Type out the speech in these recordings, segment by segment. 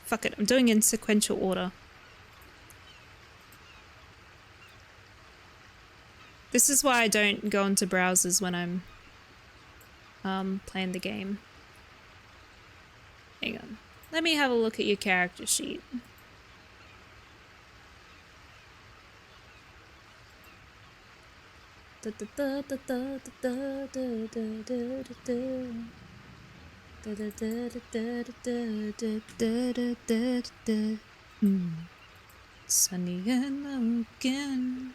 Fuck it, I'm doing it in sequential order. This is why I don't go into browsers when I'm playing the game. Hang on. Let me have a look at your character sheet. Sunny and again.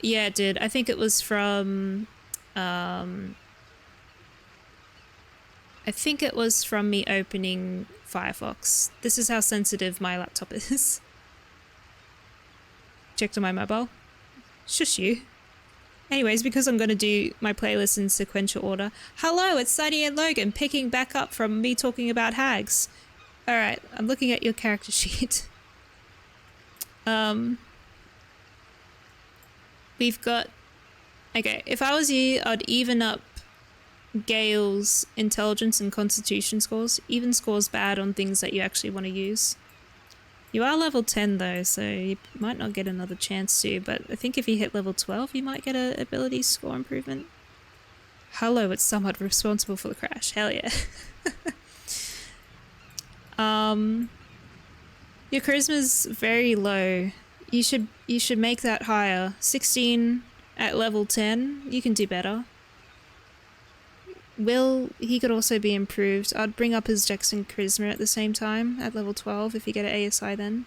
Yeah, it did. I think it was from I think it was from me opening Firefox. This is how sensitive my laptop is. Checked on my mobile. Shush you. Anyways, because I'm going to do my playlist in sequential order. Hello, it's Sunny and Logan, picking back up from me talking about hags. Alright, I'm looking at your character sheet. We've got... Okay, if I was you, I'd even up Gale's intelligence and constitution scores. Even scores bad on things that you actually want to use. You are level 10 though, so you might not get another chance to, but I think if you hit level 12, you might get an ability score improvement. Hello, it's somewhat responsible for the crash. Hell yeah. Your charisma's very low. You should make that higher. 16 at level 10, you can do better. Will, he could also be improved. I'd bring up his Dex and Charisma at the same time at level 12 if you get an ASI then.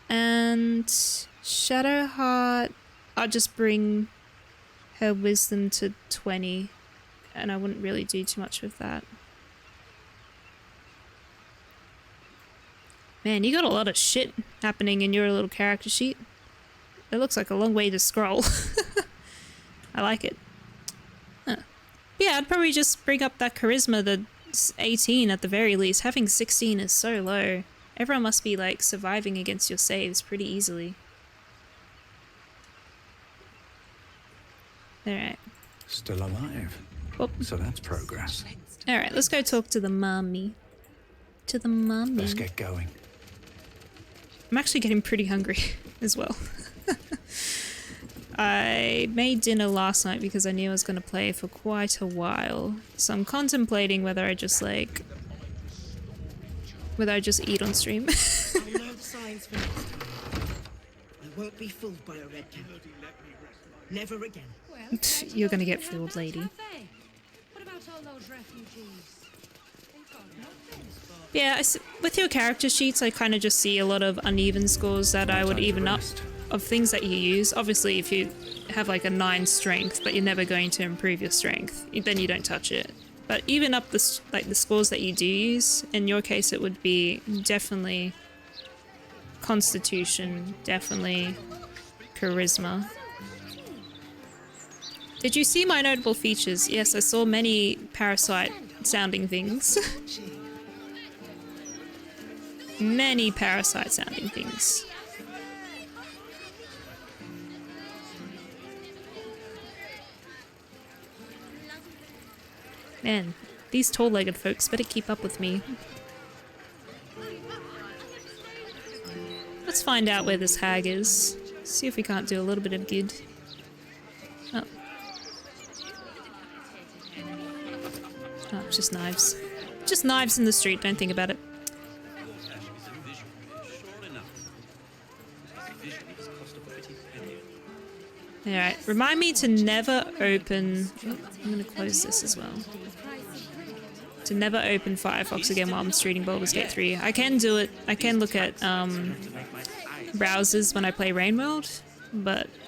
And Shadowheart, I'd just bring her Wisdom to 20 and I wouldn't really do too much with that. Man, you got a lot of shit happening in your little character sheet. It looks like a long way to scroll. I like it. Huh. Yeah, I'd probably just bring up that charisma to 18 at the very least. Having 16 is so low. Everyone must be like surviving against your saves pretty easily. Alright. Still alive. Oh. So that's progress. Alright, let's go talk to the mummy. To the mummy. Let's get going. I'm actually getting pretty hungry as well. I made dinner last night because I knew I was going to play for quite a while. So I'm contemplating whether I just like... whether I just eat on stream. I'll load signs for next time. I won't be fooled by a red cap. Never again. You're going to get fooled, lady. What about all those refugees? Yeah, with your character sheets, I kind of just see a lot of uneven scores that I would even up of things that you use. Obviously, if you have like a 9 strength, but you're never going to improve your strength, then you don't touch it. But even up the scores that you do use, in your case, it would be definitely Constitution, definitely Charisma. Did you see my notable features? Yes, I saw many parasite-sounding things. Many parasite-sounding things. Man, these tall-legged folks better keep up with me. Let's find out where this hag is. See if we can't do a little bit of good. Oh. Oh, just knives. Just knives in the street, don't think about it. Alright, remind me to never open... Oh, I'm gonna close this as well. To never open Firefox again while I'm streaming Baldur's Gate 3. I can do it, I can look at browsers when I play Rain World,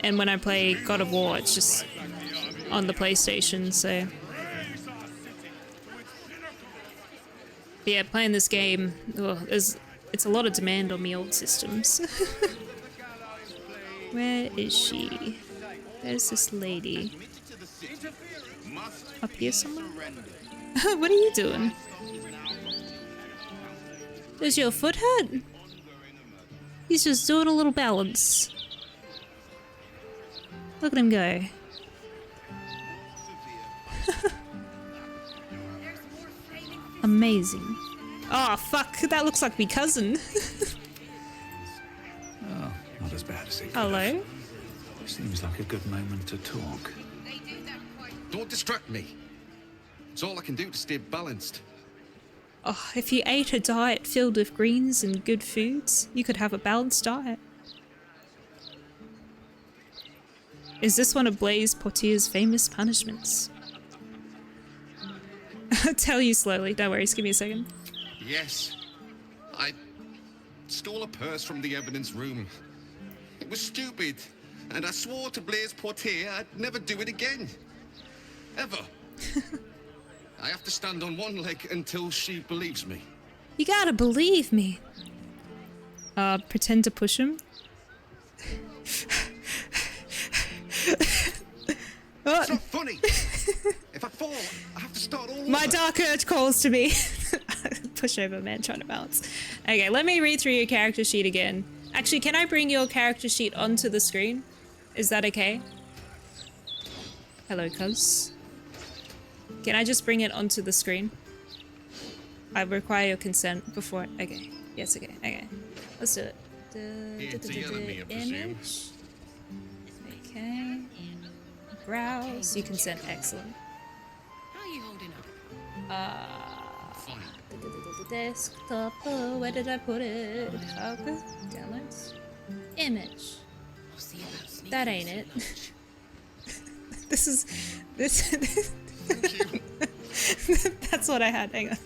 and when I play God of War, it's just on the PlayStation, so... But yeah, playing this game, it's a lot of demand on me old systems. Where is she? Where's this lady? Up here somewhere? What are you doing? Does your foot hurt? He's just doing a little balance. Look at him go. Amazing. Oh, fuck. That looks like me cousin. Oh, not as bad as it could Hello? have. Seems like a good moment to talk. Don't distract me. It's all I can do to stay balanced. Oh, if you ate a diet filled with greens and good foods, you could have a balanced diet. Is this one of Blaise Portier's famous punishments? I'll tell you slowly, don't worry, just give me a second. Yes. I stole a purse from the evidence room. It was stupid, and I swore to Blaise Portier I'd never do it again. Ever. I have to stand on one leg until she believes me. You gotta believe me. Pretend to push him. It's not funny. If I fall, I have to start all over. My dark urge calls to me. Push over, man, trying to balance. Okay, let me read through your character sheet again. Actually, can I bring your character sheet onto the screen? Is that okay? Hello, cuz. Can I just bring it onto the screen? I require your consent before. Okay. Yes, okay. Okay. Let's do it. Here to yell at me, I presume. Image. Okay. Browse. You consent. Excellent. How are you holding up? Fine. Desktop. Oh, where did I put it? Okay. Downloads. Image. I'll see about sneaking. That ain't it. This. Thank you. That's what I had. Hang on.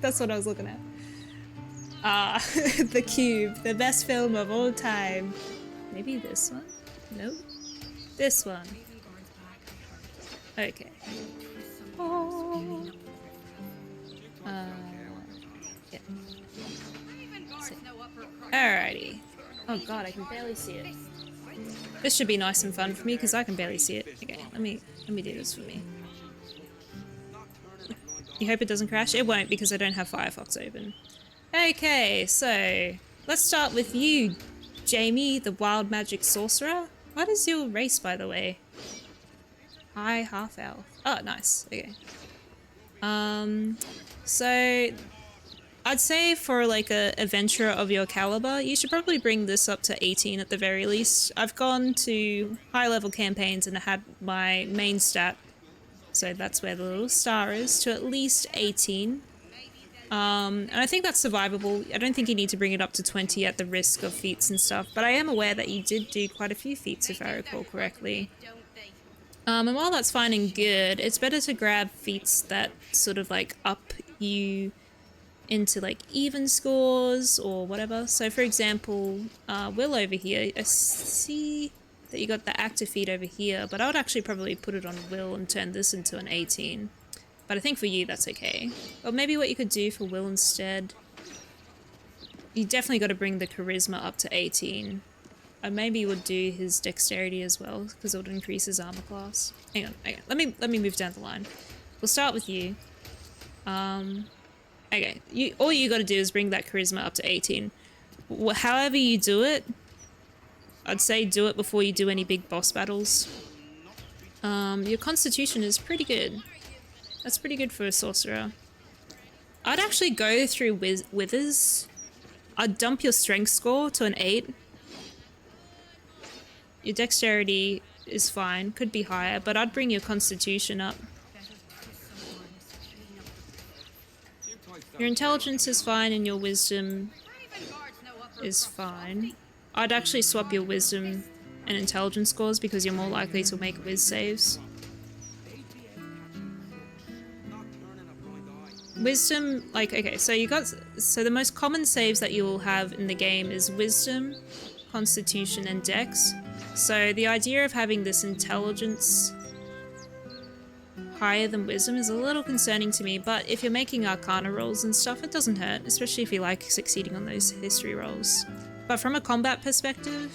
That's what I was looking at. The Cube, the best film of all time. Maybe this one? Nope. This one. Okay. Oh. Yeah. Alrighty. Oh god, I can barely see it. This should be nice and fun for me because I can barely see it. Okay, let me do this for me. You hope it doesn't crash? It won't because I don't have Firefox open. Okay, so let's start with you, Jamie, the wild magic sorcerer. What is your race, by the way? High half elf. Oh, nice. Okay. So I'd say for like a adventurer of your caliber, you should probably bring this up to 18 at the very least. I've gone to high level campaigns and I had my main stat, so that's where the little star is, to at least 18. And I think that's survivable. I don't think you need to bring it up to 20 at the risk of feats and stuff, but I am aware that you did do quite a few feats if I recall correctly. And while that's fine and good, it's better to grab feats that sort of like up you into like even scores or whatever. So for example, Will over here, I see that you got the active feat over here, but I would actually probably put it on Will and turn this into an 18. But I think for you, that's okay. Or maybe what you could do for Will instead, you definitely got to bring the charisma up to 18. Or maybe you would do his dexterity as well, because it would increase his armor class. Hang on, okay. Let me move down the line. We'll start with you. Okay, all you got to do is bring that charisma up to 18. However you do it, I'd say do it before you do any big boss battles. Your constitution is pretty good. That's pretty good for a sorcerer. I'd actually go through withers. I'd dump your strength score to an 8. Your dexterity is fine, could be higher, but I'd bring your constitution up. Your intelligence is fine and your wisdom is fine. I'd actually swap your wisdom and intelligence scores because you're more likely to make whiz saves. Wisdom, like, okay, so the most common saves that you will have in the game is wisdom, constitution, and dex. So the idea of having this intelligence higher than wisdom is a little concerning to me, but if you're making arcana rolls and stuff, it doesn't hurt, especially if you like succeeding on those history rolls. But from a combat perspective,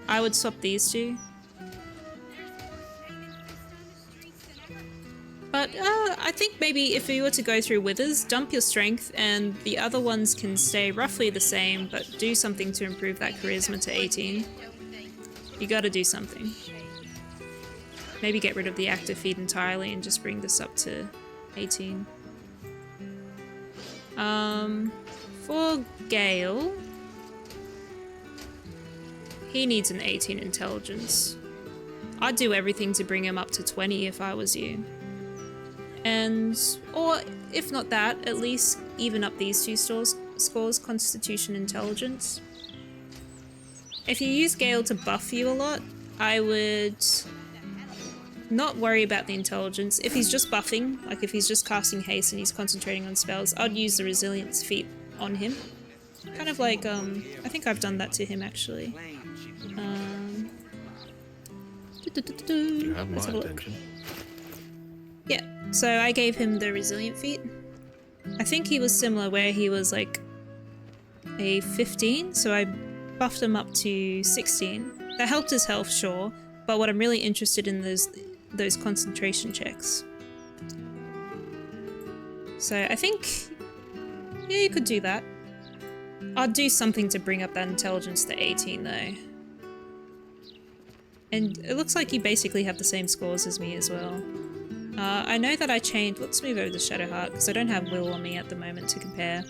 I would swap these two. But I think maybe if you were to go through withers, dump your strength and the other ones can stay roughly the same, but do something to improve that charisma to 18. You gotta do something. Maybe get rid of the active feat entirely and just bring this up to 18. For Gale, he needs an 18 intelligence. I'd do everything to bring him up to 20 if I was you. And, or if not that, at least even up these two scores, Constitution, Intelligence. If you use Gale to buff you a lot, I would not worry about the intelligence. If he's just buffing, like if he's just casting haste and he's concentrating on spells, I'd use the resilience feat on him. Kind of like, I think I've done that to him actually. You have my Let's have a look. attention. Yeah, so I gave him the resilient feat. I think he was similar where he was like a 15, so I buffed him up to 16. That helped his health, sure, but what I'm really interested in is those concentration checks. So I think, yeah, you could do that. I'd do something to bring up that intelligence to 18 though. And it looks like you basically have the same scores as me as well. I know that I changed, let's move over to Shadowheart because I don't have Will on me at the moment to compare.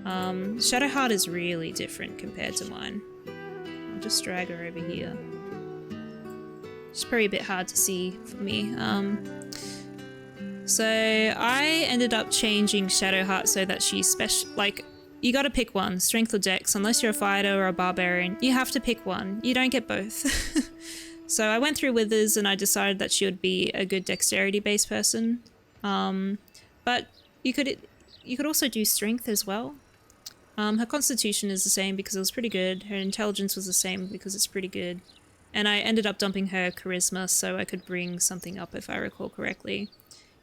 Shadowheart is really different compared to mine. I'll just drag her over here. It's probably a bit hard to see for me. So I ended up changing Shadowheart so that she's special, like, you gotta pick one, strength or dex, unless you're a fighter or a barbarian. You have to pick one, you don't get both. So I went through Withers and I decided that she would be a good dexterity-based person. But you could also do strength as well. Her constitution is the same because it was pretty good. Her intelligence was the same because it's pretty good. And I ended up dumping her charisma so I could bring something up if I recall correctly.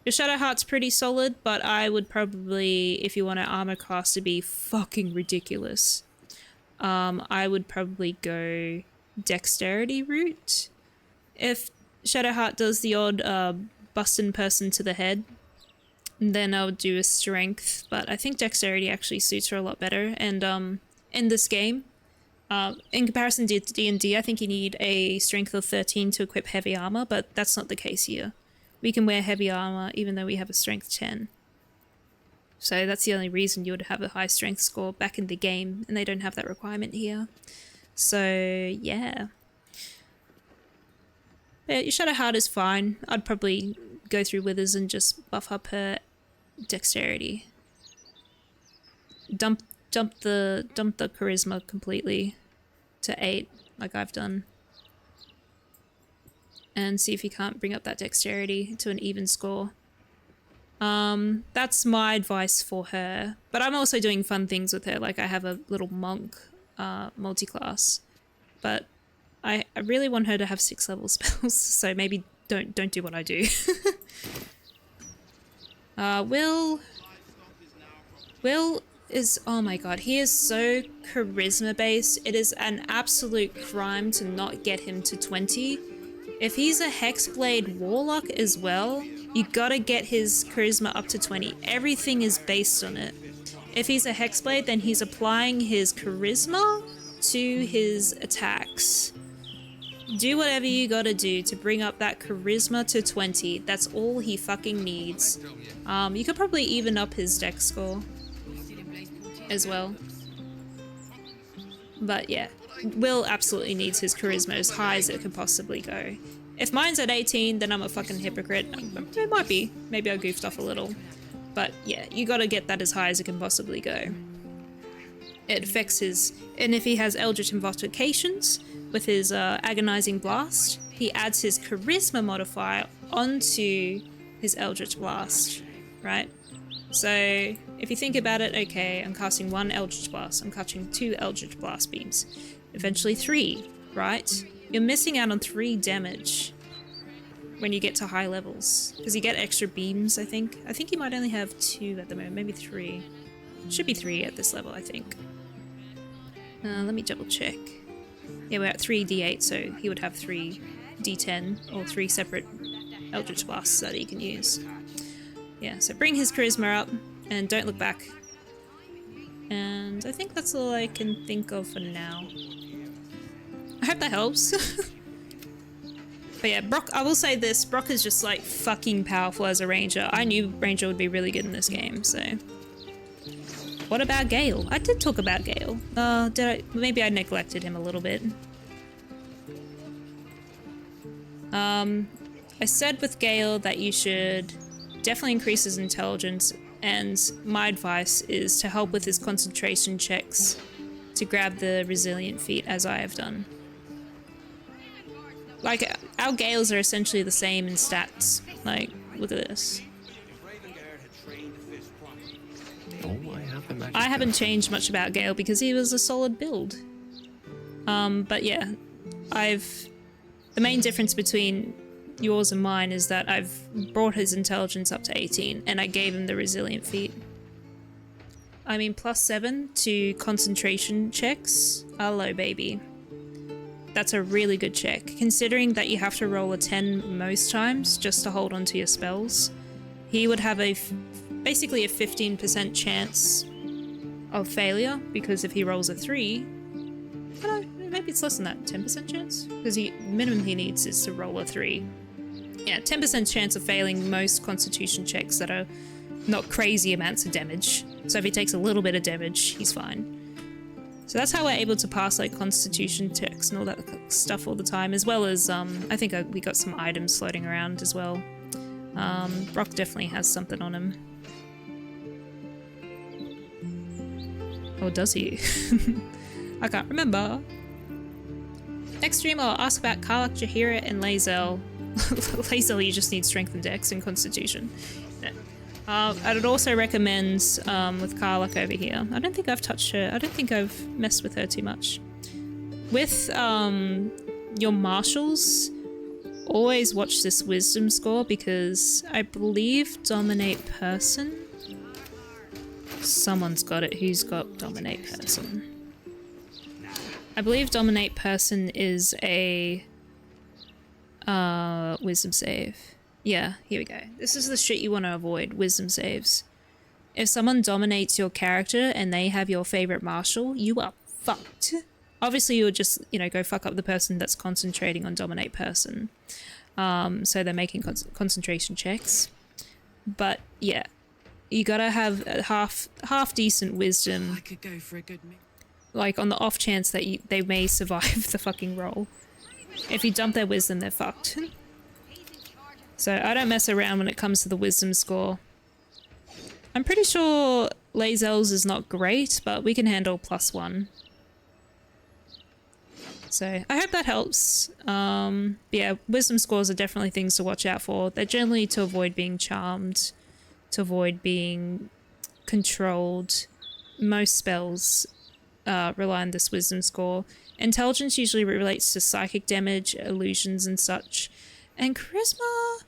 Your Shadowheart's pretty solid, but I would probably, if you want an armor class to be fucking ridiculous, I would probably go dexterity route. If Shadowheart does the odd bustin' person to the head, then I would do a strength, but I think dexterity actually suits her a lot better. And in this game, in comparison to D&D, I think you need a strength of 13 to equip heavy armor, but that's not the case here. We can wear heavy armor even though we have a strength 10. So that's the only reason you would have a high strength score back in the game, and they don't have that requirement here. So yeah. But your Shadowheart is fine. I'd probably go through Withers and just buff up her dexterity. Dump the charisma completely to 8, like I've done. And see if you can't bring up that dexterity to an even score. That's my advice for her. But I'm also doing fun things with her, like I have a little monk multi-class. But I really want her to have 6 level spells, so maybe don't do what I do. Will is, oh my god, he is so charisma based. It is an absolute crime to not get him to 20. If he's a Hexblade Warlock as well, you gotta get his charisma up to 20. Everything is based on it. If he's a Hexblade, then he's applying his charisma to his attacks. Do whatever you gotta do to bring up that charisma to 20. That's all he fucking needs. You could probably even up his dex score as well. But yeah, Will absolutely needs his charisma as high as it could possibly go. If mine's at 18, then I'm a fucking hypocrite. It might be. Maybe I goofed off a little. But yeah, you gotta get that as high as it can possibly go. It affects his... And if he has Eldritch Invocations with his Agonizing Blast, he adds his Charisma modifier onto his Eldritch Blast, right? So if you think about it, okay, I'm casting 1 Eldritch Blast, I'm catching 2 Eldritch Blast beams, eventually 3, right? You're missing out on 3 damage when you get to high levels, because you get extra beams, I think. I think you might only have 2 at the moment, maybe 3. Should be 3 at this level, I think. Let me double check. Yeah, we're at 3d8, so he would have 3d10, or 3 separate Eldritch Blasts that he can use. Yeah, so bring his charisma up, and don't look back. And I think that's all I can think of for now. I hope that helps. But yeah, Brok, I will say this, Brok is just like fucking powerful as a ranger. I knew ranger would be really good in this game, so. What about Gale? I did talk about Gale. Did I? Maybe I neglected him a little bit. I said with Gale that you should definitely increase his intelligence, and my advice is to help with his concentration checks to grab the resilient feat, as I have done. Like, our Gales are essentially the same in stats. Like, look at this. Oh, I have the magic. I haven't changed much about Gale because he was a solid build. But yeah, the main difference between yours and mine is that I've brought his intelligence up to 18 and I gave him the resilient feat. I mean, +7 to concentration checks. Hello, baby. That's a really good check, considering that you have to roll a 10 most times just to hold on to your spells. He would have basically a 15% chance of failure, because if he rolls a 3, I don't know, maybe it's less than that, 10% chance? Because the minimum he needs is to roll a 3. Yeah, 10% chance of failing most constitution checks that are not crazy amounts of damage. So if he takes a little bit of damage, he's fine. So that's how we're able to pass like constitution checks and all that stuff all the time, as well as I think we got some items floating around as well. Brok definitely has something on him. Or does he? I can't remember. Next stream I'll ask about Karlach, Jaheira, and Lae'zel. Lae'zel, you just need strength and dex and constitution. I would also recommend with Karlach over here. I don't think I've touched her. I don't think I've messed with her too much. With your marshals, always watch this wisdom score, because I believe dominate person. Someone's got it. Who's got dominate person? I believe dominate person is a wisdom save. Yeah, here we go. This is the shit you want to avoid, wisdom saves. If someone dominates your character and they have your favorite marshal, you are fucked. Obviously, you'll just, go fuck up the person that's concentrating on dominate person. So they're making concentration checks. But yeah, you gotta have a half decent wisdom. I could go for a good meal. Like, on the off chance that they may survive the fucking roll. If you dump their wisdom, they're fucked. So I don't mess around when it comes to the wisdom score. I'm pretty sure Lae'zel's is not great, but we can handle +1. So I hope that helps. Yeah, wisdom scores are definitely things to watch out for. They're generally to avoid being charmed, to avoid being controlled. Most spells rely on this wisdom score. Intelligence usually relates to psychic damage, illusions and such. And charisma,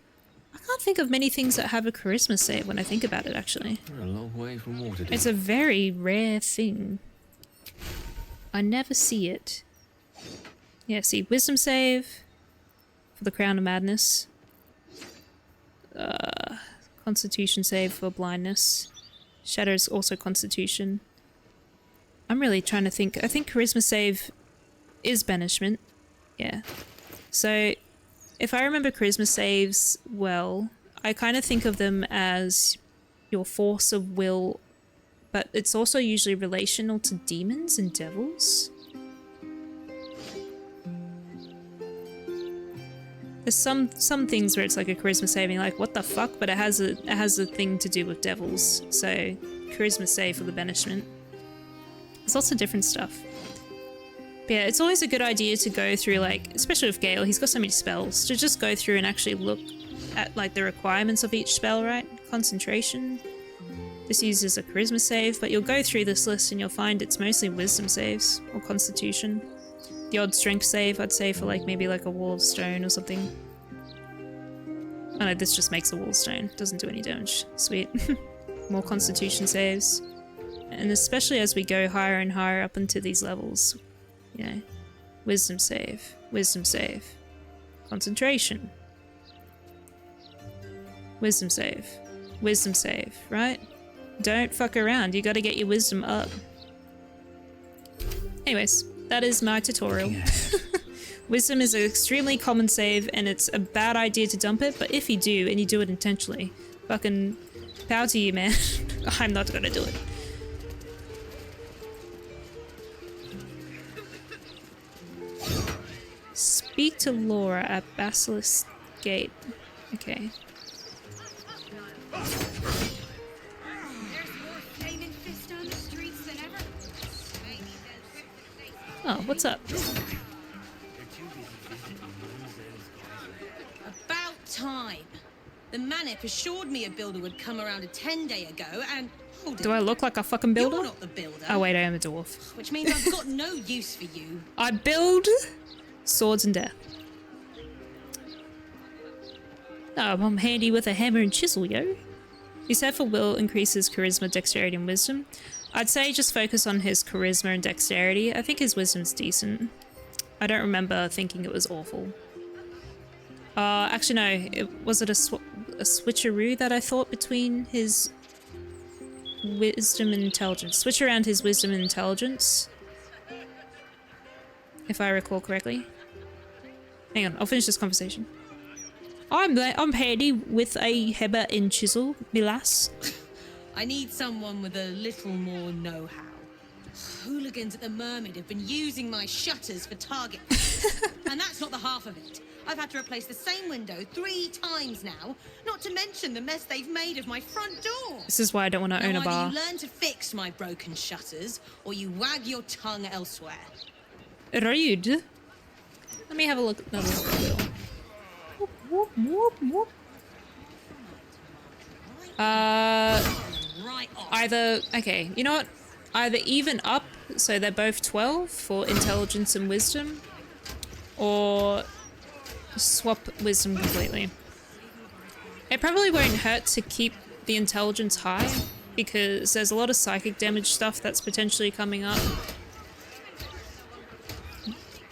I can't think of many things that have a charisma save when I think about it, actually. We're a long way from water. It's a very rare thing. I never see it. Yeah, see, wisdom save for the Crown of Madness. Constitution save for blindness. Shadow's also constitution. I'm really trying to think. I think charisma save is banishment. Yeah. So if I remember charisma saves well, I kind of think of them as your force of will, but it's also usually relational to demons and devils. There's some things where it's like a charisma saving, like what the fuck, but it has a thing to do with devils. So charisma save for the banishment. There's lots of different stuff. But yeah, it's always a good idea to go through, like, especially with Gale, he's got so many spells, to just go through and actually look at like the requirements of each spell, right? Concentration. This uses a charisma save, but you'll go through this list and you'll find it's mostly wisdom saves or constitution. The odd strength save, I'd say, for like maybe like a wall of stone or something. Oh no, this just makes a wall of stone. Doesn't do any damage. Sweet. More constitution saves. And especially as we go higher and higher up into these levels, you know, wisdom save, concentration, wisdom save, right? Don't fuck around, you gotta get your wisdom up. Anyways, that is my tutorial. Wisdom is an extremely common save and it's a bad idea to dump it, but if you do, and you do it intentionally, fucking power to you, man. I'm not gonna do it. Speak to Laura at Basilisk Gate. Okay. There's more flaming fists on the streets than ever. Oh, what's up? About time. The Manip assured me a builder would come around a 10-day ago, and hold it. Do I look like a fucking builder? You're not the builder. Oh wait, I am a dwarf. Which means I've got no use for you. I build swords and death. Oh, I'm handy with a hammer and chisel, yo. You said for Will increases charisma, dexterity, and wisdom. I'd say just focus on his charisma and dexterity. I think his wisdom's decent. I don't remember thinking it was awful. Actually no, was it a switcheroo that I thought between his wisdom and intelligence? Switch around his wisdom and intelligence, if I recall correctly. Hang on, I'll finish this conversation. I'm handy with a hammer and chisel, me lass. I need someone with a little more know-how. Hooligans at the Mermaid have been using my shutters for target practice. And that's not the half of it. I've had to replace the same window 3 times now, not to mention the mess they've made of my front door. This is why I don't want to own a bar. Either you learn to fix my broken shutters, or you wag your tongue elsewhere. Rude. Let me have a look at another Will. Whoop, whoop, whoop. Right off. Either, okay, you know what? Either even up, so they're both 12 for intelligence and wisdom, or swap wisdom completely. It probably won't hurt to keep the intelligence high, because there's a lot of psychic damage stuff that's potentially coming up.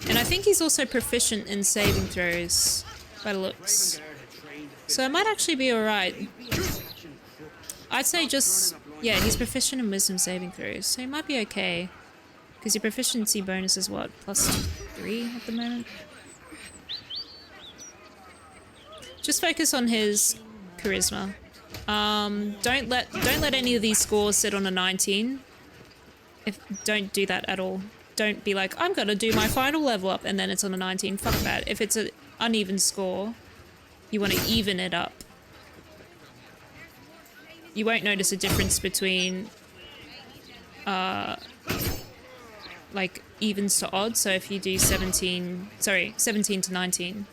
And I think he's also proficient in saving throws, by the looks. So it might actually be alright. I'd say just, yeah, he's proficient in wisdom saving throws, so he might be okay. Because your proficiency bonus is what, +3 at the moment? Just focus on his charisma. Don't let any of these scores sit on a 19. Don't do that at all. Don't be like, I'm gonna do my final level up and then it's on a 19. Fuck that. If it's an uneven score, you want to even it up. You won't notice a difference between like evens to odds. So if you do 17 to 19,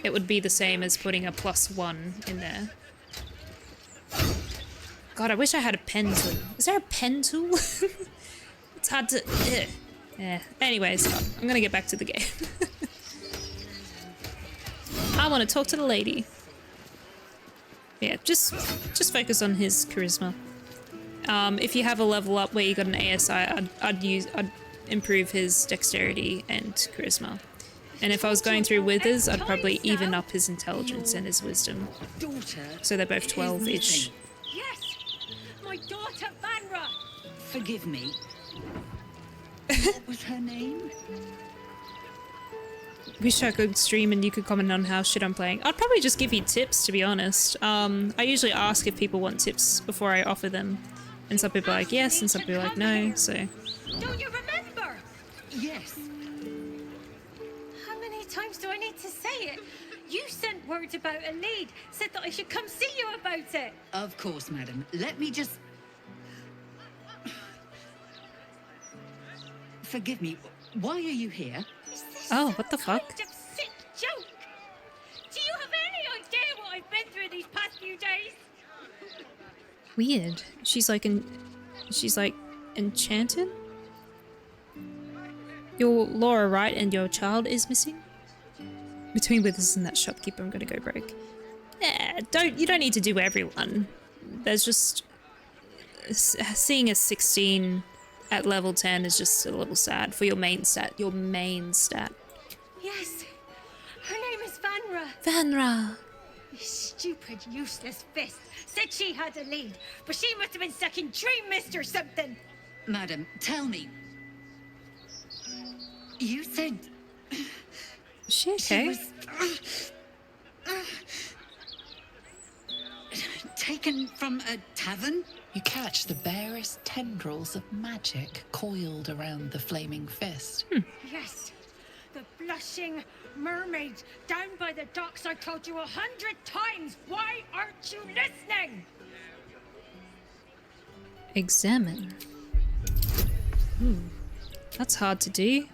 it would be the same as putting a +1 in there. God, I wish I had a pen tool. Is there a pen tool? It's hard to... Yeah. Anyways, I'm gonna get back to the game. I want to talk to the lady. Yeah, just focus on his charisma. If you have a level up where you got an ASI, I'd improve his dexterity and charisma. And if I was going through withers, I'd probably even up his intelligence and his wisdom. So they're both 12-ish. Yes, my daughter Vanra. Forgive me. What was her name? Wish I could stream and you could comment on how shit I'm playing. I'd probably just give you tips, to be honest. I usually ask if people want tips before I offer them. And some people are like yes, and some people are like no, so... Don't you remember? Yes. How many times do I need to say it? You sent word about a lead, said that I should come see you about it. Of course, madam. Let me just... Forgive me. Why are you here? Is this Oh, some what the fuck? kind of sick joke? Do you have any idea what I've been through these past few days? Weird. She's like enchanted? You're Laura, right? And your child is missing? Between Withers and that shopkeeper, I'm gonna go broke. Yeah, you don't need to do everyone. There's just... Seeing a 16 at level 10 is just a little sad for your main stat. Your main stat. Yes, her name is Vanra. Vanra! You stupid, useless fist. Said she had a lead, but she must have been sucking dream mist or something. Madam, tell me. You said... Is she okay? She was... taken from a tavern? You catch the barest tendrils of magic coiled around the flaming fist. Yes, the blushing mermaid down by the docks. I told you 100 times. Why aren't you listening? Examine. That's hard to do.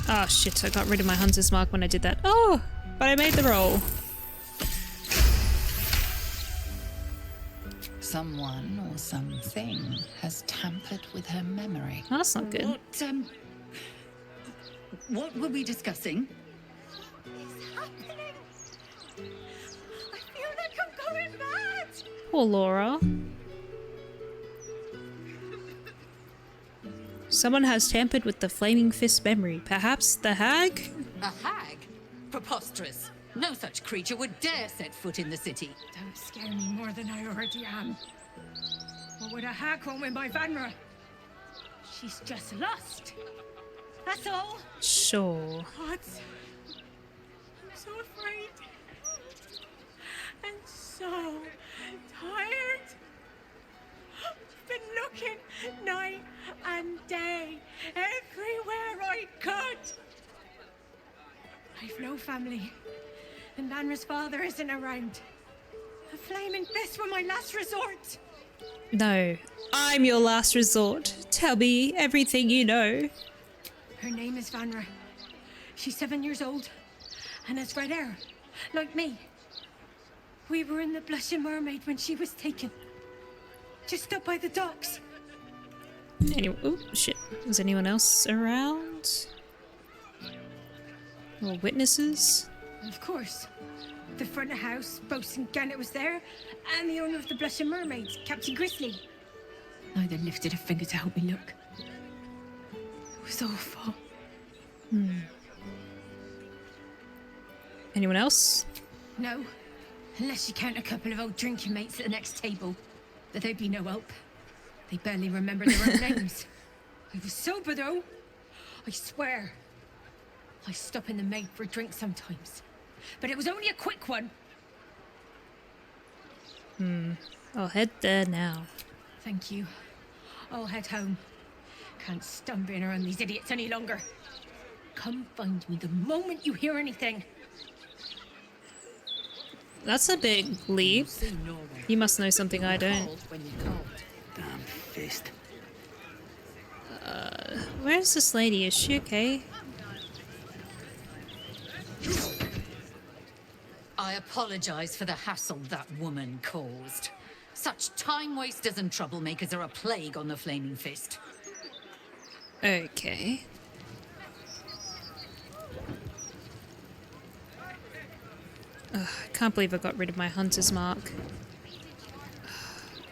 Oh shit, I got rid of my hunter's mark when I did that. Oh, but I made the roll. Someone or something has tampered with her memory. Oh, that's not good. What were we discussing? What's happening? I feel like I'm going mad. Poor Laura. Someone has tampered with the Flaming Fist memory. Perhaps the hag? A hag? Preposterous. No such creature would dare set foot in the city. Don't scare me more than I already am. What would a hag want with my Vanra? She's just lost. That's all. Sure. What? I'm so afraid. And so tired. I've been looking night and day, everywhere I could. I've no family, and Vanra's father isn't around. The Flaming Fist were my last resort. No, I'm your last resort. Tell me everything you know. Her name is Vanra. She's 7 years old, and has red hair, like me. We were in the Blushing Mermaid when she was taken. Just up by the docks. Anyway, oh shit. Is anyone else around? Or witnesses? Of course. The front of house, Bosun Gannet was there, and the owner of the Blushing Mermaids, Captain Grizzly. Neither lifted a finger to help me look. It was awful. Anyone else? No, unless you count a couple of old drinking mates at the next table. But they'd be no help. They barely remember their own names. I was sober though. I swear. I stop in the maid for a drink sometimes. But it was only a quick one. I'll head there now. Thank you. I'll head home. Can't stand being around these idiots any longer. Come find me the moment you hear anything. That's a big leap. You must know something I don't. Damn fist. Where's this lady? Is she okay? I apologize for the hassle that woman caused. Such time wasters and troublemakers are a plague on the Flaming Fist. Okay. Ugh, I can't believe I got rid of my hunter's mark.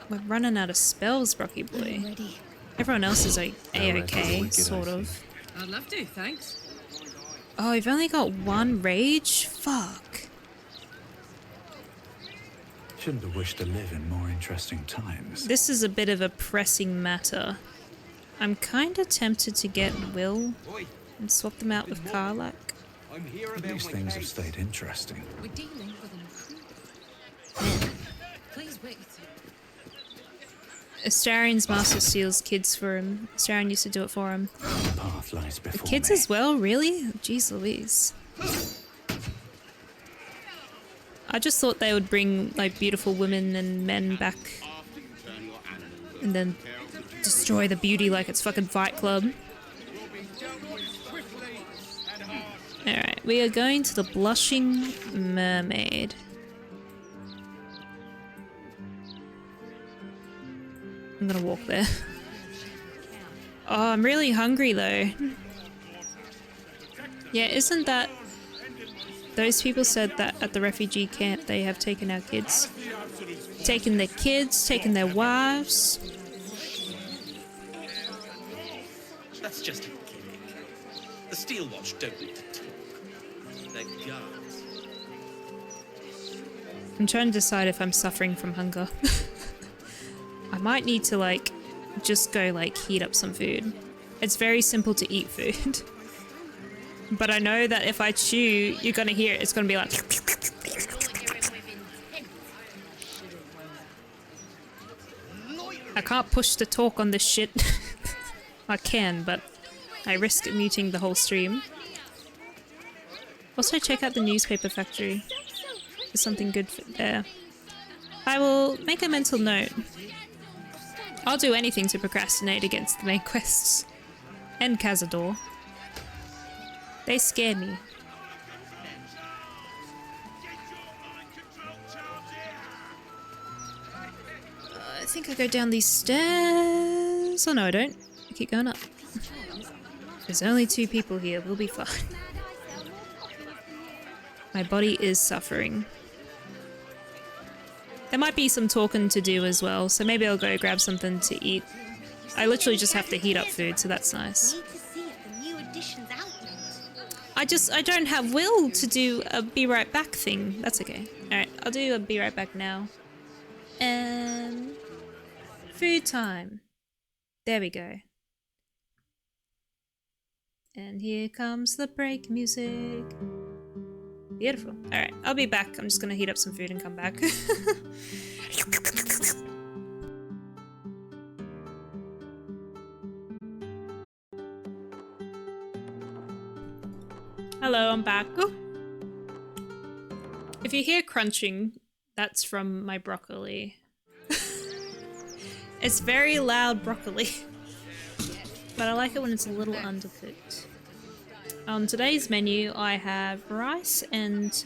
We're running out of spells, Brocky boy. Ready. Everyone else is like Alright, A-okay, good sort idea. of. I'd love to, thanks. Oh, I've only got one rage? Fuck. Shouldn't have wished to live in more interesting times. This is a bit of a pressing matter. I'm kinda tempted to get Will and swap them out with Karlak. At least things have stayed interesting. We're dealing with an Please wait. Astarion's master steals kids for him. Astarion used to do it for him. The path lies before Kids me. as well, really? Jeez Louise. I just thought they would bring like beautiful women and men back and then destroy the beauty like it's fucking Fight Club. Alright, we are going to the Blushing Mermaid. I'm gonna walk there. Oh, I'm really hungry though. Yeah, isn't that... Those people said that at the refugee camp they have taken our kids. Taken their kids, taken their wives. That's just a gimmick. The Steel Watch don't need to talk. They're guards. I'm trying to decide if I'm suffering from hunger. I might need to like just go like heat up some food. It's very simple to eat food. But I know that if I chew, you're gonna hear it. It's gonna be like... I can't push to talk on this shit. I can, but I risk muting the whole stream. Also, check out the newspaper factory. There's something good there. I will make a mental note. I'll do anything to procrastinate against the main quests. And Cazador. They scare me. I think I go down these stairs. Oh no, I don't. I keep going up. There's only 2 people here. We'll be fine. My body is suffering. There might be some talking to do as well, so maybe I'll go grab something to eat. I literally just have to heat up food, so that's nice. I don't have will to do a be right back thing. That's okay. Alright, I'll do a be right back now. Food time. There we go. And here comes the break music. Beautiful. Alright, I'll be back. I'm just gonna heat up some food and come back. Hello, I'm back. Oh. If you hear crunching, that's from my broccoli. It's very loud broccoli. But I like it when it's a little undercooked. On today's menu, I have rice and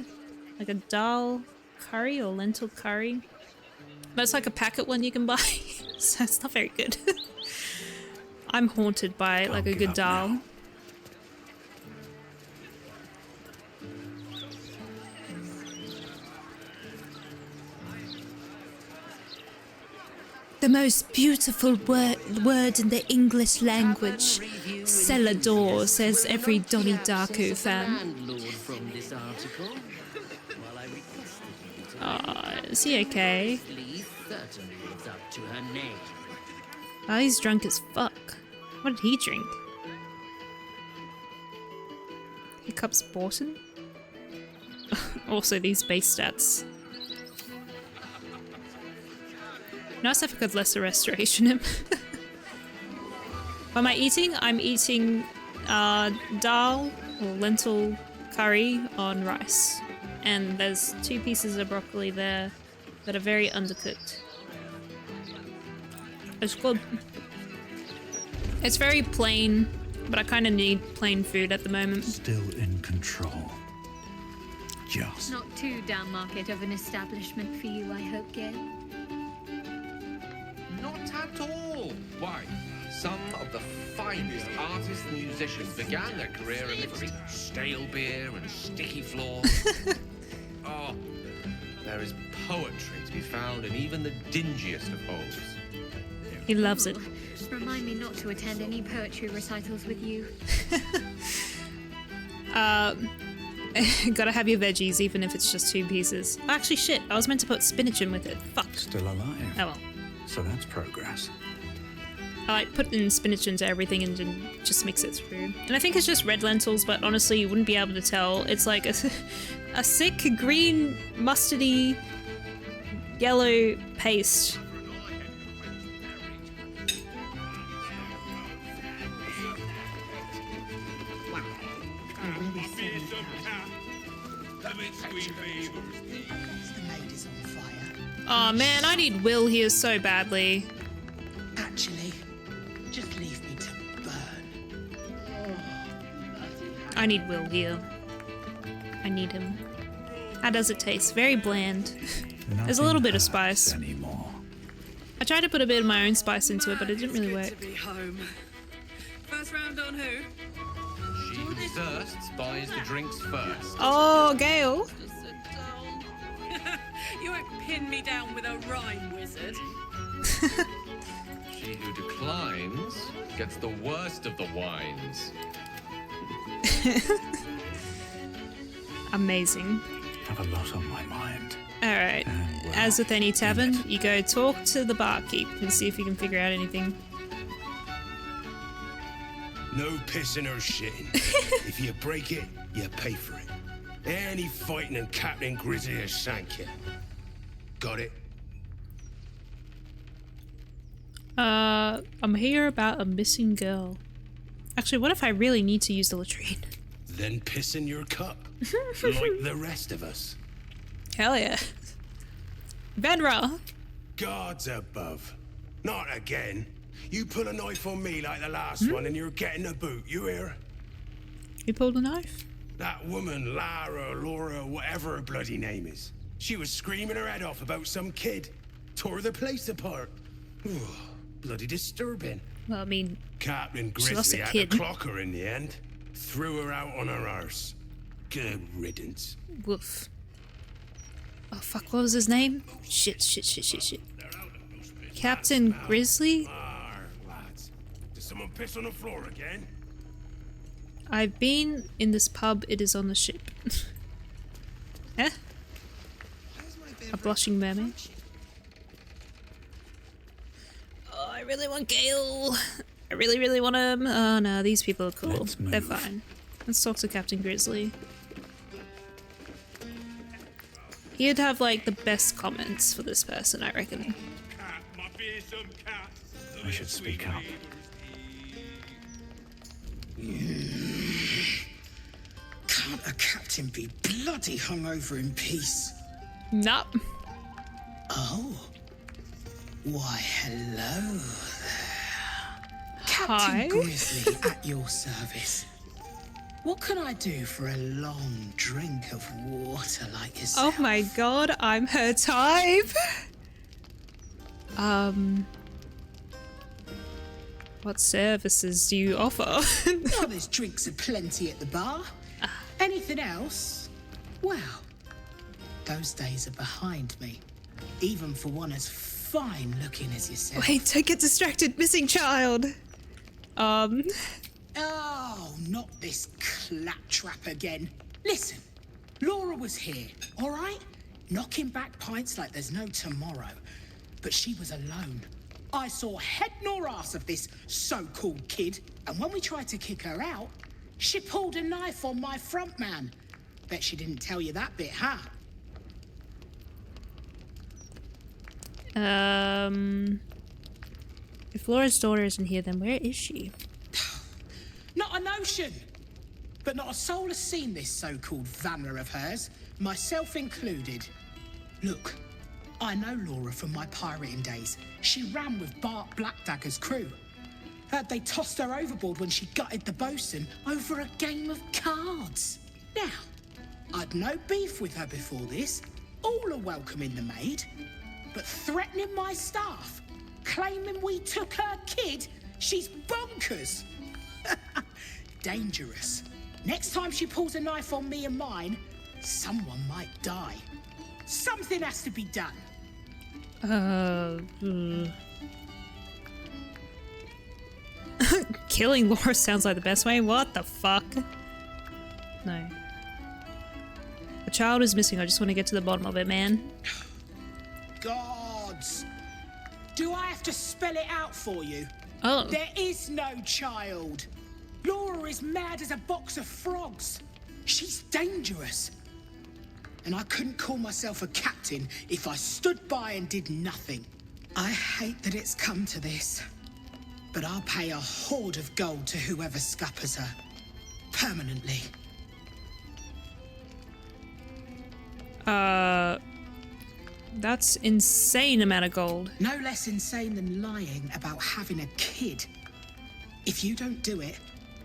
like a dal curry or lentil curry. But it's like a packet one you can buy, so it's not very good. I'm haunted by like a good dal. Now. The most beautiful word in the English language. Celador, says every Donnie Darko fan. Is he okay? Oh, he's drunk as fuck. What did he drink? Hiccups Borton? Also these base stats. Nice if I could lesser restoration him. What am I eating? I'm eating dal or lentil curry on rice. And there's 2 pieces of broccoli there that are very undercooked. It's good. It's very plain, but I kind of need plain food at the moment. Still in control. Just. Not too down market of an establishment for you, I hope, Gail. Not at all. Why? Some of the finest artists and musicians began their career amidst stale beer and sticky floors. Oh, there is poetry to be found in even the dingiest of holes. He loves it. Remind me not to attend any poetry recitals with you. Gotta have your veggies, even if it's just 2 pieces. Oh, actually, shit. I was meant to put spinach in with it. Fuck. Still alive. Oh well. So that's progress. I like putting spinach into everything and then just mix it through. And I think it's just red lentils, but honestly, you wouldn't be able to tell. It's like a thick green, mustardy, yellow paste. Oh man, I need Will here so badly. Actually, just leave me to burn. I need Will here. I need him. How does it taste? Very bland. There's a little bit of spice. Anymore. I tried to put a bit of my own spice into it, but it didn't really work. To be home. First round on who? She who thirsts buys the drinks first. Oh, Gale. You won't pin me down with a rhyme, wizard. She who declines gets the worst of the wines. Amazing. I have a lot on my mind. Alright. As with any tavern, you go talk to the barkeep and see if you can figure out anything. No pissing or shitting. If you break it, you pay for it. Any fighting and Captain Grizzly has sank you. Got it? I'm here about a missing girl. Actually, what if I really need to use the latrine? Then piss in your cup, like the rest of us. Hell yeah. Venra! Gods above. Not again. You pull a knife on me like the last one and you're getting a boot, you hear? You pulled a knife? That woman, Lara, Laura, whatever her bloody name is. She was screaming her head off about some kid. Tore the place apart. Ooh, bloody disturbing. Well, I mean, Captain she lost Grizzly a had kid. to clock her in the end. Threw her out on her arse. Good riddance. Woof. Oh fuck, what was his name? Shit. Captain Grizzly? Lads. Did someone piss on the floor again? I've been in this pub, it is on the ship. Eh? A blushing mermaid? Oh, I really want Gale. I really want him. Oh no, these people are cool. They're fine. Let's talk to Captain Grizzly. He'd have like the best comments for this person, I reckon. I should speak up. Can't a captain be bloody hungover in peace? Nope. Oh. Why, hello there. Captain Hi. Grizzly at your service. What can I do for a long drink of water like yourself? Oh my god, I'm her type. What services do you offer? Oh, there's drinks aplenty at the bar. Anything else? Well, those days are behind me. Even for one as fine looking as yourself. Wait, don't get distracted, missing child. Oh, not this claptrap again. Listen, Laura was here, all right? Knocking back pints like there's no tomorrow. But she was alone. I saw head nor ass of this so-called kid, and when we tried to kick her out, she pulled a knife on my front man. Bet she didn't tell you that bit, huh? If Laura's daughter isn't here, then where is she? Not a notion. But not a soul has seen this so-called Vanna of hers, myself included. Look, I know Laura from my pirating days. She ran with Bart Blackdagger's crew. Heard they tossed her overboard when she gutted the bosun over a game of cards. Now, I'd no beef with her before this. All are welcoming the maid. But threatening my staff, claiming we took her kid, she's bonkers. Dangerous. Next time she pulls a knife on me and mine, someone might die. Something has to be done. Killing Laura sounds like the best way. What the fuck? No. The child is missing. I just want to get to the bottom of it, man. Gods. Do I have to spell it out for you? Oh. There is no child. Laura is mad as a box of frogs. She's dangerous. And I couldn't call myself a captain if I stood by and did nothing. I hate that it's come to this. But I'll pay a hoard of gold to whoever scuppers her. Permanently. That's insane amount of gold. No less insane than lying about having a kid. If you don't do it,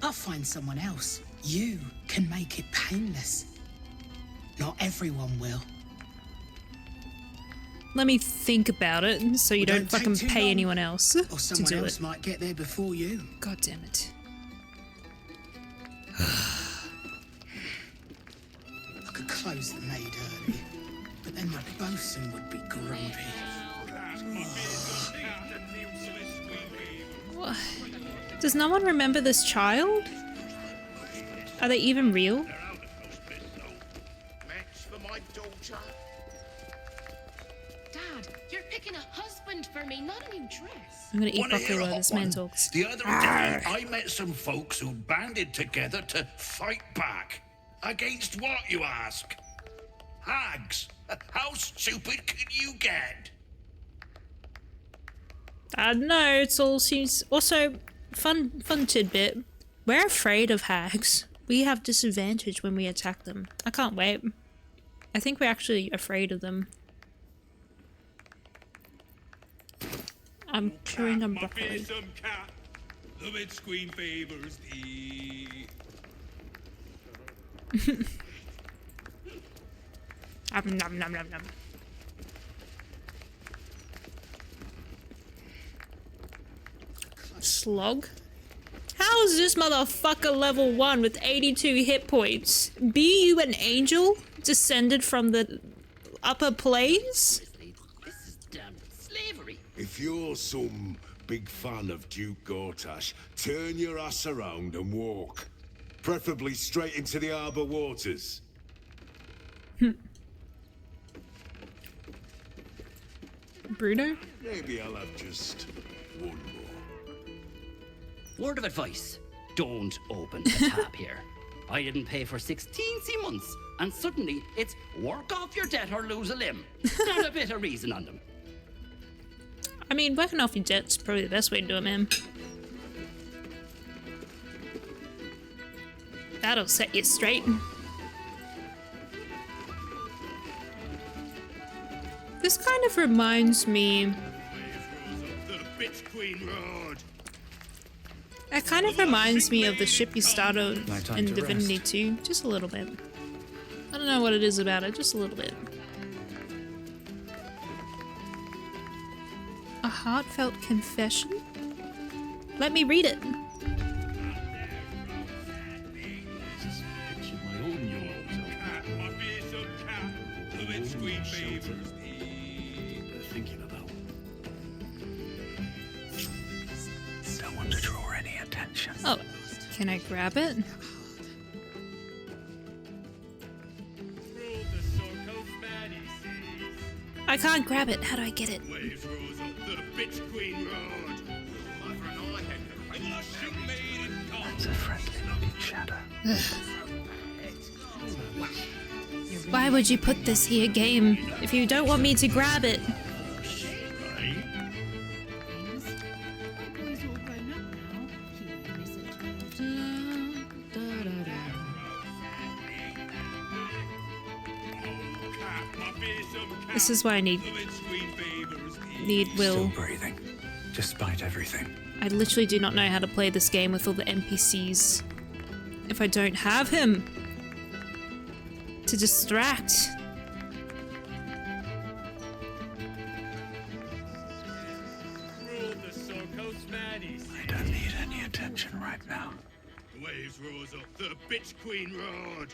I'll find someone else. You can make it painless. Not everyone will. Let me think about it so you don't fucking pay anyone else Or to someone do else it. might get there before you. God damn it. I could close the maid early, but then the bosun would be grumpy. What? Does no one remember this child? Are they even real? Match for my daughter. Dad, you're picking a husband for me, not a new dress. I'm gonna eat Wanna hear buffalo a while hot this man one? talks. The other day, I met some folks who banded together to fight back. Against what, you ask? Hags. How stupid can you get? I don't know, it's all seems... Also, fun tidbit. We're afraid of hags. We have disadvantage when we attack them. I can't wait. I think we're actually afraid of them. I'm chewing on broccoli. The Witch Queen favors thee. Nom nom nom nom. Slog? How is this motherfucker level 1 with 82 hit points? Be you an angel? Descended from the upper planes? This is damn slavery. If you're some big fan of Duke Gortash, turn your ass around and walk. Preferably straight into the harbour waters. Bruno? Maybe I'll have just one more. Word of advice, don't open a tap here. I didn't pay for 16 months, and suddenly it's work off your debt or lose a limb. Not a bit of reason on them. I mean, working off your debt's probably the best way to do it, man. That'll set you straight. This kind of reminds me... It kind of reminds me of the ship you start on in Divinity 2, just a little bit. I don't know what it is about it, just a little bit. A heartfelt confession? Let me read it. Thinking about. Don't want to draw any attention. Oh, can I grab it? I can't grab it. How do I get it? That's a friendly looking shadow. Why would you put this here, game, if you don't want me to grab it? This is why I need Will. Still breathing, despite everything. I literally do not know how to play this game with all the NPCs if I don't have him to distract. I don't need any attention right now. The waves rose up, the bitch queen roared.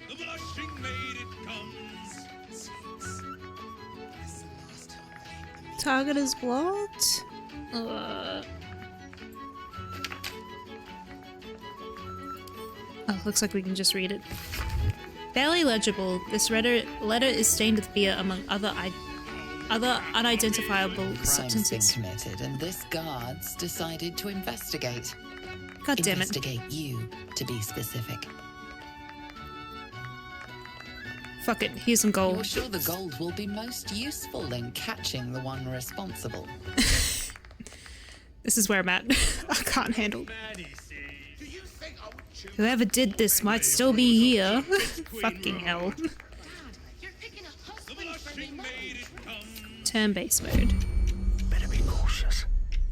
The blushing maid it comes. Target is blocked. Oh, looks like we can just read it. Barely legible. This letter is stained with beer, among other unidentifiable Crime's substances. been committed, and this guards decided to investigate. God damn it. Investigate you, to be specific. Fuck it, here's some gold. You're sure the gold will be most useful in catching the one responsible. This is where I'm at. I can't handle. Whoever did this might still be here. Fucking hell. Turn-based mode. Better be cautious.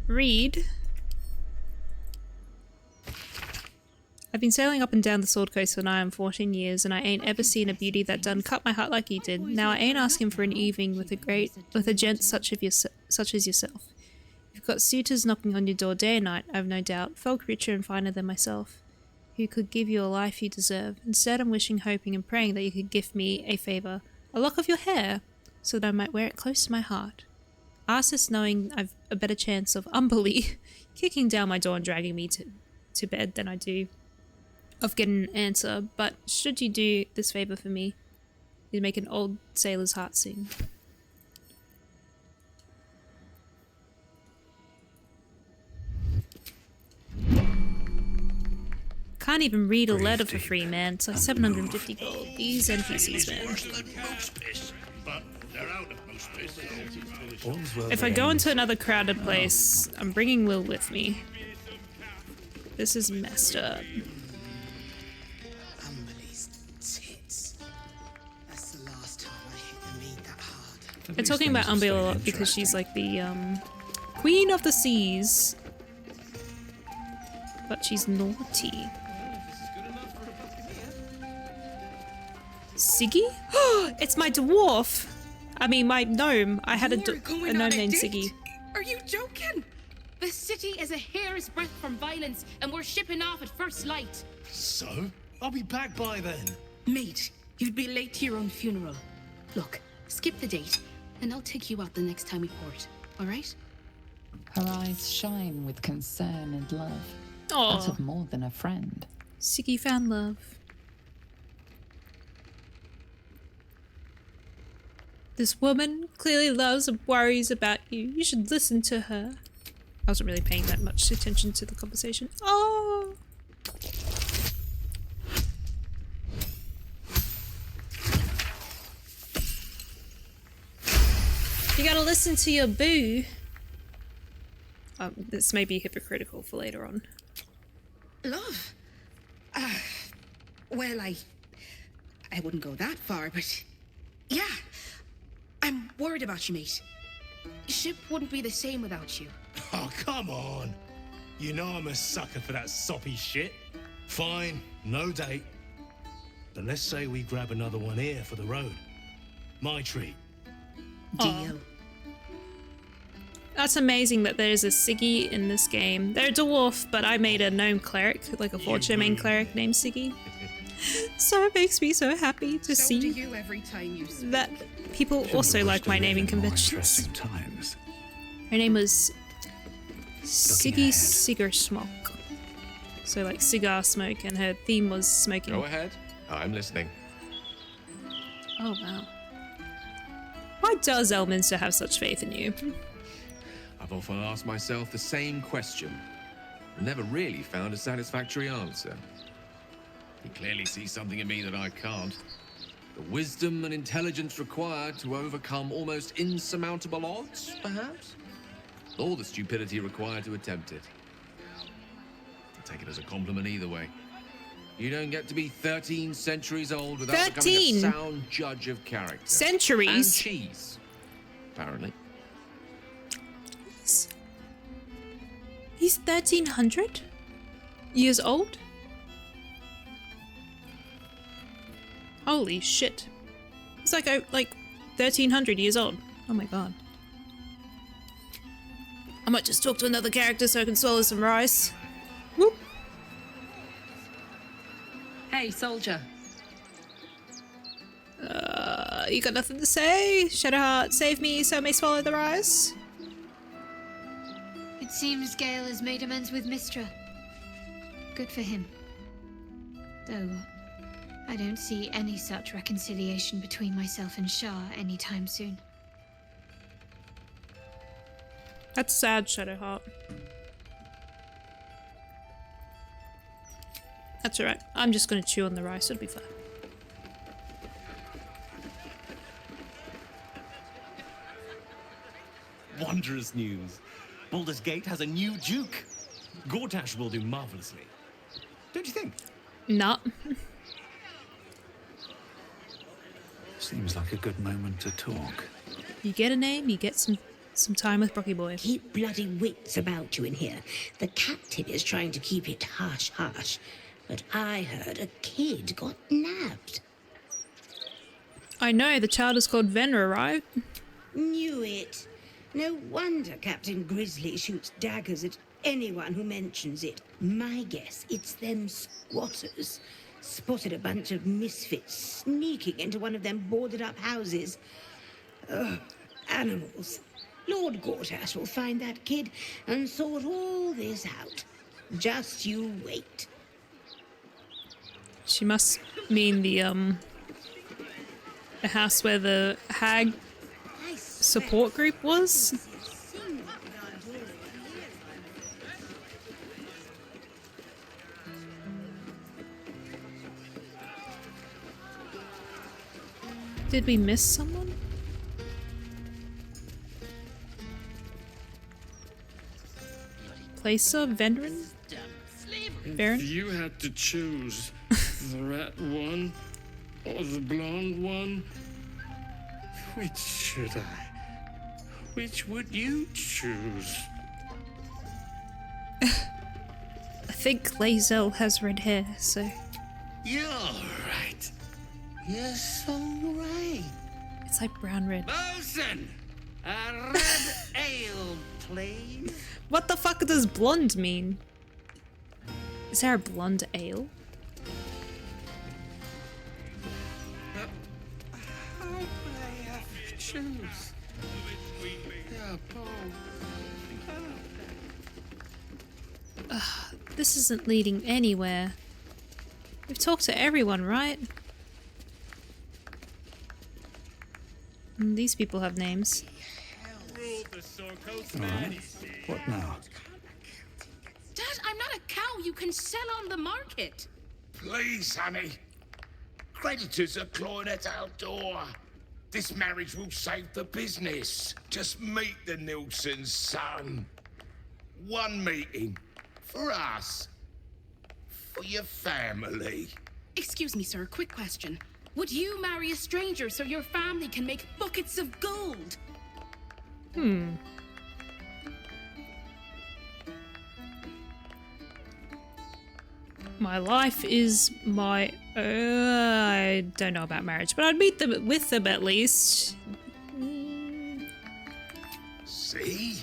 Read. I've been sailing up and down the Sword Coast for nigh on 14 years, and I ain't ever seen a beauty that done cut my heart like you did. Now I ain't asking for an evening with a gent such as yourself. You've got suitors knocking on your door day and night, I've no doubt, folk richer and finer than myself, who could give you a life you deserve. Instead, I'm wishing, hoping, and praying that you could gift me a favour, a lock of your hair, so that I might wear it close to my heart. Ask this knowing I've a better chance of Umberly kicking down my door and dragging me to bed than I do of getting an answer, but should you do this favour for me, you'd make an old sailor's heart sing. Can't even read a letter for free, man. It's like 750 gold. These NPCs, man. Worse than moose piss, but They're out of most places. If I go into another crowded place, I'm bringing Will with me. This is messed up. Umberly's tits. That's the last time I hit the meat that hard. I'm talking about Umberly a lot because she's like the queen of the seas. But she's naughty. Siggy? It's my dwarf! I mean, my gnome. I had a gnome named Siggy. Are you joking? The city is a hair's breadth from violence, and we're shipping off at first light. So? I'll be back by then. Mate, you'd be late to your own funeral. Look, skip the date, and I'll take you out the next time we port, alright? Her eyes shine with concern and love. Aww. Out of more than a friend. Siggy found love. This woman clearly loves and worries about you. You should listen to her. I wasn't really paying that much attention to the conversation. Oh! You gotta listen to your boo. This may be hypocritical for later on. Love? Well, I wouldn't go that far, but yeah. I'm worried about you, mate. Ship wouldn't be the same without you. Oh, come on. You know I'm a sucker for that soppy shit. Fine, no date. But let's say we grab another one here for the road. My treat. Deal. That's amazing that there's a Siggy in this game. They're a dwarf, but I made a gnome cleric, like a fortune main cleric named Siggy. So it makes me so happy to see you every time you speak. that people also like my naming conventions. Her name was Siggy Sigarsmock. So like cigar smoke, and her theme was smoking. Go ahead. I'm listening. Oh wow. Why does Elminster have such faith in you? I've often asked myself the same question, and never really found a satisfactory answer. He clearly sees something in me that I can't. The wisdom and intelligence required to overcome almost insurmountable odds, perhaps? Or the stupidity required to attempt it. I'll take it as a compliment either way. You don't get to be 13 centuries old without becoming a sound judge of character. Centuries? And cheese, apparently. He's 1300 years old? Holy shit. He's like 1300 years old. Oh my god. I might just talk to another character so I can swallow some rice. Whoop. Hey, soldier. You got nothing to say? Shadowheart, save me so I may swallow the rice? It seems Gale has made amends with Mistra. Good for him. Though, I don't see any such reconciliation between myself and Shah anytime soon. That's sad, Shadowheart. That's alright. I'm just gonna chew on the rice, it'll be fine. Wondrous news. Baldur's Gate has a new Duke. Gortash will do marvelously. Don't you think? No. Seems like a good moment to talk. You get a name, you get some time with Brocky Boy. Keep bloody wits about you in here. The captain is trying to keep it hush-hush. But I heard a kid got nabbed. I know, the child is called Venra, right? Knew it. No wonder Captain Grizzly shoots daggers at anyone who mentions it. My guess, it's them squatters. Spotted a bunch of misfits sneaking into one of them boarded-up houses. Ugh, animals. Lord Gortash will find that kid and sort all this out. Just you wait. She must mean the house where the hag support group was? Did we miss someone? Placer Veteran? If you had to choose the rat one or the blonde one, which should I? Which would you choose? I think Lae'zel has red hair, so... You're right. You're so right. It's like brown-red. Bosun! A red ale, please. What the fuck does blonde mean? Is there a blonde ale? How may I have to choose? Yeah, Paul. Ugh, this isn't leading anywhere. We've talked to everyone, right? These people have names. Alright, what now? Dad, I'm not a cow you can sell on the market. Please, honey. Creditors are clawing at our door. This marriage will save the business. Just meet the Nilssons, son. One meeting. For us. For your family. Excuse me, sir, quick question. Would you marry a stranger so your family can make buckets of gold? My life is my... I don't know about marriage, but I'd meet them with them at least. See?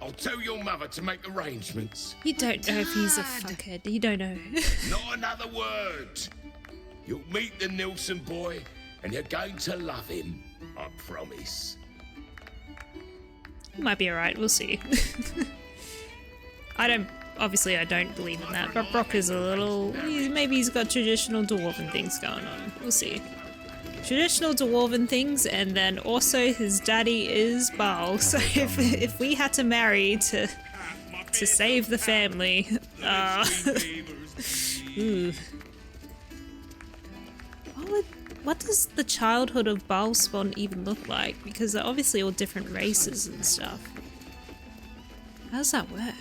I'll tell your mother to make arrangements. You don't know if he's a fuckhead. You don't know. Not another word. You'll meet the Nilsson boy, and you're going to love him. I promise. Might be alright, we'll see. Obviously I don't believe in that, but Brok is a little... maybe he's got traditional dwarven things going on. We'll see. Traditional dwarven things, and then also his daddy is Baal, so if we had to marry to save the family... ooh. What does the childhood of Baalspawn even look like? Because they're obviously all different races and stuff. How does that work?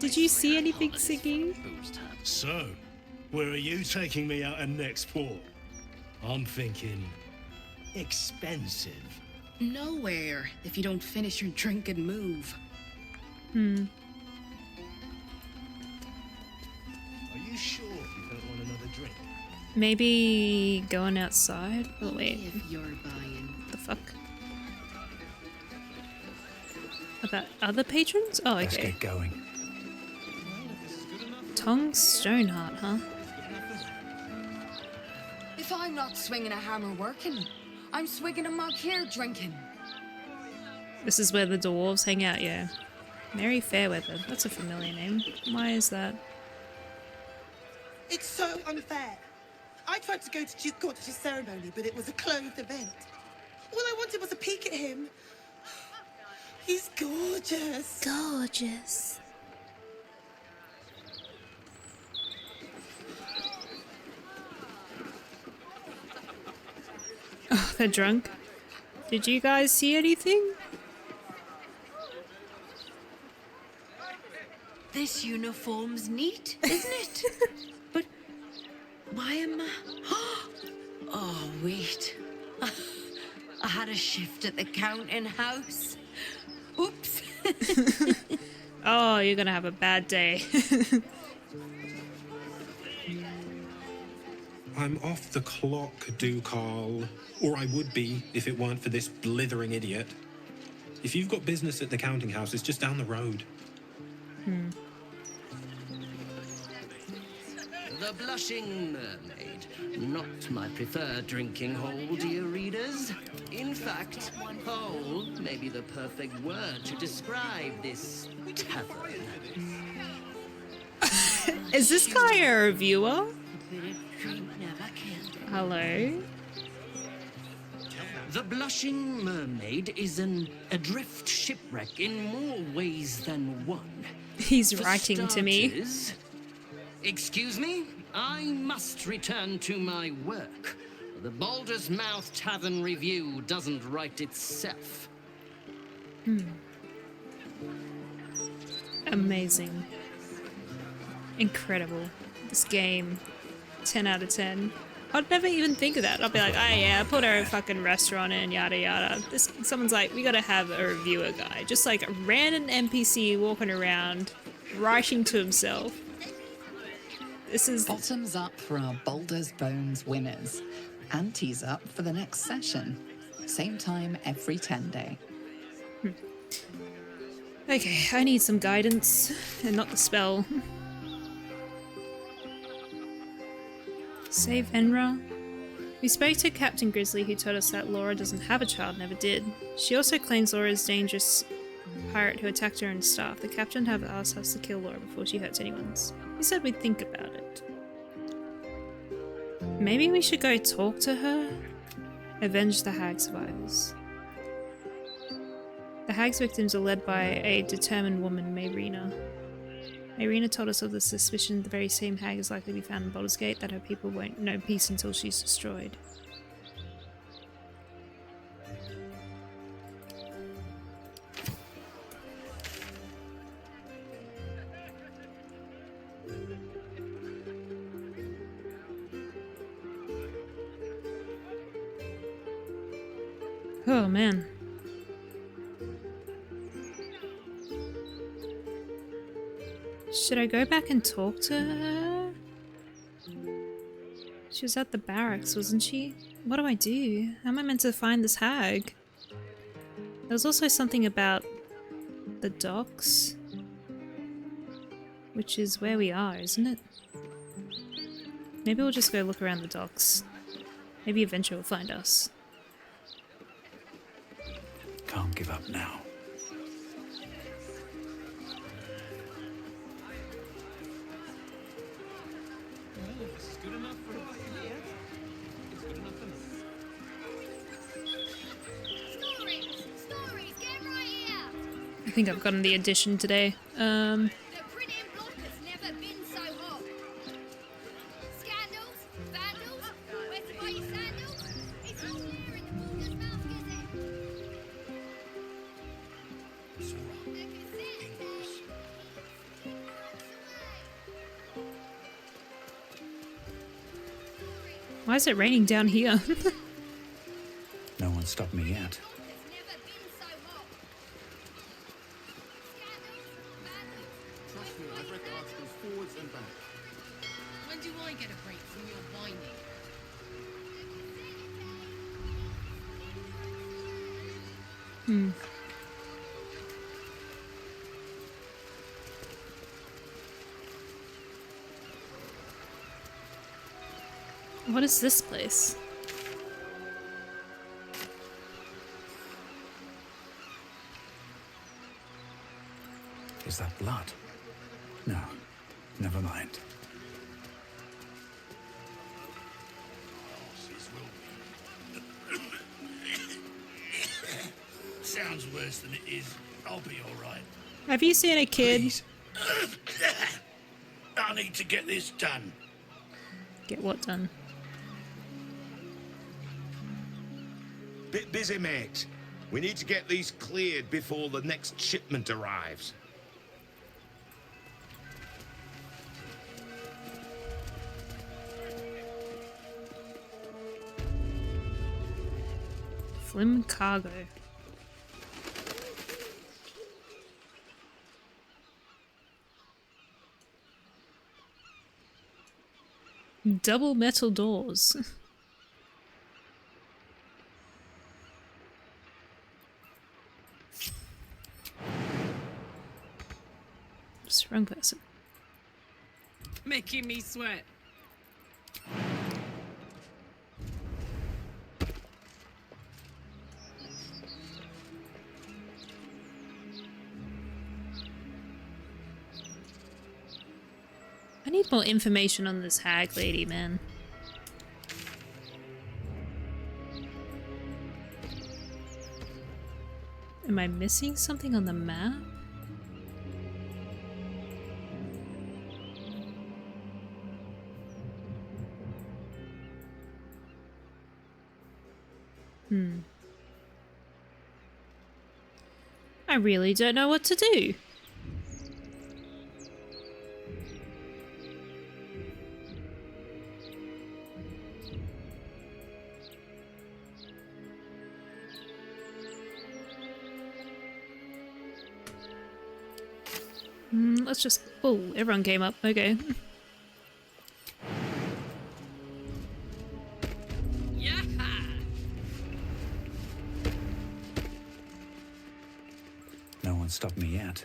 Did you see anything, Siggy? So, where are you taking me out of next port? I'm thinking... expensive. Nowhere, if you don't finish your drink and move. Are you sure you don't want another drink? Maybe going outside? Oh wait. If you're buying. The fuck? About other patrons? Oh, okay. Let's get going. Tongue Stoneheart, huh? If I'm not swinging a hammer working, I'm swigging a mug here drinking. This is where the dwarves hang out, yeah. Mary Fairweather. That's a familiar name. Why is that? It's so unfair. I tried to go to Duke Gortash's ceremony, but it was a closed event. All I wanted was a peek at him. He's gorgeous. Gorgeous. Oh, they're drunk. Did you guys see anything? This uniform's neat, isn't it? But why am I... Oh, wait. I had a shift at the counting house. Oops. Oh, you're gonna have a bad day. I'm off the clock, Ducal. Or I would be if it weren't for this blithering idiot. If you've got business at the counting house, it's just down the road. The Blushing Mermaid. Not my preferred drinking hole, dear readers. In fact, hole may be the perfect word to describe this tavern. Is this guy a reviewer? Hello? The Blushing Mermaid is an adrift shipwreck in more ways than one. He's For writing to me. starters, excuse me? I must return to my work. The Baldur's Mouth Tavern Review doesn't write itself. Amazing. Incredible. This game, 10 out of 10. I'd never even think of that. I'd be like, oh yeah, put our fucking restaurant in, yada yada. Someone's like, we gotta have a reviewer guy. Just like a random NPC walking around, writing to himself. This is... Bottoms up for our Baldur's Bones winners. And tease up for the next session. Same time every 10 day. Okay, I need some guidance, and not the spell. Save Enra. We spoke to Captain Grizzly, who told us that Laura doesn't have a child, never did. She also claims Laura is a dangerous pirate who attacked her and staff. The captain have asked us to kill Laura before she hurts anyone's. We said we'd think about it. Maybe we should go talk to her? Avenge the hag survivors. The hag's victims are led by a determined woman, Mayrina. Mayrina told us of the suspicion the very same hag is likely to be found in Baldur's Gate, that her people won't know peace until she's destroyed. Oh man. Should I go back and talk to her? She was at the barracks, wasn't she? What do I do? How am I meant to find this hag? There was also something about the docks, which is where we are, isn't it? Maybe we'll just go look around the docks. Maybe eventually will find us. Can't give up now. I think I've gotten the edition today. Why is it raining down here? No one stopped me yet. When do I get a break from your whining? What is this place? Is that blood? No, never mind. Sounds worse than it is. I'll be all right. Have you seen a kid? Please. I need to get this done. Get what done? Bit busy, mate. We need to get these cleared before the next shipment arrives. Flim cargo. Double metal doors. Oops, wrong person. Making me sweat. I need more information on this hag lady, man. Am I missing something on the map? I really don't know what to do. Let's just... Oh, everyone came up. Okay. No one stopped me yet.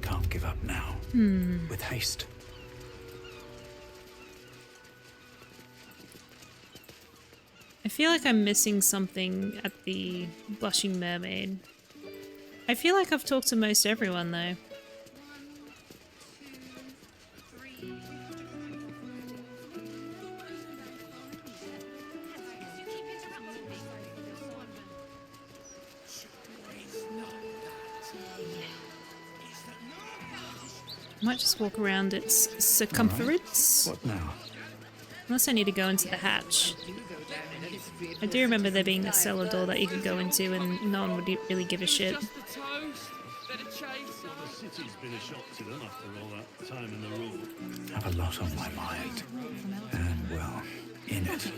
Can't give up now. With haste. I feel like I'm missing something at the Blushing Mermaid. I feel like I've talked to most everyone though. Might just walk around its circumference. What now? Unless I need to go into the hatch. I do remember there being a cellar door that you could go into and no one would really give a shit. The city's been a shock to them after all that time in the rule. I have a lot on my mind. And, well, in it.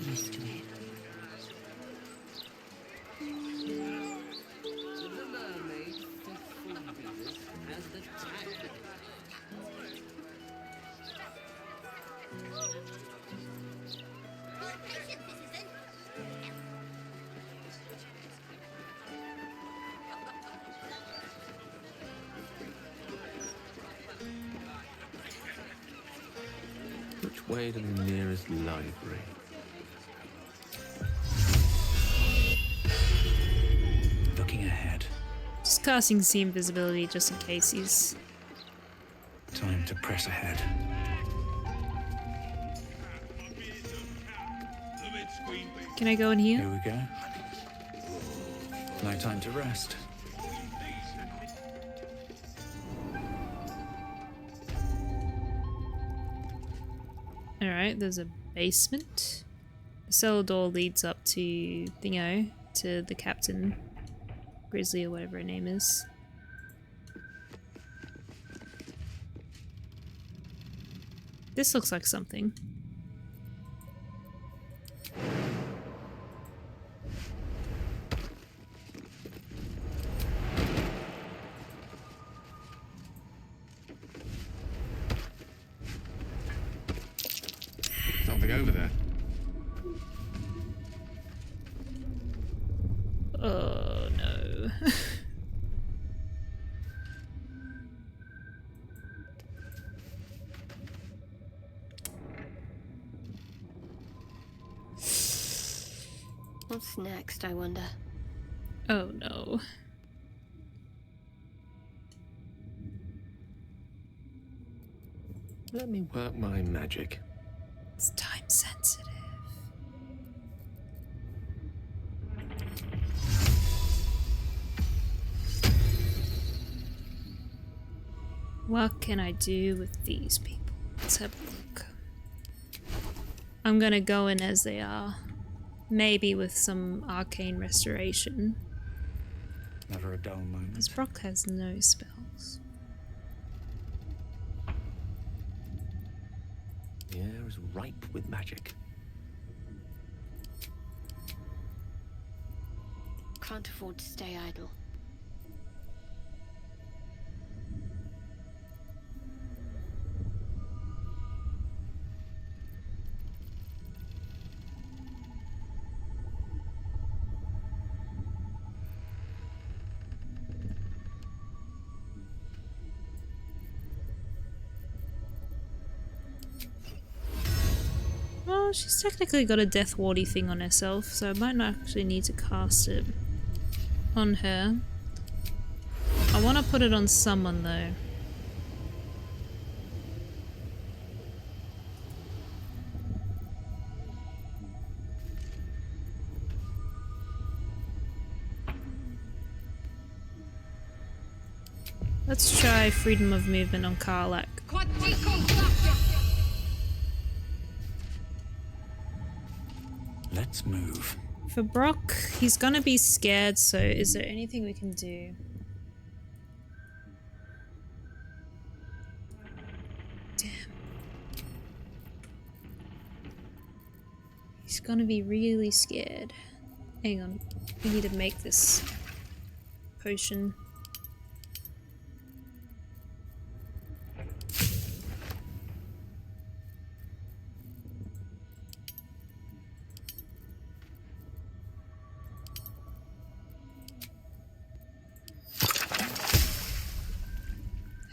Which way to the nearest library? Looking ahead. Just casting sea invisibility just in case he's... Time to press ahead. Can I go in here? Here we go. No time to rest. Alright, there's a basement. The cellar door leads up to Thingo, to the captain. Grizzly or whatever her name is. This looks like something. Something over there. Oh no. What's next, I wonder? Oh no. Let me work my magic. It's time sensitive. What can I do with these people? Let's have a look. I'm gonna go in as they are. Maybe with some arcane restoration. Never a dull moment. Because Brok has no spells. The air is ripe with magic. Can't afford to stay idle. Well, she's technically got a death wardy thing on herself, so I might not actually need to cast it on her. I want to put it on someone though. Let's try freedom of movement on Karlak. Let's move. For Brok, he's gonna be scared, so is there anything we can do? Damn. He's gonna be really scared. Hang on. We need to make this potion.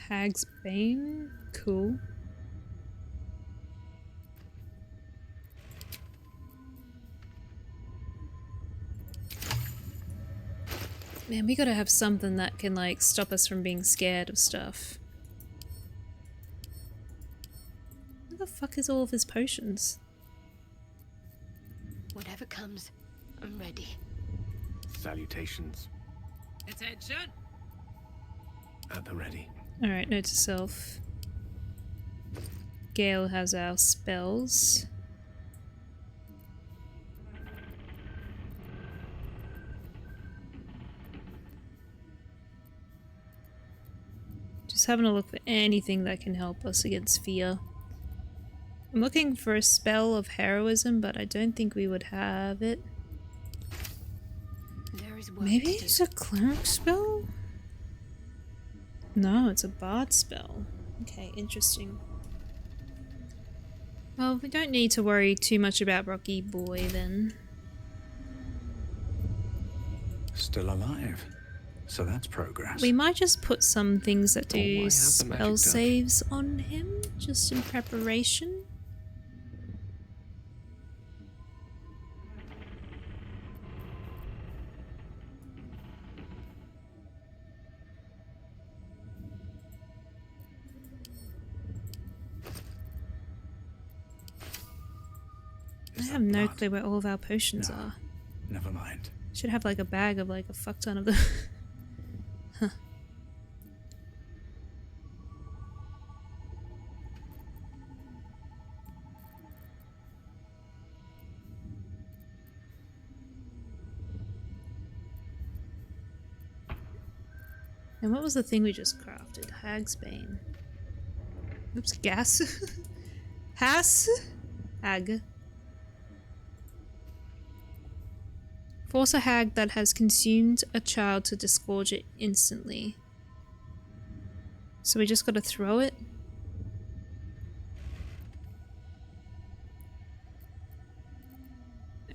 Hag's Bane? Cool. Man, we gotta have something that can, like, stop us from being scared of stuff. Where the fuck is all of his potions? Whatever comes, I'm ready. Salutations. Attention! At the ready. Alright, note to self. Gale has our spells. Just having a look for anything that can help us against fear. I'm looking for a spell of heroism, but I don't think we would have it. Maybe it's a cleric spell? No, it's a bard spell. Okay, interesting. Well, we don't need to worry too much about Rocky Boy then. Still alive. So that's progress. We might just put some things that Oh, I do have the spell magic touch. saves on him, just in preparation. I have no clue where all of our potions are. Never mind. Should have like a bag of like a fuck ton of them. Huh. And what was the thing we just crafted? Hag's Bane. Oops, gas. Has? Hag. Force a hag that has consumed a child to disgorge it instantly. So we just gotta throw it?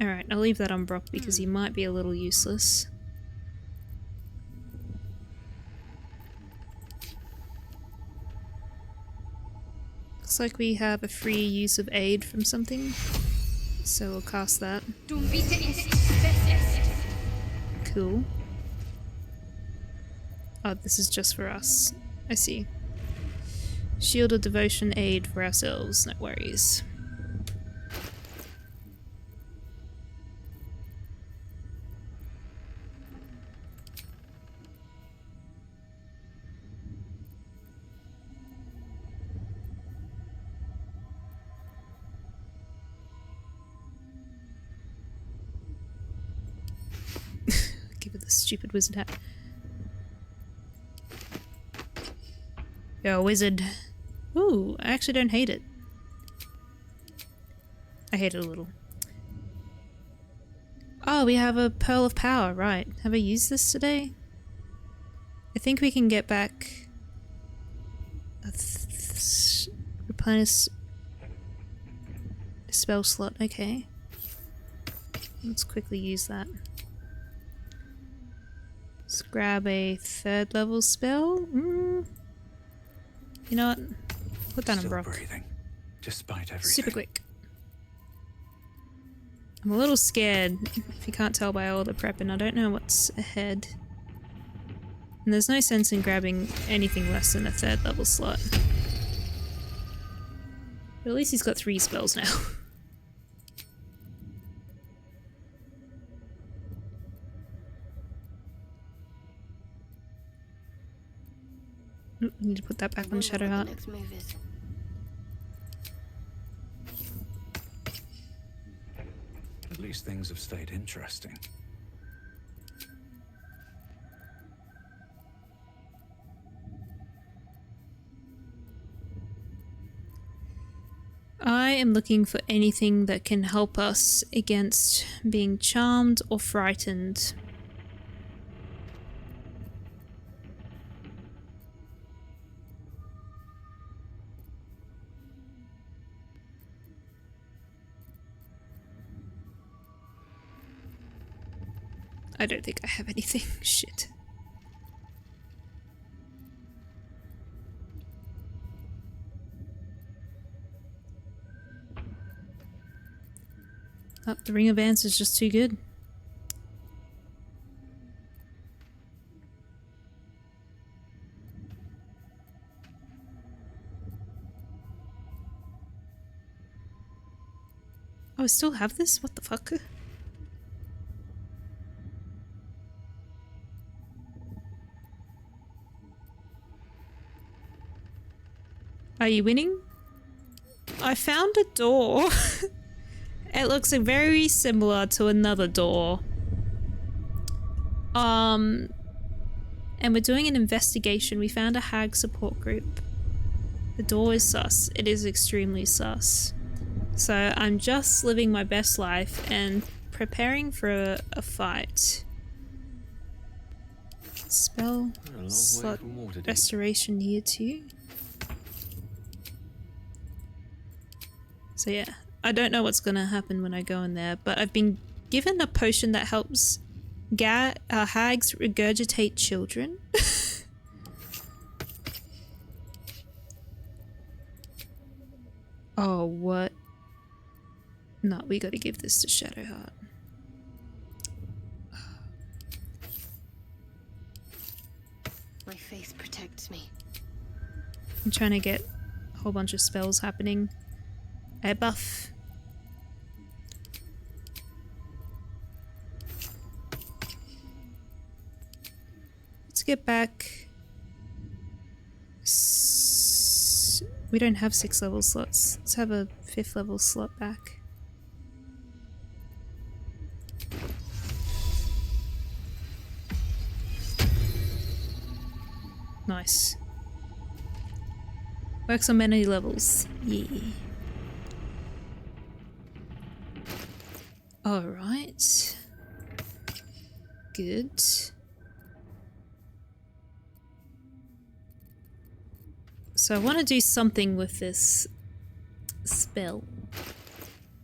Alright, I'll leave that on Brok because he might be a little useless. Looks like we have a free use of aid from something. So we'll cast that. Cool. Oh, this is just for us. I see. Shield of Devotion aid for ourselves, no worries. Give it the stupid wizard hat. Yo, wizard. Ooh, I actually don't hate it. I hate it a little. Oh, we have a Pearl of Power, right. Have I used this today? I think we can get back... replenish a spell slot, okay. Let's quickly use that. Let's grab a 3rd level spell. You know what? Put that on Brok. Breathing, despite everything. Super quick. I'm a little scared, if you can't tell by all the prep, and I don't know what's ahead. And there's no sense in grabbing anything less than a 3rd level slot. But at least he's got 3 spells now. I need to put that back on Shadowheart. least things have stayed interesting. I am looking for anything that can help us against being charmed or frightened. I don't think I have anything. Shit. Oh, the Ring of Ants is just too good. Oh, I still have this? What the fuck? Are you winning? I found a door. It looks very similar to another door. And we're doing an investigation. We found a hag support group. The door is sus. It is extremely sus. So I'm just living my best life and preparing for a fight. Spell slot restoration here too. So yeah, I don't know what's gonna happen when I go in there, but I've been given a potion that helps hags regurgitate children. Oh, what? No, we gotta give this to Shadowheart. My faith protects me. I'm trying to get a whole bunch of spells happening. Air buff. Let's get back. We don't have 6 level slots. Let's have a 5th level slot back. Nice. Works on many levels. Yeah. Alright. Good. So I want to do something with this spell.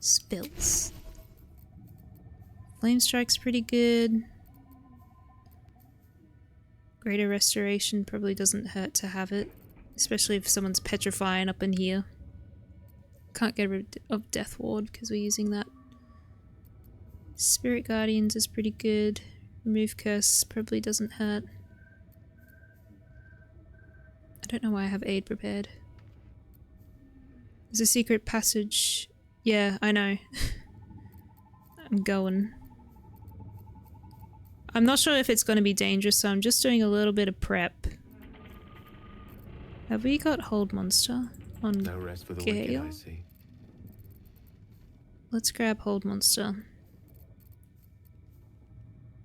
Spells. Flame Strike's pretty good. Greater Restoration probably doesn't hurt to have it. Especially if someone's petrifying up in here. Can't get rid of Death Ward because we're using that. Spirit Guardians is pretty good. Remove Curse probably doesn't hurt. I don't know why I have Aid prepared. There's a secret passage. Yeah, I know. I'm going. I'm not sure if it's going to be dangerous, so I'm just doing a little bit of prep. Have we got Hold Monster on No rest for the wicked, Gale? I see. Let's grab Hold Monster.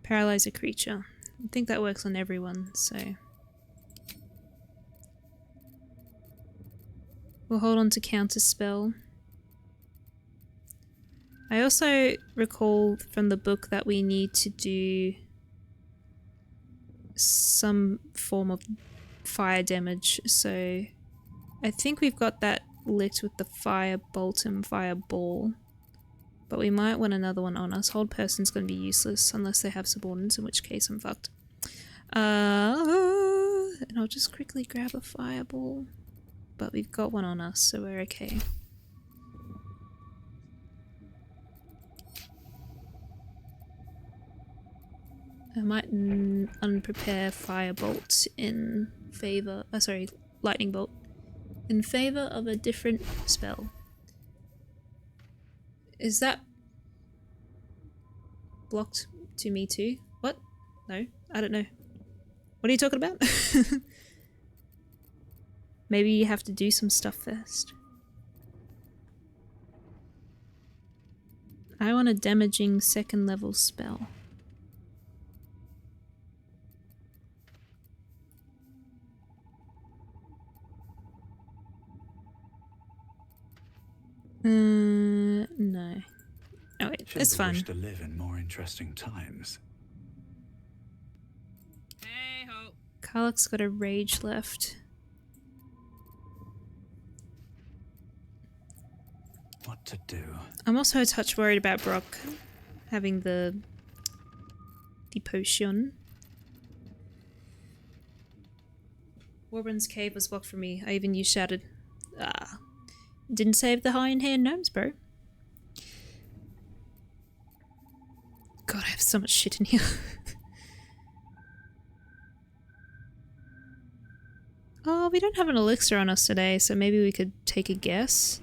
Paralyze a creature. I think that works on everyone, so... We'll hold on to Counter Spell. I also recall from the book that we need to do some form of fire damage, so I think we've got that lit with the Fire Bolt and Fire Ball, but we might want another one on us. Hold Person's going to be useless unless they have subordinates, in which case I'm fucked. And I'll just quickly grab a Fireball, but we've got one on us, so we're okay. I might unprepare Firebolt in favor, sorry, Lightning Bolt, in favor of a different spell. Is that blocked to me too? What? No, I don't know. What are you talking about? Maybe you have to do some stuff first. I want a damaging 2nd level spell. No. Oh wait, Shouldn't it's we fine. wish to live in more interesting times. Karlach's got a rage left. What to do? I'm also a touch worried about Brok having the potion. Warburn's cave was blocked for me. I even used shouted. Ah. Didn't save the Iron Hand gnomes, bro. God, I have so much shit in here. Oh, we don't have an elixir on us today, so maybe we could take a guess.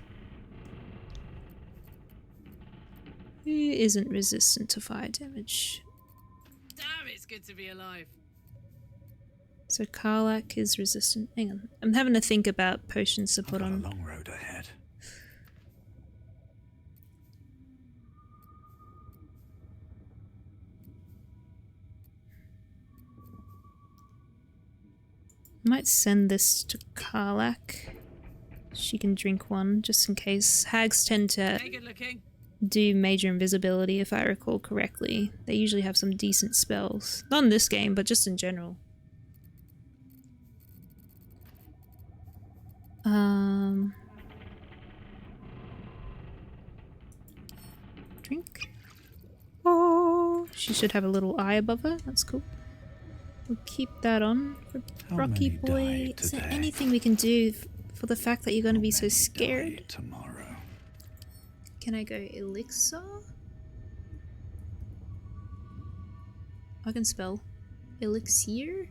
Who isn't resistant to fire damage? Damn, it's good to be alive. So Karlach is resistant. Hang on. I'm having to think about potions to put on. A long road ahead. Might send this to Karlach. She can drink one just in case. Hags tend to do major invisibility if I recall correctly. They usually have some decent spells. Not in this game, but just in general. Drink. Oh, she should have a little eye above her. That's cool. We'll keep that on for Brocky boy. Is there anything we can do for the fact that you're going to be so scared? Tomorrow. Can I go elixir? I can spell elixir.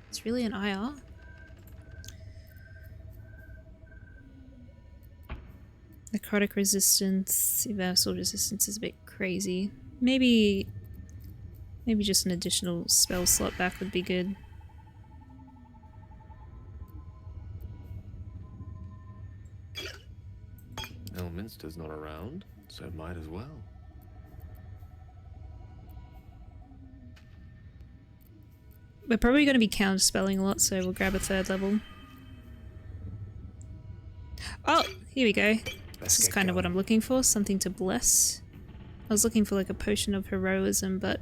It's really an IR. Necrotic resistance, universal resistance is a bit crazy. Maybe just an additional spell slot back would be good. Elminster's not around, so might as well. We're probably going to be counterspelling a lot, so we'll grab a 3rd level. Oh, here we go. This is kind of what I'm looking for, something to bless. I was looking for like a potion of heroism, but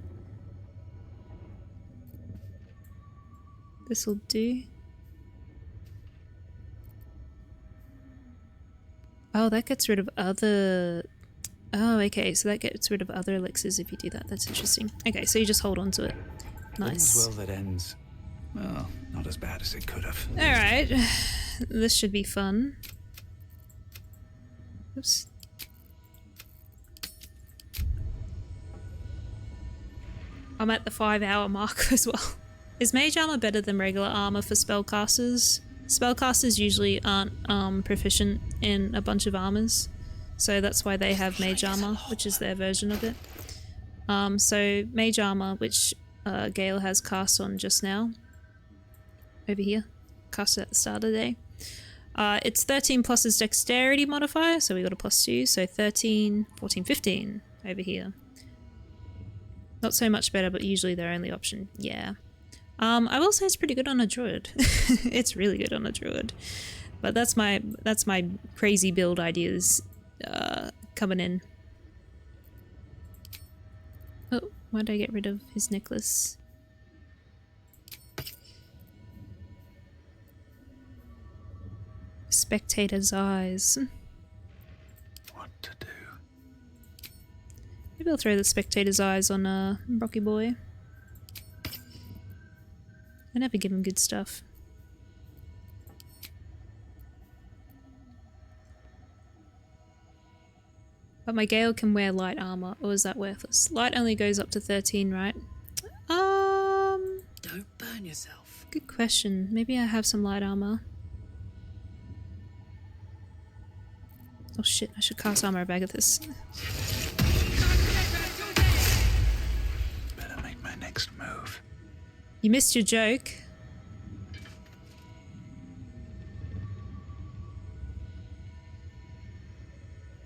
this will do. Oh, that gets rid of other... Oh, okay, so that gets rid of other elixirs if you do that. That's interesting. Okay, so you just hold on to it. Nice. All's well that ends. Well, not as bad as it could have. Alright. This should be fun. Oops. I'm at the 5-hour mark as well. Is mage armor better than regular armor for spellcasters? Spellcasters usually aren't proficient in a bunch of armors, so that's why they have mage armor, which is their version of it. So mage armor, which Gale has cast on just now, over here, cast it at the start of the day. It's 13 plus his dexterity modifier, so we got a +2, so 13, 14, 15 over here. Not so much better, but usually their only option. Yeah. I will say it's pretty good on a druid. It's really good on a druid. But that's my crazy build ideas coming in. Oh, why did I get rid of his necklace? Spectator's eyes. What to do? Maybe I'll throw the spectator's eyes on Brocky boy. I never give him good stuff. But my Gale can wear light armor, or is that worthless? Light only goes up to 13, right? Don't burn yourself. Good question. Maybe I have some light armor. Oh shit, I should cast armor back at this. Better make my next move. You missed your joke.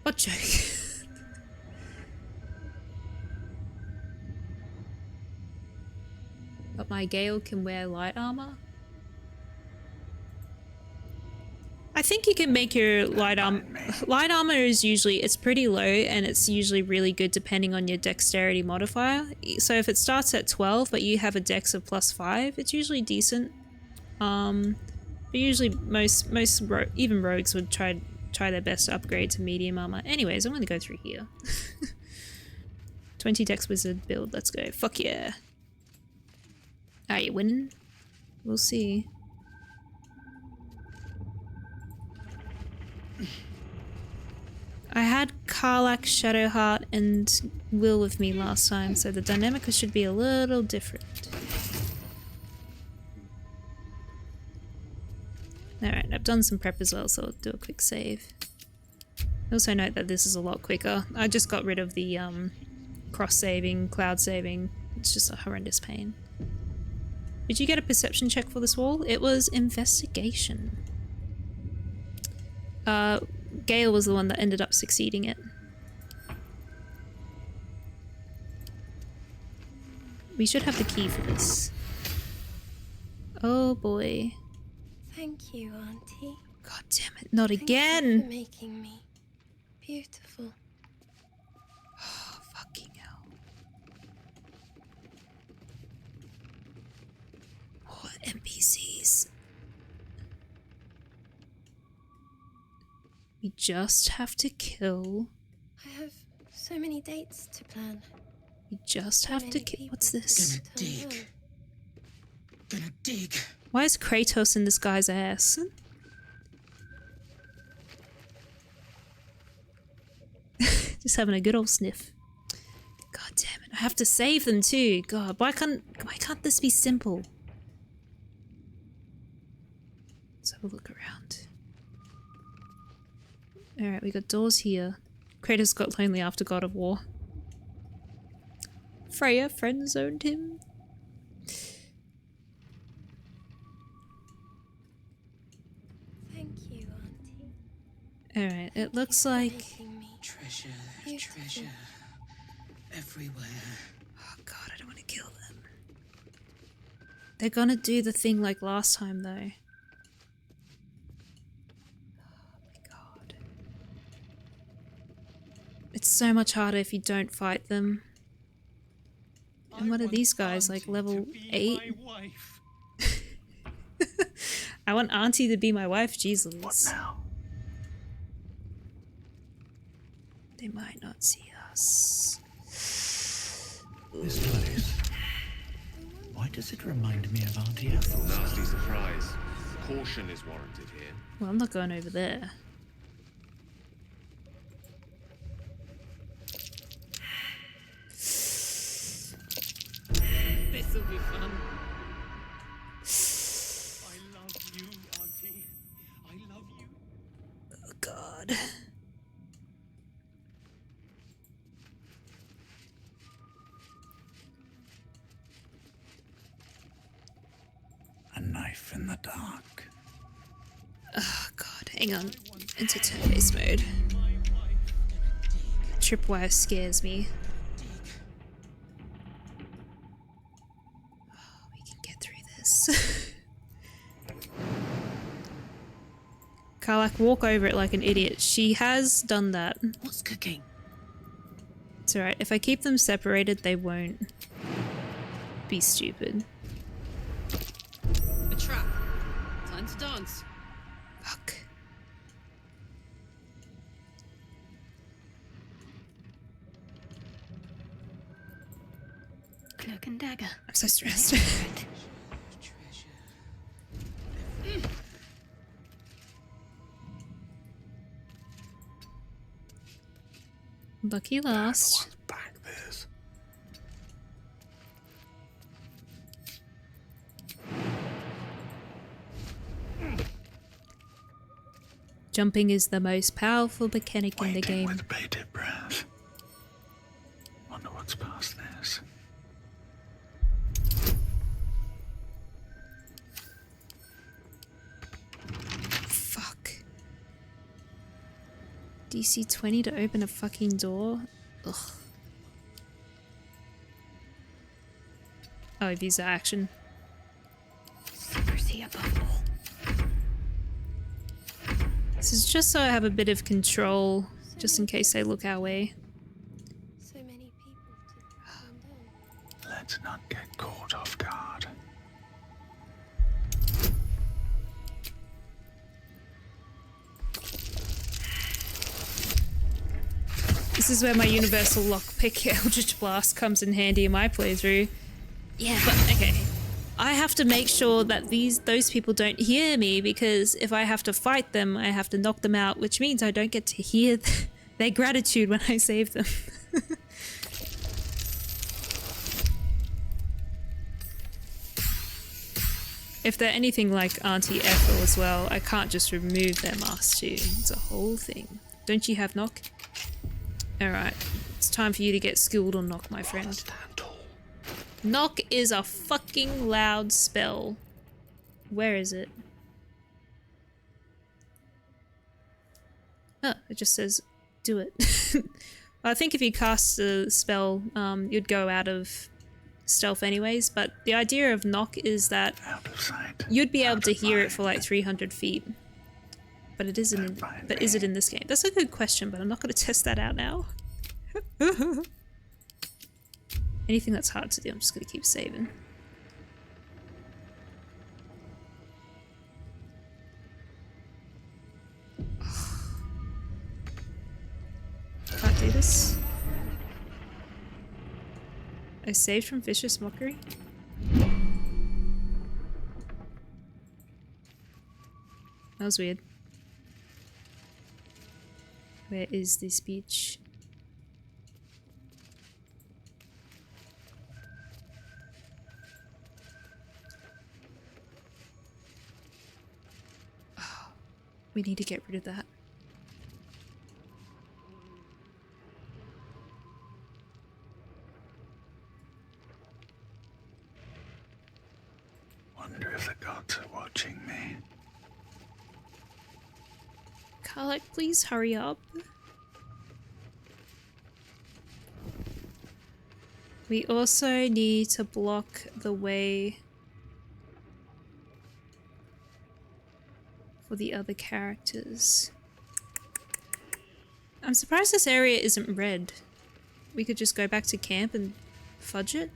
What joke? my Gale can wear light armor. I think you can make your light armor. Light armor is usually, it's pretty low and it's usually really good depending on your dexterity modifier. So if it starts at 12 but you have a dex of +5, it's usually decent. But usually even rogues would try their best to upgrade to medium armor. Anyways, I'm gonna go through here. 20 dex wizard build, let's go. Fuck yeah. Are you winning? We'll see. I had Karlach, Shadowheart, and Will with me last time, so the dynamic should be a little different. Alright, I've done some prep as well, so I'll do a quick save. Also note that this is a lot quicker. I just got rid of the cross-saving, cloud saving. It's just a horrendous pain. Did you get a perception check for this wall? It was investigation. Gale was the one that ended up succeeding it. We should have the key for this. Oh boy. Thank you, Auntie. God damn it, not Thank again! You for making me beautiful. Oh, fucking hell. More NPCs. We just have to kill. I have so many dates to plan. We just have to kill. What's this? Gonna dig. Gonna dig. Why is Kratos in this guy's ass? Just having a good old sniff. God damn it! I have to save them too. God, why can't this be simple? Let's have a look around. Alright, we got doors here. Kratos got lonely after God of War. Freya friend-zoned him. Thank you, Auntie. Alright, it looks like... Treasure, treasure. Everywhere. Oh god, I don't want to kill them. They're gonna do the thing like last time though. It's so much harder if you don't fight them. And what are these guys, like level 8? I want Auntie to be my wife, jeez Louise. What now? They might not see us. This place. Why does it remind me of Auntie Ethel? Nasty surprise. Caution is warranted here. Well, I'm not going over there. This'll be fun. I love you, Auntie. I love you. Oh god. A knife in the dark. Oh god, hang on. Into turn-based mode. Tripwire scares me. Oh, we can get through this. Karlach, walk over it like an idiot. She has done that. What's cooking? It's alright. If I keep them separated, they won't be stupid. A trap. Time to dance. Fuck. Cloak and dagger. I'm so stressed. Lucky last. Back this. Jumping is the most powerful mechanic in the game. With bated breath. Wonder what's past this. Fuck. DC 20 to open a fucking door? Ugh. Oh, I've used that action. Purity above all. This is just so I have a bit of control, just in case they look our way. So many people to undone. Let's not get caught off guard. This is where my universal lockpick Eldritch Blast comes in handy in my playthrough. Yeah, but okay. I have to make sure that those people don't hear me, because if I have to fight them, I have to knock them out, which means I don't get to hear their gratitude when I save them. If they're anything like Auntie Ethel as well, I can't just remove their mask too. It's a whole thing. Don't you have knock? Alright, it's time for you to get skilled on knock, my friend. Knock is a fucking loud spell. Where is it? Oh, it just says do it. I think if you cast a spell, you'd go out of stealth anyways, but the idea of knock is that you'd be able to hear it for like 300 feet. But it isn't. But is it in this game? That's a good question, but I'm not going to test that out now. Anything that's hard to do, I'm just going to keep saving. Can't do this. I saved from vicious mockery. That was weird. Where is this beach? Oh, we need to get rid of that. Wonder if the gods are watching me. Karlach, please hurry up. We also need to block the way for the other characters. I'm surprised this area isn't red. We could just go back to camp and fudge it?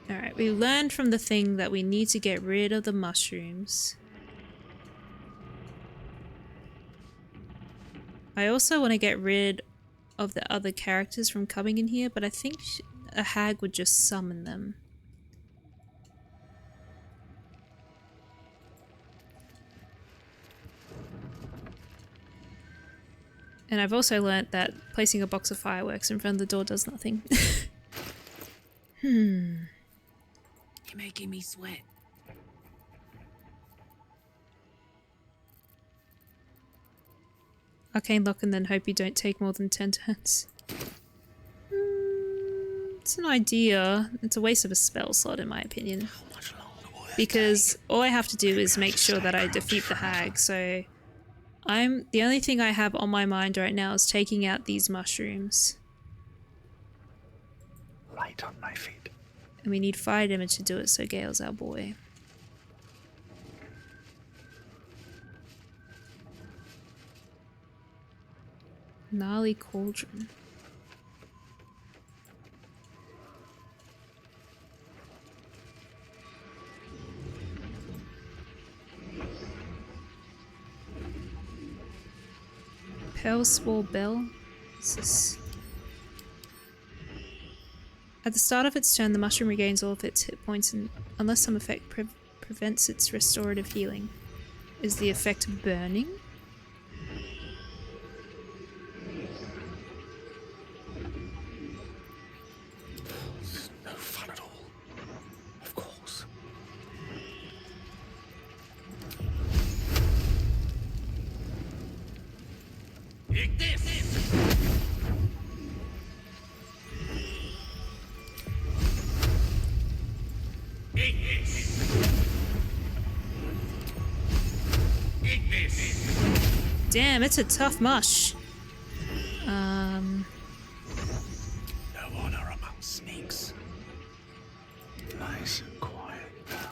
Alright, we learned from the thing that we need to get rid of the mushrooms. I also want to get rid of the other characters from coming in here, but I think a hag would just summon them. And I've also learnt that placing a box of fireworks in front of the door does nothing. You're making me sweat. Arcane lock and then hope you don't take more than 10 turns. It's an idea. It's a waste of a spell slot in my opinion. Because all I have to do is make sure that I defeat the hag, so the only thing I have on my mind right now is taking out these mushrooms. Light on my feet. And we need fire damage to do it, so Gale's our boy. Gnarly Cauldron. Pale Spore Bell? What's this? At the start of its turn, the mushroom regains all of its hit points unless some effect prevents its restorative healing. Is the effect burning? It's no fun at all. Of course. Eat this! Eat this! Eat this! Damn, it's a tough mush. Sneaks. Nice and quiet, pal.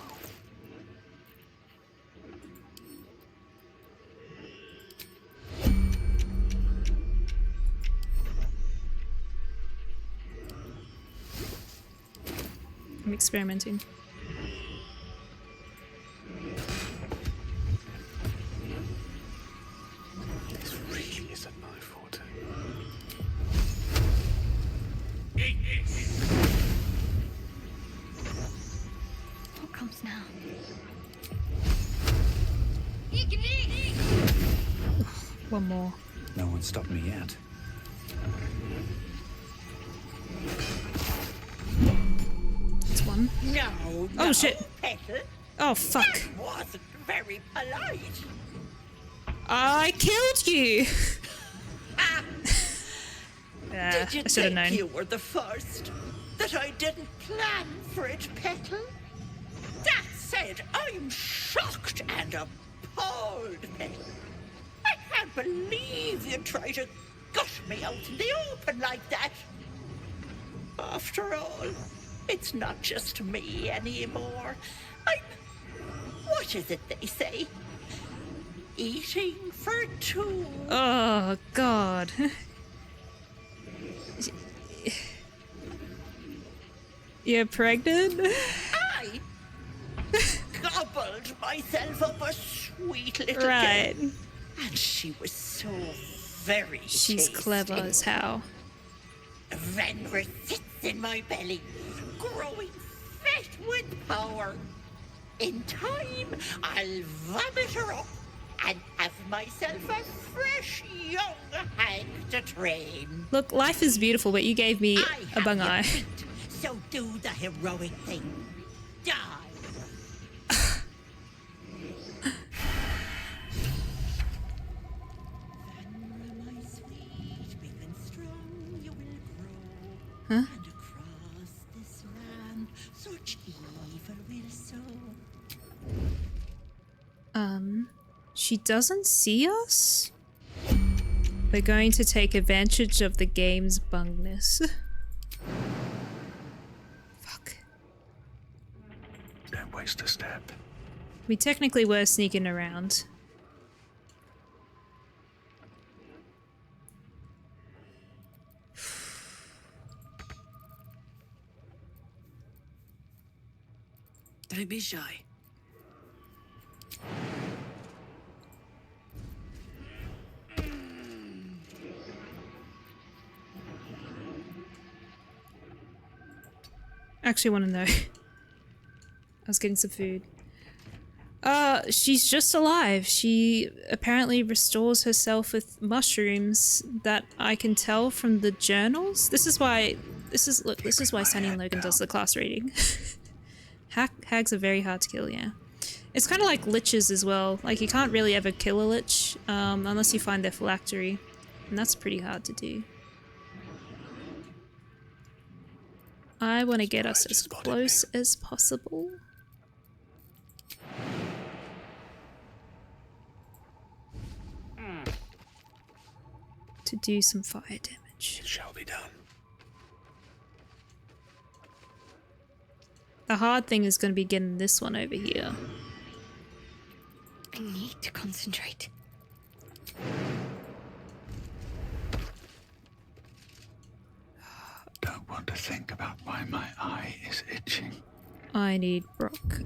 I'm experimenting. This really isn't my forte. What comes now? One more. No one stopped me yet. That's one. No, Oh shit. Petal. Oh fuck. That wasn't very polite. I killed you. Did you I should have think known. you were the first? That I didn't plan for it, Petal? That said, I'm shocked and appalled, Petal. I can't believe you try to gut me out in the open like that. After all, it's not just me anymore. What is it they say? Eating for two. Oh god. You're pregnant? I gobbled myself up a sweet little Right. girl. And she was so very She's tasty. clever as how. Venra sits in my belly, growing fat with power. In time, I'll vomit her up and have myself a fresh young hag to train. Look, life is beautiful, but you gave me a bung eye. So do the heroic thing. Die. Venra, my sweet, big and strong, you will grow. Huh? And across this land, such evil will sow. She doesn't see us? We're going to take advantage of the game's bungness. Fuck. Don't waste a step. We technically were sneaking around. Don't be shy. Actually want to know. I was getting some food. She's just alive. She apparently restores herself with mushrooms that I can tell from the journals. This is why Sunny and Logan does the class reading. Hags are very hard to kill, yeah. It's kind of like liches as well. Like, you can't really ever kill a lich unless you find their phylactery. And that's pretty hard to do. I want to get us as close as possible. To do some fire damage. It shall be done. The hard thing is going to be getting this one over here. I need to concentrate. Don't want to think about why my eye is itching. I need Brok.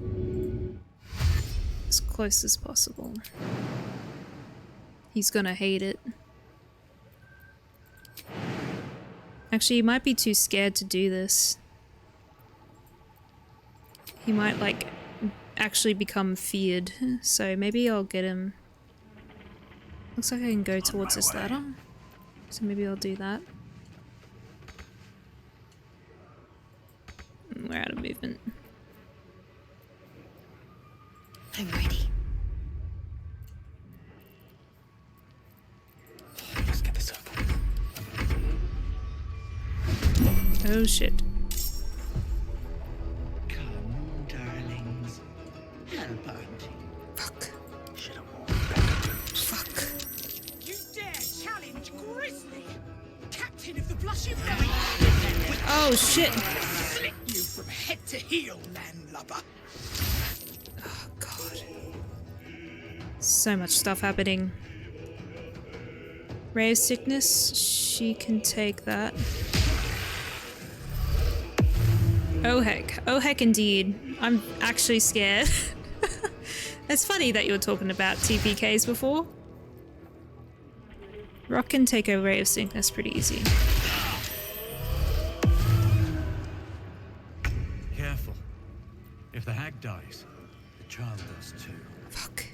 As close as possible. He's gonna hate it. Actually, he might be too scared to do this. He might, like, actually become feared. So maybe I'll get him... Looks like I can go towards this ladder. So maybe I'll do that. We're out of movement. I'm ready. Let's get this over. Oh shit. Come, darlings. Help Auntie. Fuck. Should have worn better boots. You dare challenge Grizzly, captain of the Blushing Valley? Oh shit! Slit you from head to heel, landlubber. Oh god. So much stuff happening. Ray of sickness, she can take that. Oh heck indeed. I'm actually scared. It's funny that you were talking about TPKs before. Brok can take a ray of sickness pretty easy. Careful. If the hag dies, the child does too. Fuck.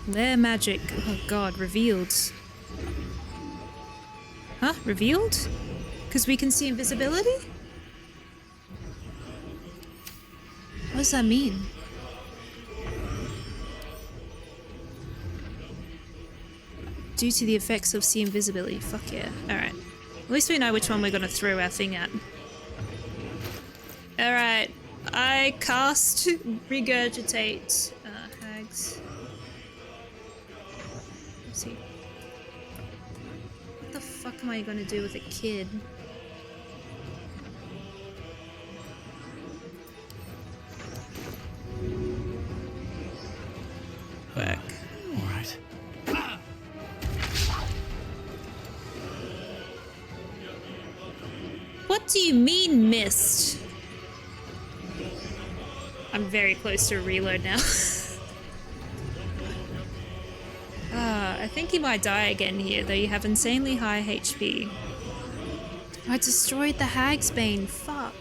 Their magic. Oh god, revealed. Huh? Revealed? Because we can see invisibility? What does that mean? Due to the effects of see invisibility. Fuck yeah. Alright. At least we know which one we're gonna throw our thing at. Alright. I cast regurgitate hags. Let's see. What the fuck am I gonna do with a kid? Work. Alright. What do you mean missed? I'm very close to a reload now. I think he might die again here, though you have insanely high HP. I destroyed the Hag's Bane, fuck.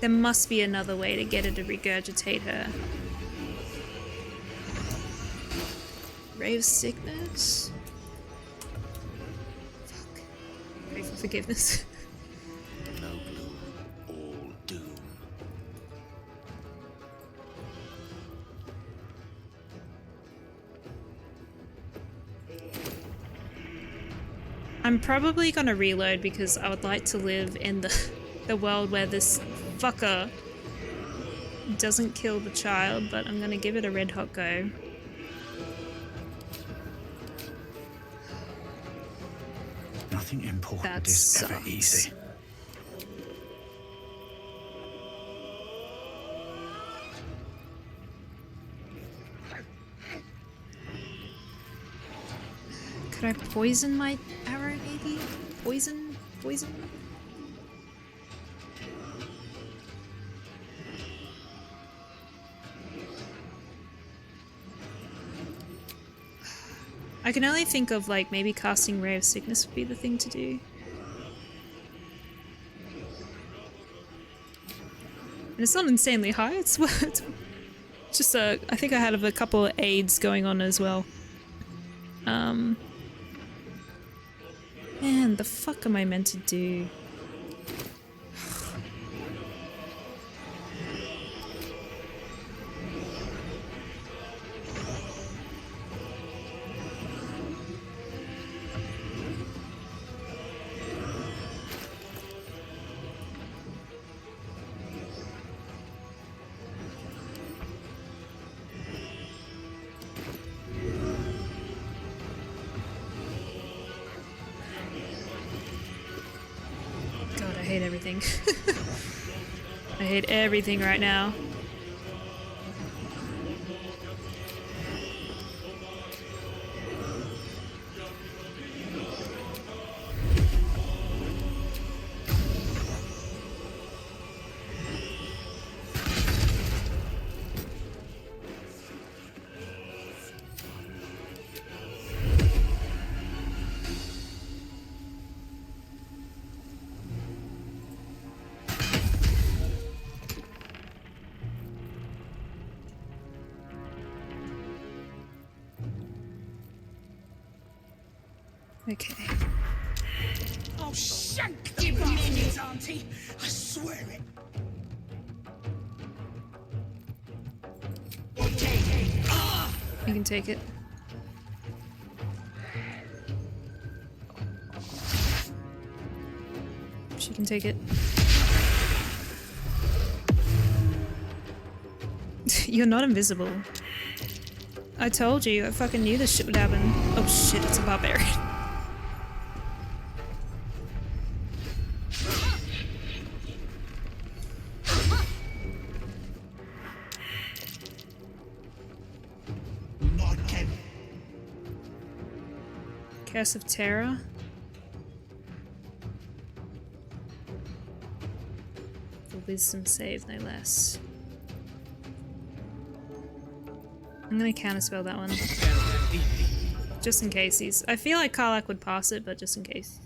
There must be another way to get her to regurgitate her. Ray of sickness? Fuck. Pray for forgiveness. No gloom, all doom. I'm probably gonna reload because I would like to live in the world where this fucker doesn't kill the child, but I'm gonna give it a red hot go. Nothing important That is ever sucks. easy. Could I poison my arrow, maybe? Poison? Poison? I can only think of, like, maybe casting Ray of Sickness would be the thing to do. And it's not insanely high, it's just I think I had a couple of aids going on as well. Man, the fuck am I meant to do? God, I hate everything. I hate everything right now. Okay. I'll shank the bastards, Auntie. I swear it. You can take it. She can take it. You're not invisible. I told you, I fucking knew this shit would happen. Oh shit, it's a barbarian. Curse of Terror. For wisdom save, no less. I'm gonna counterspell that one. Just in case he's... I feel like Karlach would pass it, but just in case.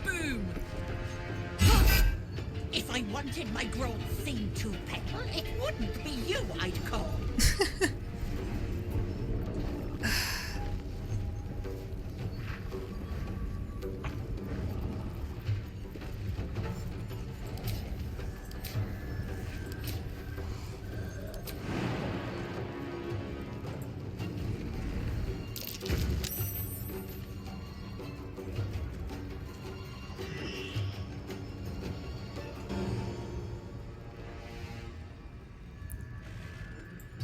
Boom! If I wanted my growth thing to petal, it wouldn't be you I'd call.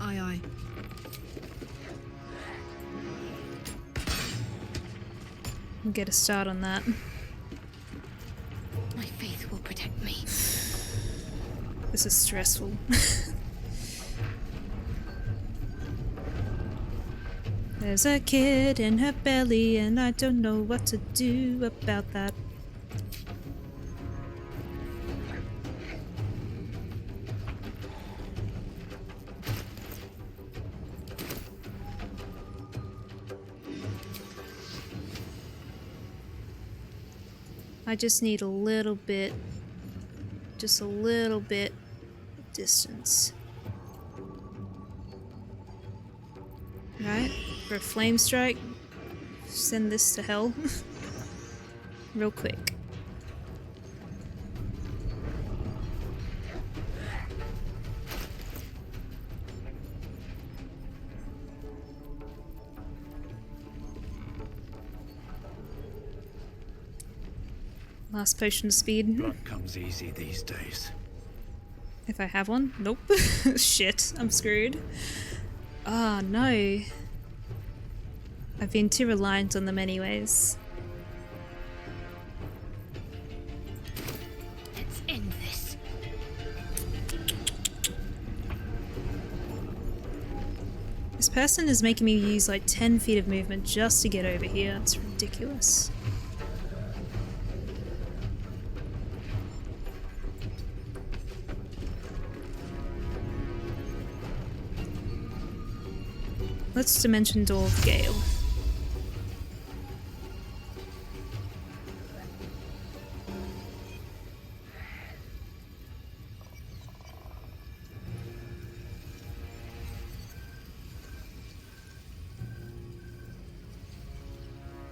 Aye, aye. We'll get a start on that. My faith will protect me. This is stressful. There's a kid in her belly and I don't know what to do about that. I just need a little bit, just a little bit of distance. Right, for a flame strike, send this to hell real quick. Last potion of speed. Blood comes easy these days. If I have one? Nope. Shit, I'm screwed. Oh no. I've been too reliant on them anyways. Let's end this. This person is making me use like 10 feet of movement just to get over here. It's ridiculous. Let's Dimension Door of Gale.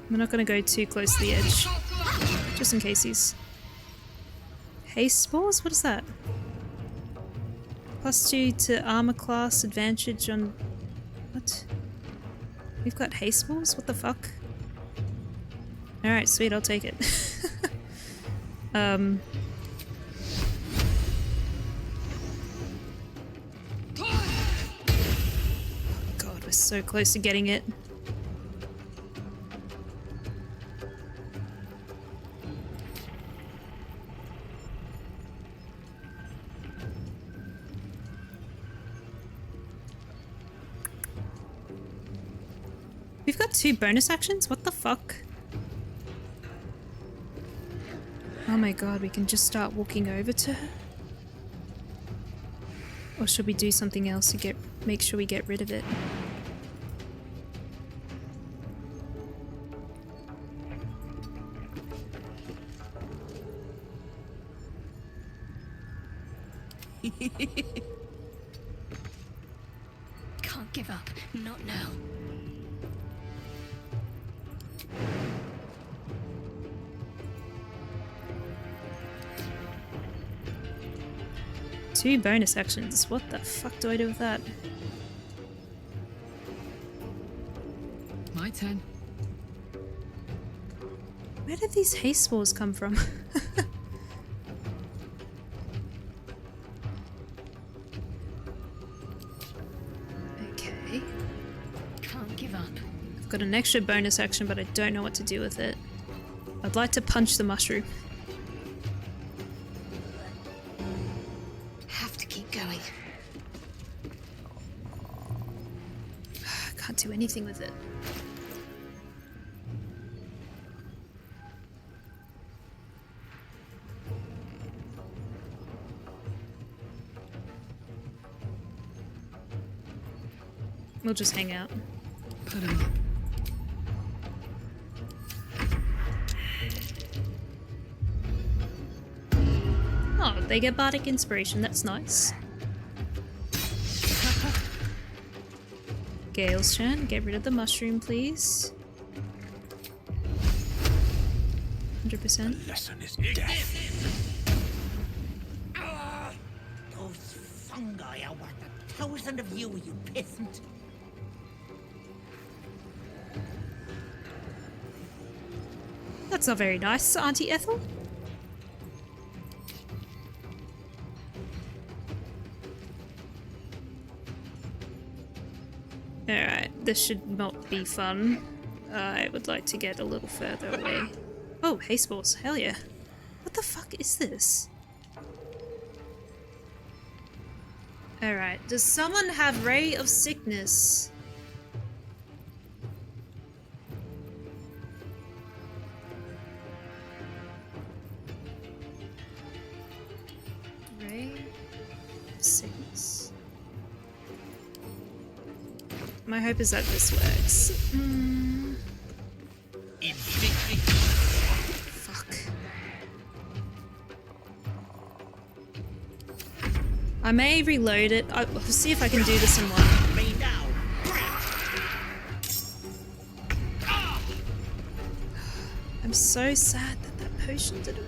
We're not going to go too close to the edge, just in case he's... Haste Spores? What is that? +2 to armor class, advantage on... What? We've got haste balls? What the fuck? Alright, sweet, I'll take it. God, we're so close to getting it. We've got 2 bonus actions? What the fuck? Oh my god, we can just start walking over to her? Or should we do something else to make sure we get rid of it? Can't give up. Not now. Two bonus actions. What the fuck do I do with that? My turn. Where did these haste spores come from? Okay. Can't give up. I've got an extra bonus action, but I don't know what to do with it. I'd like to punch the mushroom. Have to keep going. I can't do anything with it. We'll just hang out. Put him up. Oh, they get bardic inspiration. That's nice. Gale's turn. Get rid of the mushroom, please. 100%. Lesson is death. Those fungi are worth 1,000 of you, you peasant. That's not very nice, Auntie Ethel. Alright, this should not be fun. I would like to get a little further away. Oh, haste balls. Hell yeah. What the fuck is this? Alright, does someone have Ray of Sickness? Ray of Sickness. My hope is that this works. Fuck. I may reload it. I'll see if I can do this in one. I'm so sad that that potion didn't work.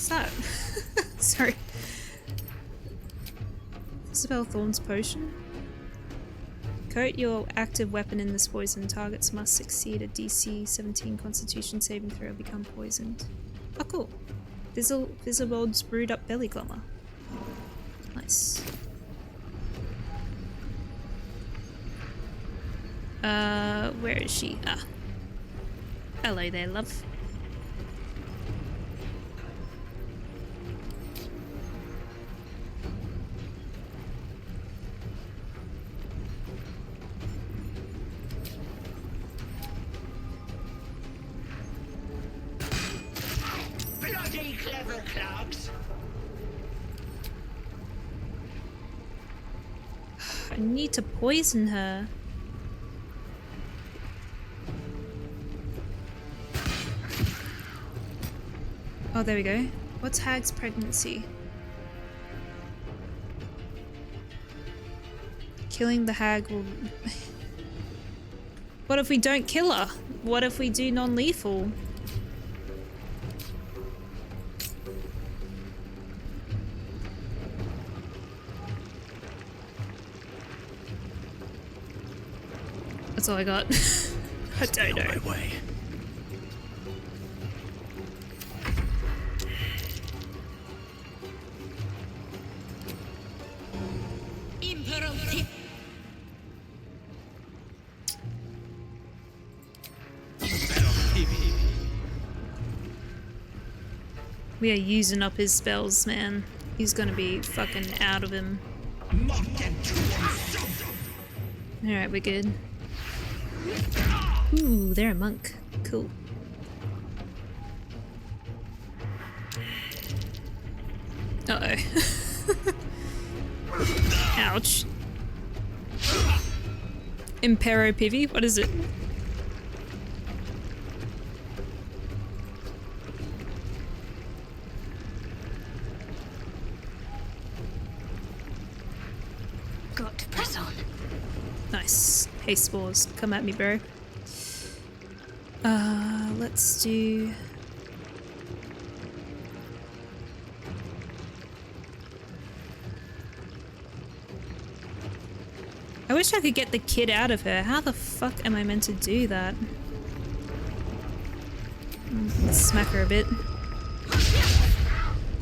That? Sorry. Isabel Thorn's potion. Coat your active weapon in this poison. Targets must succeed a DC 17 Constitution saving throw or become poisoned. Oh, cool. Visibold's brewed up belly glummer. Nice. Where is she? Ah. Hello there, love. Bloody clever clogs. I need to poison her. Oh, there we go. What's Hag's pregnancy? Killing the hag will... What if we don't kill her? What if we do non-lethal? That's all I got. I don't know. My way. We are using up his spells, man. He's gonna be fucking out of him. Alright, we're good. Ooh, they're a monk. Cool. Uh-oh. Ouch. Impero Pivy? What is it? Nice. Haste spores. Come at me, bro. Let's do... I wish I could get the kid out of her. How the fuck am I meant to do that? Let's smack her a bit.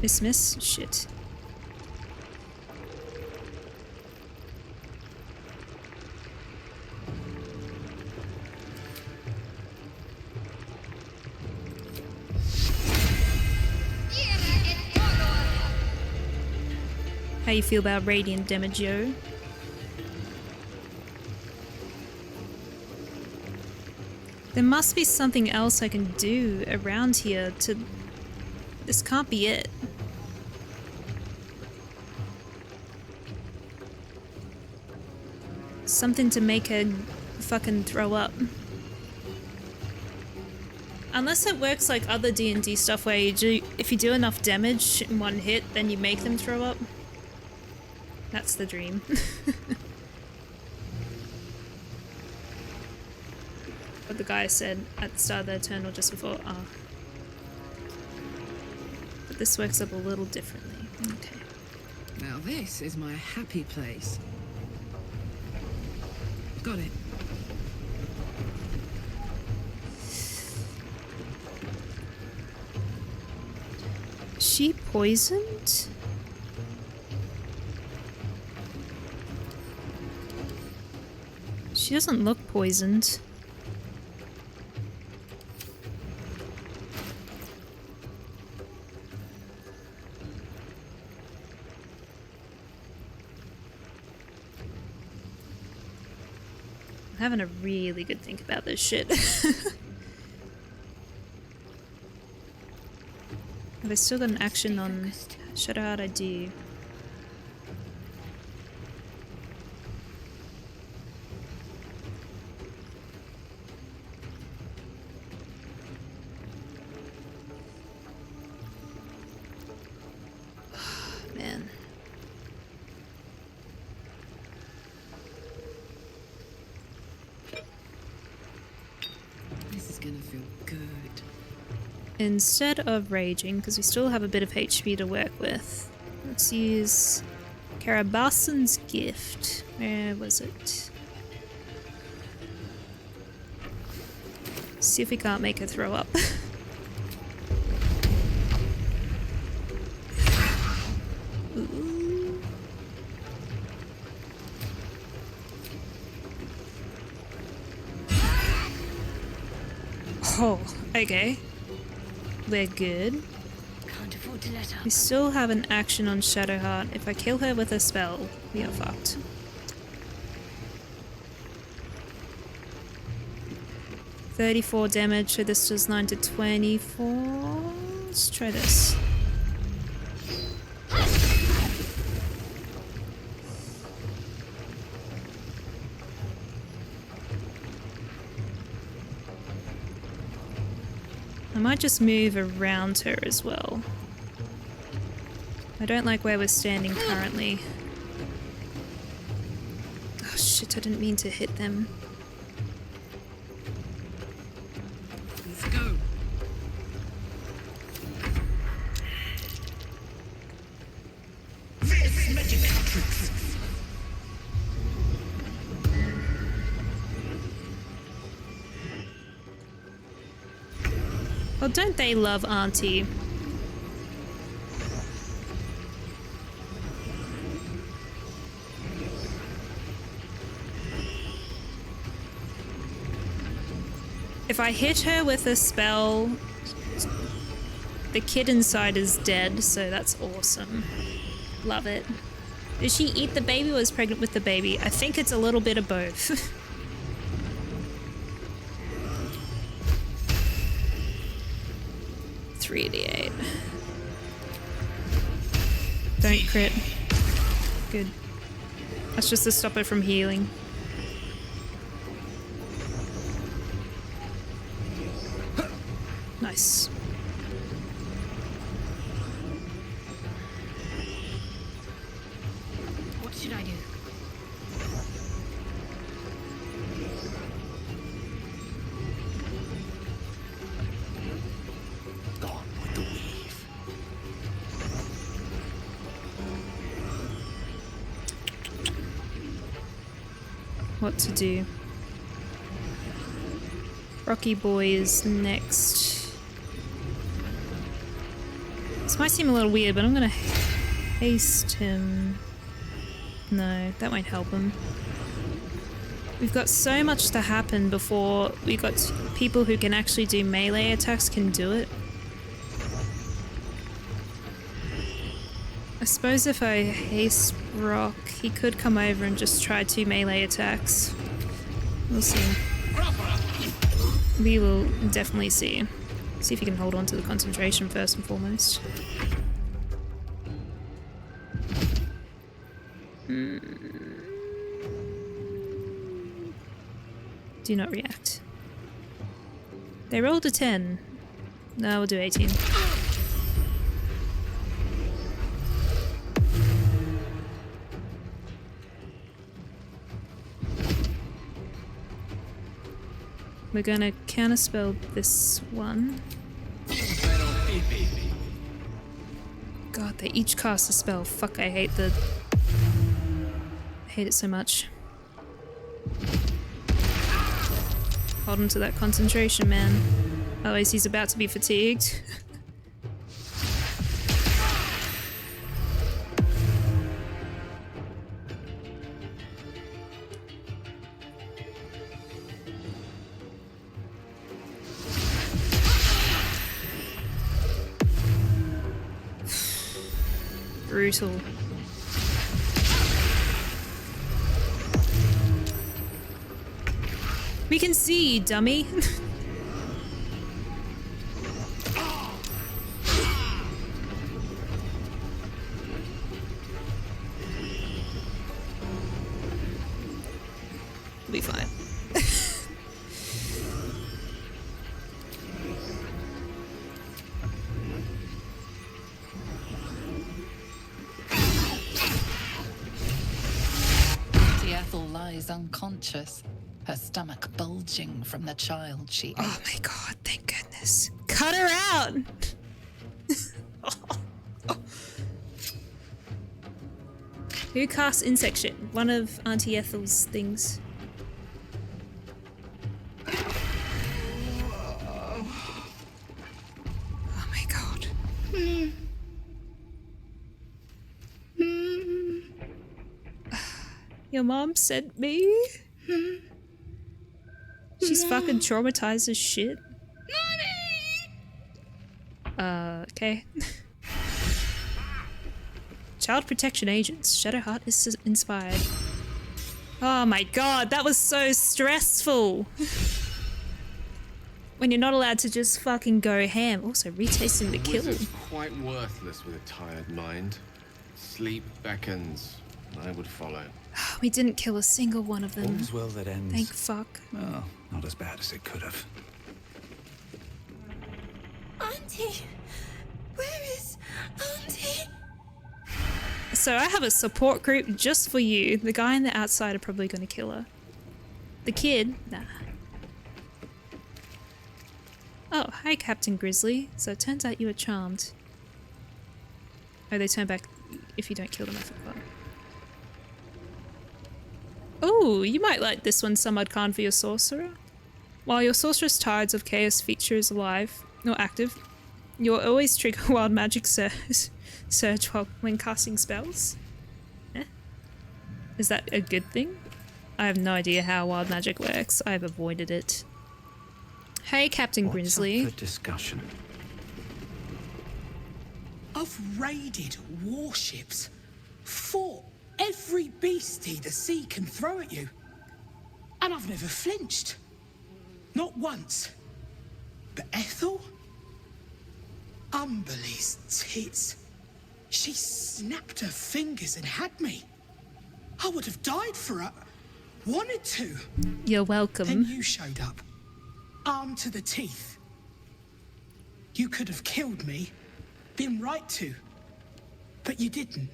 Miss. Shit. How you feel about radiant damage, yo? There must be something else I can do around here to... This can't be it. Something to make her fucking throw up. Unless it works like other D&D stuff where you do, if you do enough damage in one hit, then you make them throw up. That's the dream. What the guy said at the start of the Eternal just before. But this works up a little differently. Okay. Now this is my happy place. Got it. Is she poisoned? She doesn't look poisoned. I'm having a really good think about this shit. Have I still got an action on Shadowheart? I do. Man. This is gonna feel good. Instead of raging, because we still have a bit of HP to work with, let's use Karabasan's gift. Where was it? See if we can't make her throw up. Ooh. Oh, okay. We're good. Can't afford to let up. We still have an action on Shadowheart. If I kill her with a spell, we are fucked. $34 damage, so this does 9 to 24. Let's try this. I might just move around her as well. I don't like where we're standing currently. Oh shit, I didn't mean to hit them. Let's go. This magic tricks. Well, don't they love Auntie? If I hit her with a spell, the kid inside is dead, so that's awesome. Love it. Did she eat the baby or was pregnant with the baby? I think it's a little bit of both. $3d8. Don't crit. Good. That's just to stop it from healing. Nice. What should I do? what to do. Rocky Boy is next. This might seem a little weird, but I'm gonna haste him. No, that won't help him. We've got so much to happen before we've got people who can actually do melee attacks can do it. I suppose if I haste Brok, he could come over and just try 2 melee attacks. We'll see. We will definitely see. See if he can hold on to the concentration first and foremost. Do not react. They rolled a 10. No, we'll do 18. We're gonna counterspell this one. God, they each cast a spell. Fuck, I hate it so much. Hold on to that concentration, man. Otherwise he's about to be fatigued. Brutal. We can see, dummy. We'll be fine. Ethel lies unconscious, her stomach bulging from the child she ate. Oh my god, thank goodness. Cut her out! Who casts insect shit? One of Auntie Ethel's things. Oh my god. Your mom sent me? She's fucking traumatized as shit. Okay. Child protection agents. Shadowheart is inspired. Oh my god, that was so stressful. When you're not allowed to just fucking go ham. Also, retasting the kill. Wizard's quite worthless with a tired mind. Sleep beckons. I would follow. We didn't kill a single one of them. All's well that ends. Thank fuck. Well, not as bad as it could have. Auntie! Where is Auntie? So I have a support group just for you. The guy on the outside are probably going to kill her. The kid? Nah. Oh, hi Captain Grizzly. So it turns out you were charmed. Oh, they turn back if you don't kill them, I forgot. Oh, you might like this one, Samad Khan, for your sorcerer. While your sorcerer's Tides of Chaos feature is alive, or active, you'll always trigger wild magic surge when casting spells. Eh? Is that a good thing? I have no idea how wild magic works. I've avoided it. Hey, Captain Grizzly. What's up for discussion? I've raided warships, fought every beastie the sea can throw at you, and I've never flinched. Not once. But Ethel? Umberly's tits. She snapped her fingers and had me. I would have died for her. Wanted to. You're welcome. Then you showed up. Armed to the teeth. You could have killed me. Been right to. But you didn't.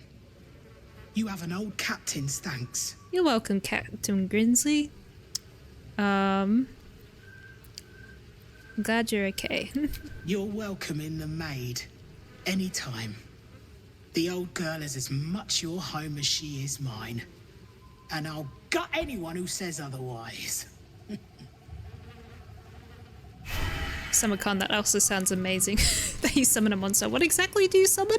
You have an old captain's thanks. You're welcome, Captain Grizzly. I'm glad you're okay. You're welcome in the Maid. Anytime. The old girl is as much your home as she is mine. and I'll gut anyone who says otherwise. Summon, that also sounds amazing. That you summon a monster. What exactly do you summon?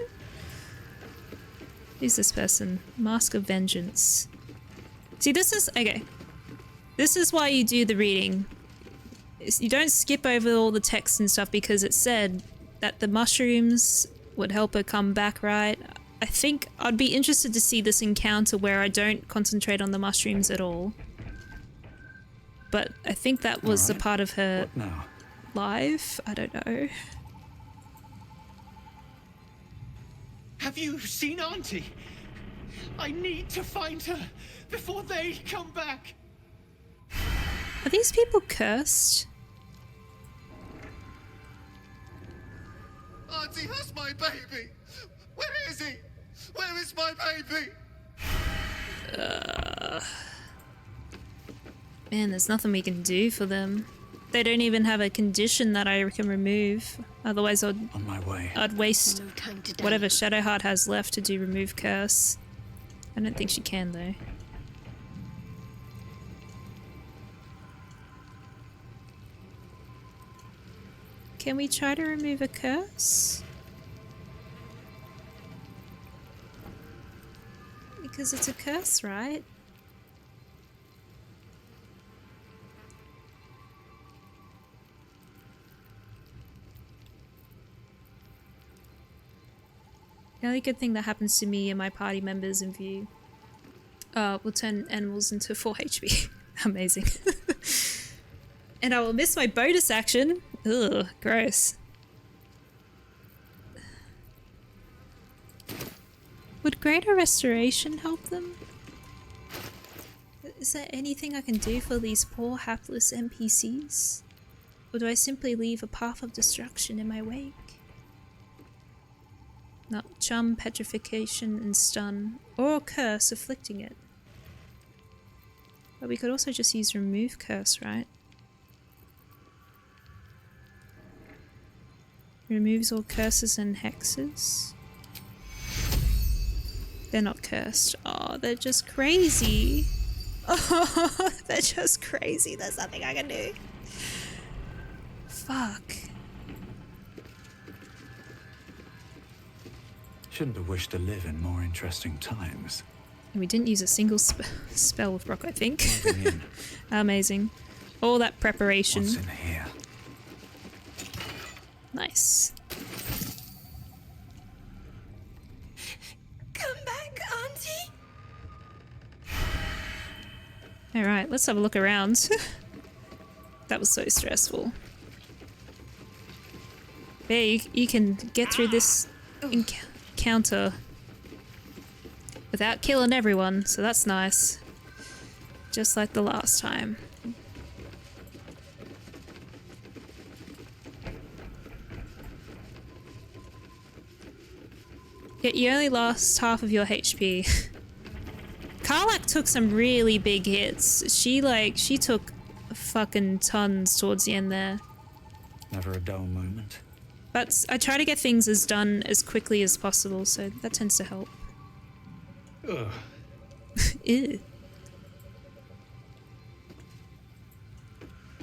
Who's this person? Mask of Vengeance. See, this is... okay. This is why you do the reading. You don't skip over all the text and stuff because it said that the mushrooms would help her come back, right? I think I'd be interested to see this encounter where I don't concentrate on the mushrooms at all. But I think that was a part of her life. I don't know. Have you seen Auntie? I need to find her before they come back. Are these people cursed? Auntie has my baby. Where is he? Where is my baby? Man, there's nothing we can do for them. They don't even have a condition that I can remove. Otherwise, On my way. I'd waste whatever Shadowheart has left to do remove curse. I don't think she can though. Can we try to remove a curse? Because it's a curse, right? The only good thing that happens to me and my party members in view will turn animals into 4 HP. Amazing. And I will miss my bonus action. Ugh, gross. Would Greater Restoration help them? Is there anything I can do for these poor hapless NPCs? Or do I simply leave a path of destruction in my wake? No, charm, petrification, and stun, or curse afflicting it. But we could also just use remove curse, right? Removes all curses and hexes. They're not cursed. Oh, they're just crazy. Oh, they're just crazy. There's nothing I can do. Fuck. Shouldn't have wished to live in more interesting times. And we didn't use a single spell with Brok, I think. Amazing. All that preparation. What's in here? Nice. Come back, Auntie. Alright, let's have a look around. That was so stressful. There, you can get through this encounter without killing everyone, so that's nice. Just like the last time. Yet you only lost half of your HP. Karlach took some really big hits. She took fucking tons towards the end there. Never a dull moment. But I try to get things done as quickly as possible, so that tends to help. Ugh. Ew.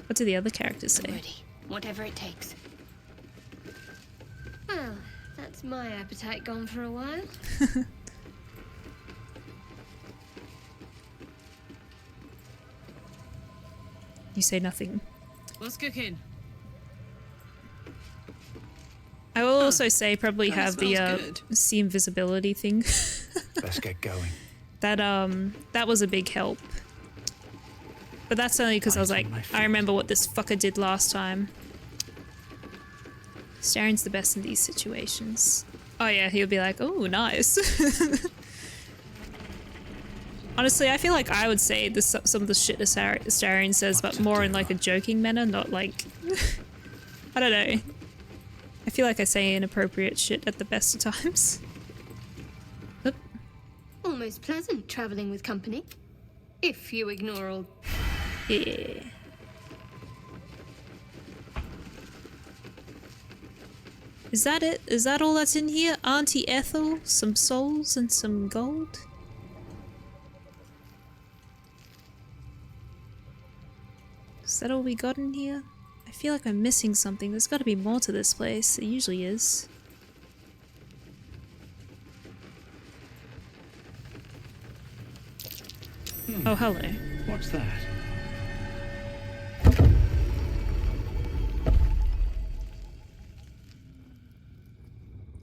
What do the other characters say? Ready. Whatever it takes. Well, that's my appetite gone for a while. You say nothing. What's cooking? I will also say probably Kinda have the smells good. see invisibility thing. Let's get going. That was a big help. But that's only because I was like, I remember what this fucker did last time. Staren's the best in these situations. Oh yeah, he'll be like, oh, nice. Honestly, I feel like I would say this, some of the shit Starion says, but more in like a joking manner, not like... I don't know. I feel like I say inappropriate shit at the best of times. Oop. Almost pleasant traveling with company. If you ignore all... Yeah. Is that it? Is that all that's in here? Auntie Ethel, some souls, and some gold? Is that all we got in here? I feel like I'm missing something. There's got to be more to this place. It usually is. Oh, hello. What's that?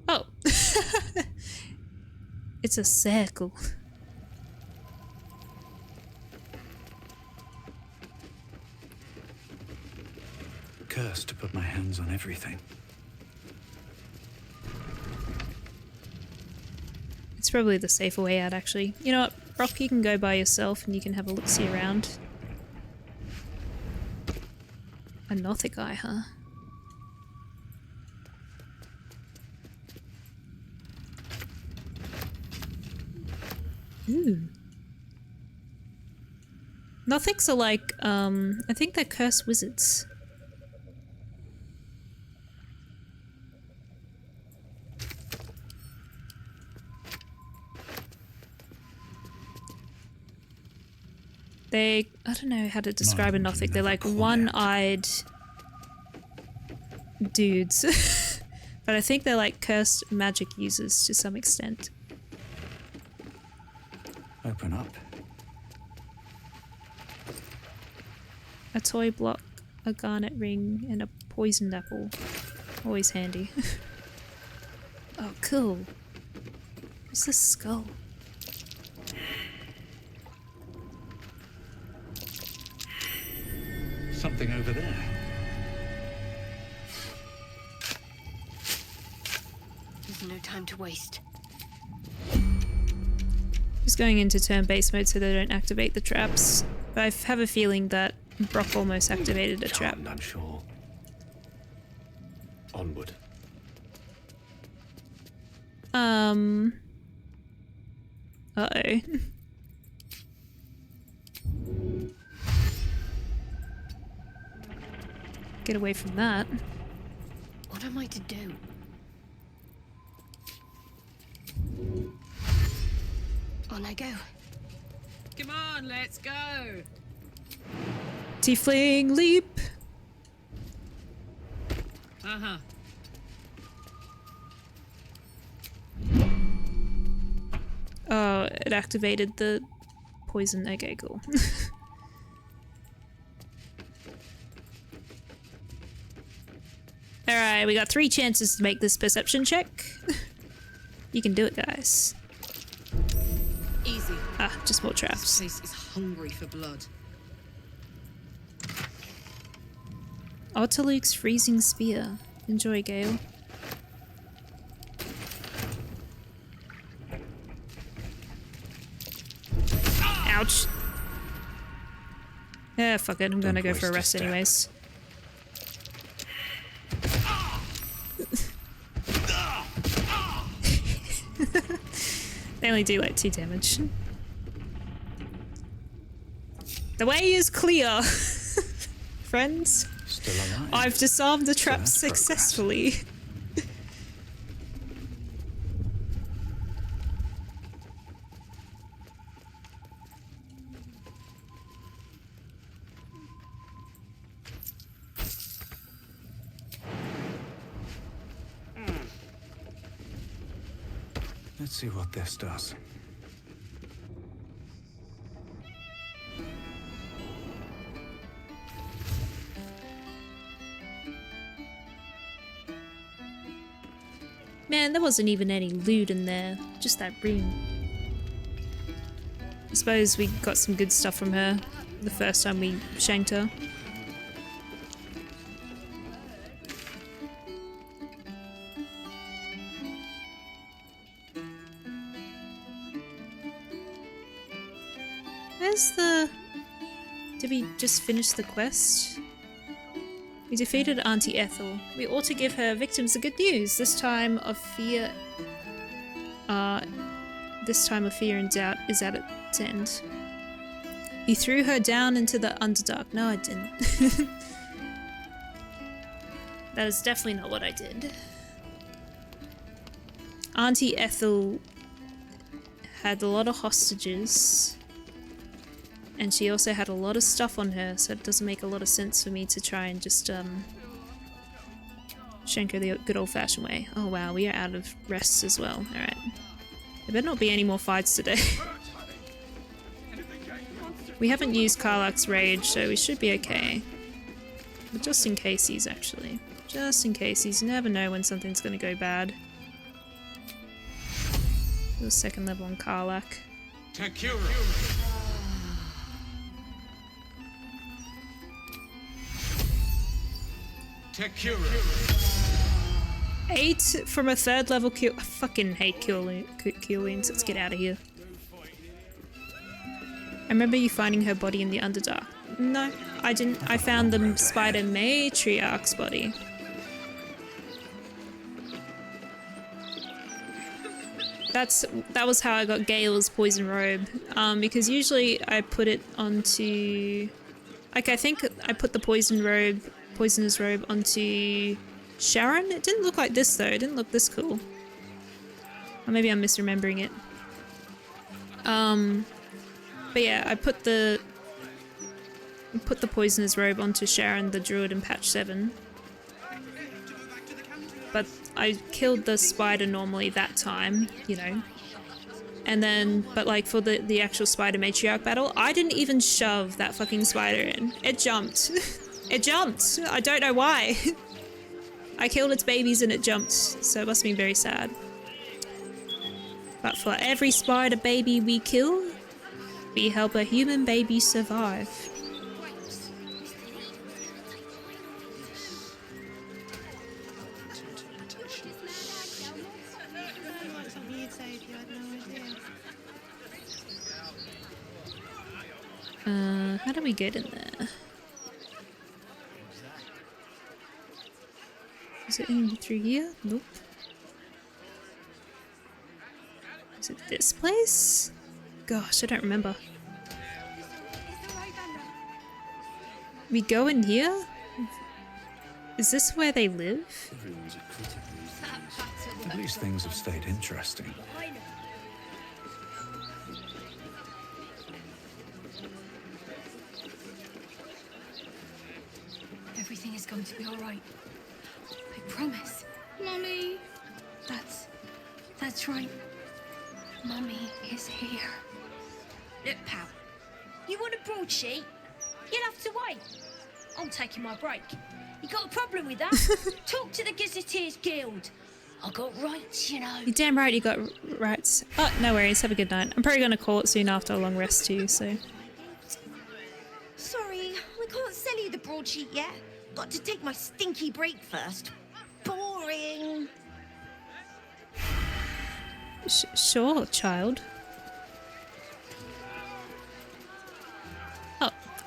Oh. It's a circle. Cursed to put my hands on everything. It's probably the safer way out, actually. You know what, Brok, you can go by yourself and you can have a look-see around. A Nothic eye, huh? Ooh. Nothics are like, I think they're cursed wizards. I don't know how to describe a Nothic. They're like one-eyed dudes. But I think they're like cursed magic users to some extent. Open up. A toy block, a garnet ring, and a poisoned apple. Always handy. Oh, cool. What's this skull? Something over there. There's no time to waste. Just going into turn-based mode so they don't activate the traps. But I have a feeling that Brok almost activated a trap. Unsure. Onward. Uh-oh. Get away from that. What am I to do? On I go. Come on, let's go. Tiefling leap! Uh-huh. Oh, it activated the poison. Okay, cool. Alright, we got 3 chances to make this perception check. You can do it, guys. Easy. Ah, just more This traps. place is hungry for blood. Otterluke's freezing spear. Enjoy, Gale. Ouch. Yeah, fuck it. I'm gonna go for a rest anyways. They only do like 2 damage. The way is clear, friends. Still alive. I've disarmed the trap that's progress. successfully. Let's see what this does. Man, there wasn't even any loot in there. Just that ring. I suppose we got some good stuff from her the first time we shanked her. Where's the... Did we just finish the quest? We defeated Auntie Ethel. We ought to give her victims the good news. This time of fear and doubt is at its end. You threw her down into the Underdark. No, I didn't. That is definitely not what I did. Auntie Ethel had a lot of hostages. And she also had a lot of stuff on her, so it doesn't make a lot of sense for me to try and just shank her the good old-fashioned way. Oh wow, we are out of rests as well. Alright. There better not be any more fights today. We haven't used Karlach's Rage, so we should be okay. But just in caseies, actually. Just in caseies. You never know when something's going to go bad. The second level on Karlach. Takura. Takura. 8 from a 3rd level kill. I fucking hate kill wounds. Let's get out of here. I remember you finding her body in the Underdark. No, I didn't. I found the Spider Matriarch's body. That was how I got Gale's poison robe. Because usually I put it onto, like, I think I put the poisoner's robe onto Sharon. It didn't look like this though. It didn't look this cool. Or maybe I'm misremembering it. But yeah, I put the poisoner's robe onto Sharon the druid in patch 7. But I killed the spider normally that time, you know. And then, but like for the actual spider matriarch battle, I didn't even shove that fucking spider in. It jumped. It jumped. I don't know why. I killed its babies and it jumped, so it must have been very sad. But for every spider baby we kill, we help a human baby survive. How do we get in there? Is it in through here? Nope. Is it this place? Gosh, I don't remember. We go in here? Is this where they live? Everyone's a critic. At least things have stayed interesting. Everything is going to be all right. I promise. Mommy. That's right. Mommy is here. Look, pal. You want a broadsheet? You'll have to wait. I'm taking my break. You got a problem with that? Talk to the Gazetteers Guild. I got rights, you know. You're damn right you got rights. Oh, no worries. Have a good night. I'm probably going to call it soon after a long rest too, so. Sorry, I can't sell you the broadsheet yet. Got to take my stinky break first. Boring. Sure, child.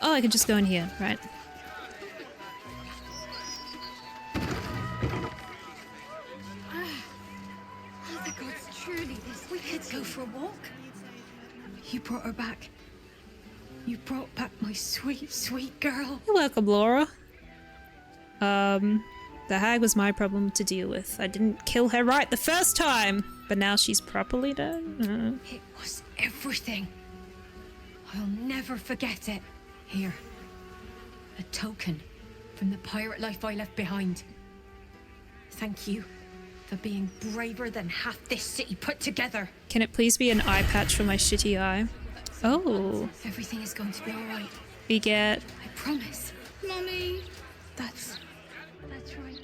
Oh, I could just go in here, right? Oh, the gods, truly, we could go for a walk. You brought her back. You brought back my sweet, sweet girl. You're welcome, Laura. The hag was my problem to deal with. I didn't kill her right the first time, but now she's properly done. It was everything. I'll never forget it. Here, a token from the pirate life I left behind. Thank you for being braver than half this city put together. Can it please be an eye patch for my shitty eye? Oh. Everything is going to be all right. We get... I promise. Mommy. That's right.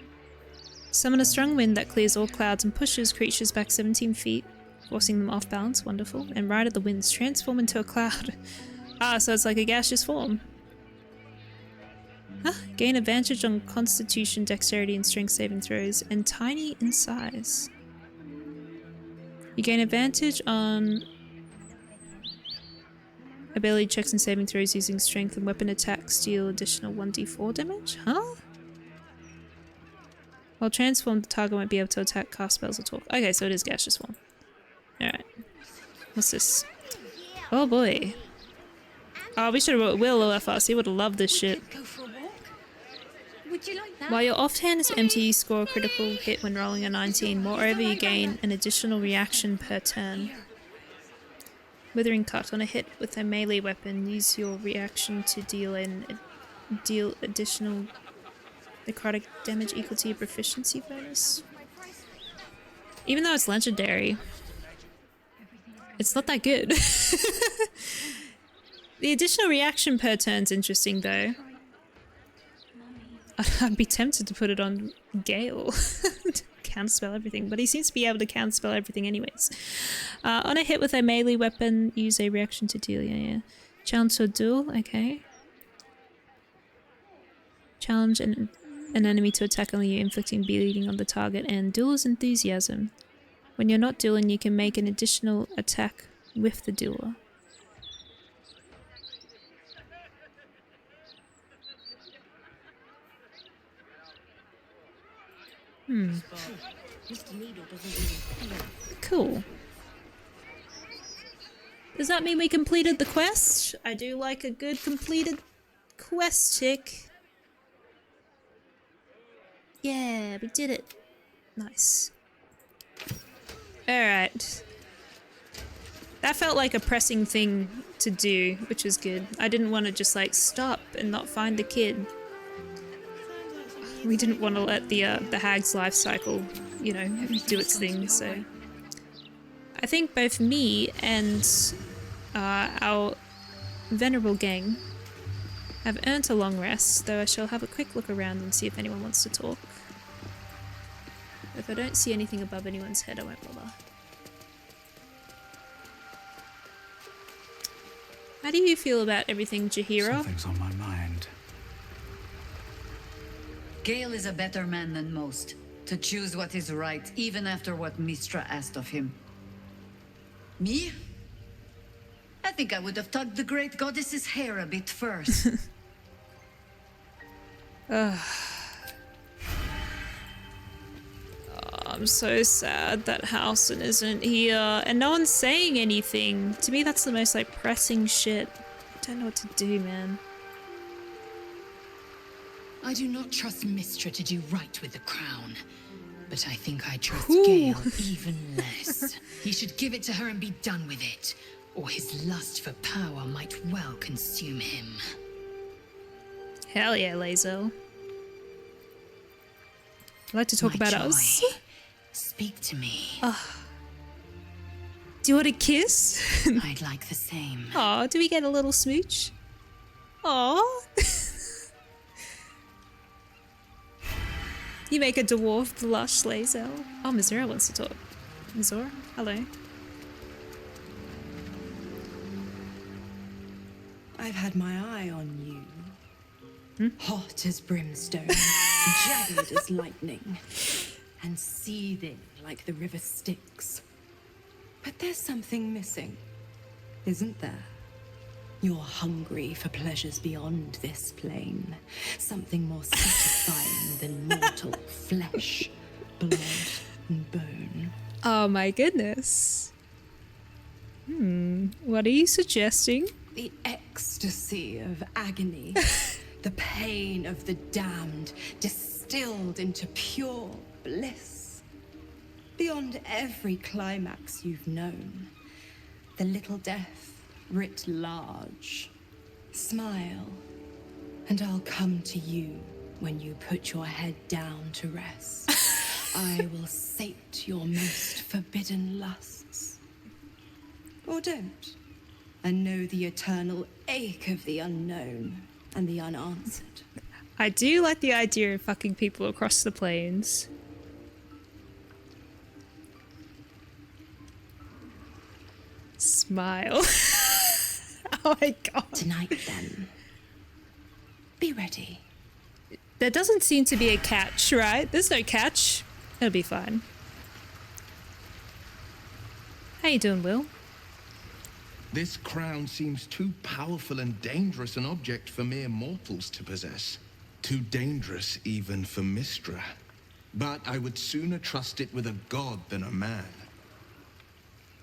Summon a strong wind that clears all clouds and pushes creatures back 17 feet, forcing them off balance. Wonderful. And ride at the winds, transform into a cloud. Ah, so it's like a gaseous form. Ah, gain advantage on Constitution, Dexterity, and Strength saving throws, and tiny in size. You gain advantage on ability checks and saving throws using Strength and weapon attacks. Deal additional 1d4 damage? Huh? While transformed, the target won't be able to attack, cast spells, or talk. Okay, so it is gaseous form. Alright. What's this? Oh boy. Oh, we should have wrote Will OFS. He would have loved this shit. Go for a walk? Would you like that? While your offhand is empty, you score a critical hit when rolling a 19. Moreover, you gain an additional reaction per turn. Withering Cut. On a hit with a melee weapon, use your reaction to deal additional necrotic damage equal to your proficiency bonus. Even though it's legendary, it's not that good. The additional reaction per turn's interesting though. I'd be tempted to put it on Gale. Counterspell everything, but he seems to be able to counterspell everything anyways. On a hit with a melee weapon, use a reaction to deal. Yeah. Challenge to a duel. Okay. Challenge an enemy to attack only you, inflicting bleeding on the target, and duel's enthusiasm. When you're not dueling, you can make an additional attack with the dueler. Cool. Does that mean we completed the quest? I do like a good completed quest check. Yeah, we did it. Nice. Alright. That felt like a pressing thing to do, which was good. I didn't want to just like stop and not find the kid. We didn't want to let the hag's life cycle, you know, do its thing, so... I think both me and our venerable gang have earned a long rest, though I shall have a quick look around and see if anyone wants to talk. If I don't see anything above anyone's head, I won't bother. How do you feel about everything, Jaheira? Something's on my mind. Gale is a better man than most, to choose what is right, even after what Mistra asked of him. Me? I think I would have tugged the great goddess's hair a bit first. I'm so sad that Housen isn't here, and no one's saying anything. To me, that's the most like pressing shit. I don't know what to do, man. I do not trust Mistra to do right with the crown, but I think I trust Gale even less. He should give it to her and be done with it, or his lust for power might well consume him. Hell yeah, Lazel. I'd like to talk about us. Speak to me. Do you want a kiss? I'd like the same. Aw, do we get a little smooch? Aw. You make a dwarf blush, Lazel. Oh, Missoura wants to talk. Missoura, hello. I've had my eye on you. Hot as brimstone, jagged as lightning, and seething like the river Styx. But there's something missing, isn't there? You're hungry for pleasures beyond this plane. Something more satisfying than mortal flesh, blood, and bone. Oh my goodness. What are you suggesting? The ecstasy of agony. The pain of the damned, distilled into pure bliss. Beyond every climax you've known. The little death writ large. Smile, and I'll come to you when you put your head down to rest. I will sate your most forbidden lusts. Or don't, and know the eternal ache of the unknown and the unanswered. I do like the idea of fucking people across the plains. Smile. Oh my god. Tonight then. Be ready. There doesn't seem to be a catch, right? There's no catch. It'll be fine. How you doing, Will? This crown seems too powerful and dangerous an object for mere mortals to possess. Too dangerous even for Mistra. But I would sooner trust it with a god than a man.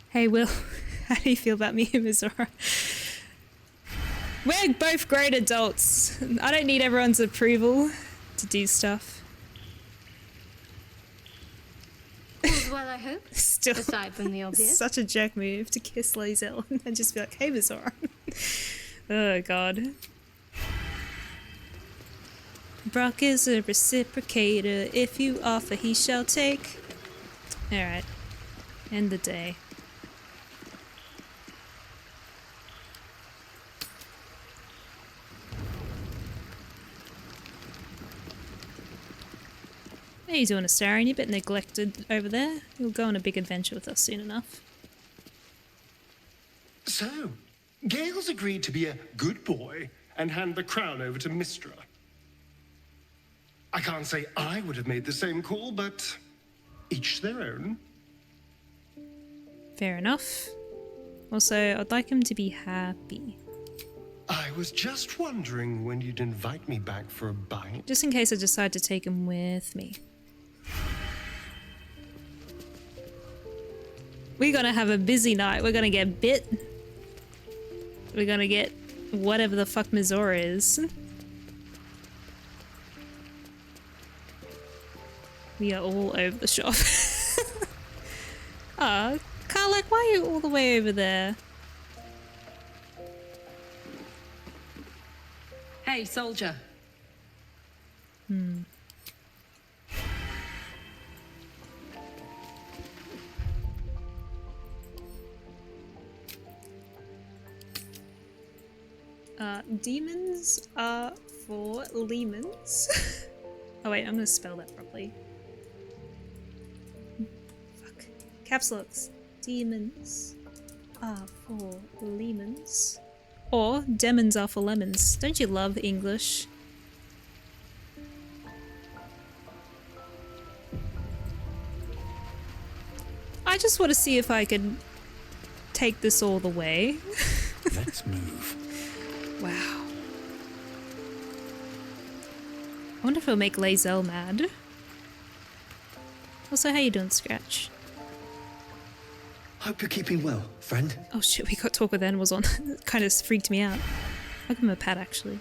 Hey, Will. How do you feel about me and Missoura? We're both great adults. I don't need everyone's approval to do stuff. All's Well, I hope. Still, aside from the obvious. Such a jerk move to kiss Lae'zel and just be like, "Hey, Mizora." Oh god. Brok is a reciprocator. If you offer, he shall take. All right. End the day. How you doing, Astarion? You're a bit neglected over there. You'll go on a big adventure with us soon enough. So, Gale's agreed to be a good boy and hand the crown over to Mistra. I can't say I would have made the same call, but each their own. Fair enough. Also, I'd like him to be happy. I was just wondering when you'd invite me back for a bite. Just in case I decide to take him with me. We're gonna have a busy night. We're gonna get bit. We're gonna get whatever the fuck Mizora is. We are all over the shop. Ah, Karlak, why are you all the way over there? Hey, soldier. Demons are for lemons. Oh wait, I'm gonna spell that properly. Fuck. Caps locks. Demons are for lemons. Or demons are for lemons. Don't you love English? I just want to see if I can take this all the way. Let's move. Wow. I wonder if it'll make Lae'zel mad. Also, how you doing, Scratch? Hope you're keeping well, friend. Oh shit, we got Talk with Animals on. It kind of freaked me out. I'll give him a pat, actually.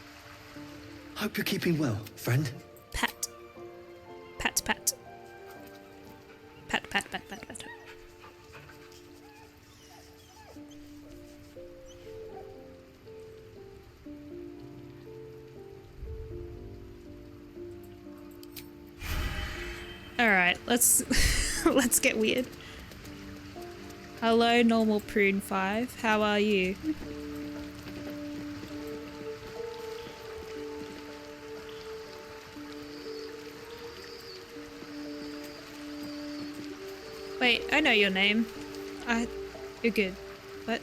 Hope you're keeping well, friend. Pat. Pat, pat. Pat, pat, pat, pat, pat. Alright, let's get weird. Hello, normal prune 5. How are you? Wait, I know your name. You're good. What?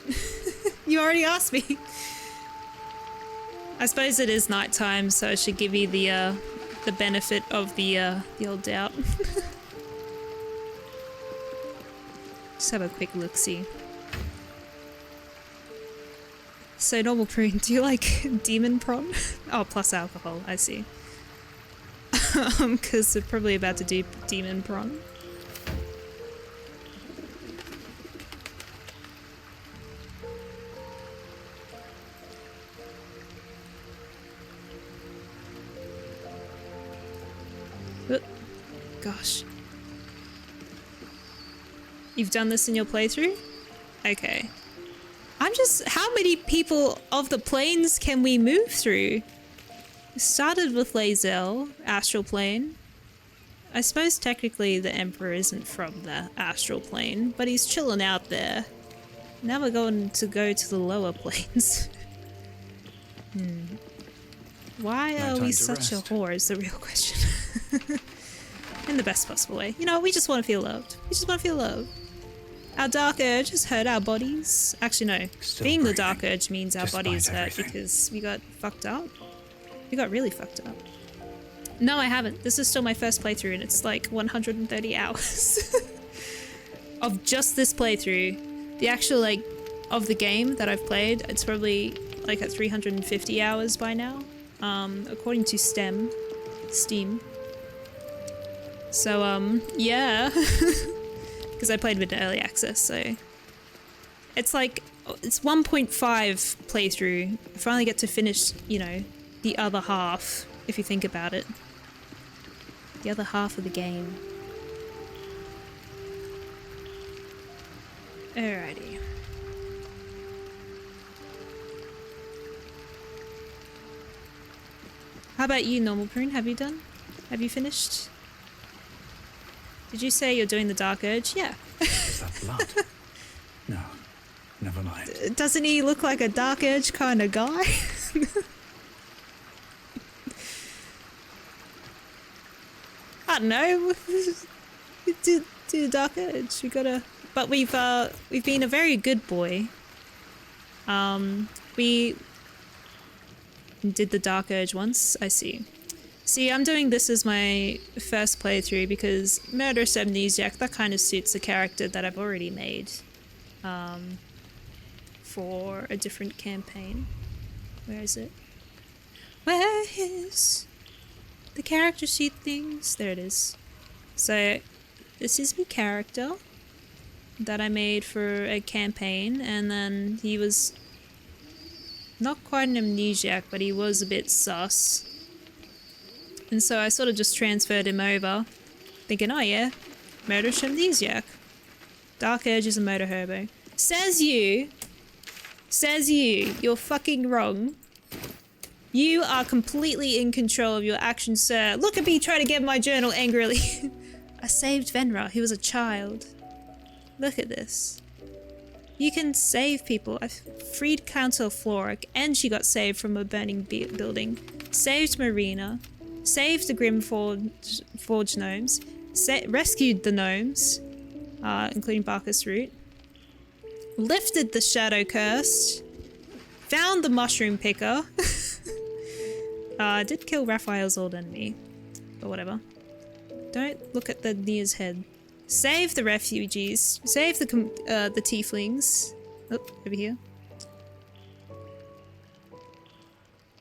You already asked me. I suppose it is nighttime, so I should give you the benefit of the old doubt. Just have a quick look-see. So, normal prune, do you like demon prawn? Oh, plus alcohol, I see. Because they're probably about to do demon prawn. Gosh. You've done this in your playthrough? Okay. I'm just... How many people of the planes can we move through? We started with Lae'zel, astral plane. I suppose technically the Emperor isn't from the astral plane, but he's chilling out there. Now we're going to go to the lower planes. Why are we such a whore is the real question. In the best possible way. You know, we just want to feel loved. We just want to feel loved. Our dark urge has hurt our bodies. Actually, no. Being the dark urge means our bodies hurt because we got fucked up. We got really fucked up. No, I haven't. This is still my first playthrough and it's like 130 hours. Of just this playthrough. The actual, like, of the game that I've played, it's probably like at 350 hours by now. According to Steam. So, yeah. Because I played with early access, so... It's like... It's 1.5 playthrough. I finally get to finish, you know, the other half, if you think about it. The other half of the game. Alrighty. How about you, Normal Prune? Have you done? Have you finished? Did you say you're doing the Dark Urge? Yeah. Is that blood? No, never mind. Doesn't he look like a Dark Urge kind of guy? I don't know. Do Dark Urge. We gotta. But we've been a very good boy. We did the Dark Urge once. I see. See, I'm doing this as my first playthrough because Murderous Amnesiac, that kind of suits the character that I've already made. For a different campaign. Where is it? Where is the character sheet things? There it is. So, this is my character that I made for a campaign, and then he was not quite an amnesiac, but he was a bit sus. And so I sort of just transferred him over, thinking, oh yeah, Murderous Amnesiac. Dark Urge is a motor herbo. Says you, you're fucking wrong. You are completely in control of your actions, sir. Look at me trying to get my journal angrily. I saved Venra, he was a child. Look at this. You can save people. I freed Council Floric, and she got saved from a burning building. Saved Marina. Saved the Grim Forge gnomes. Rescued the gnomes, including Barkus Root. Lifted the Shadow Cursed. Found the Mushroom Picker. Did kill Raphael's old enemy. But whatever. Don't look at the Nia's head. Save the refugees. Save the tieflings. Oh, over here.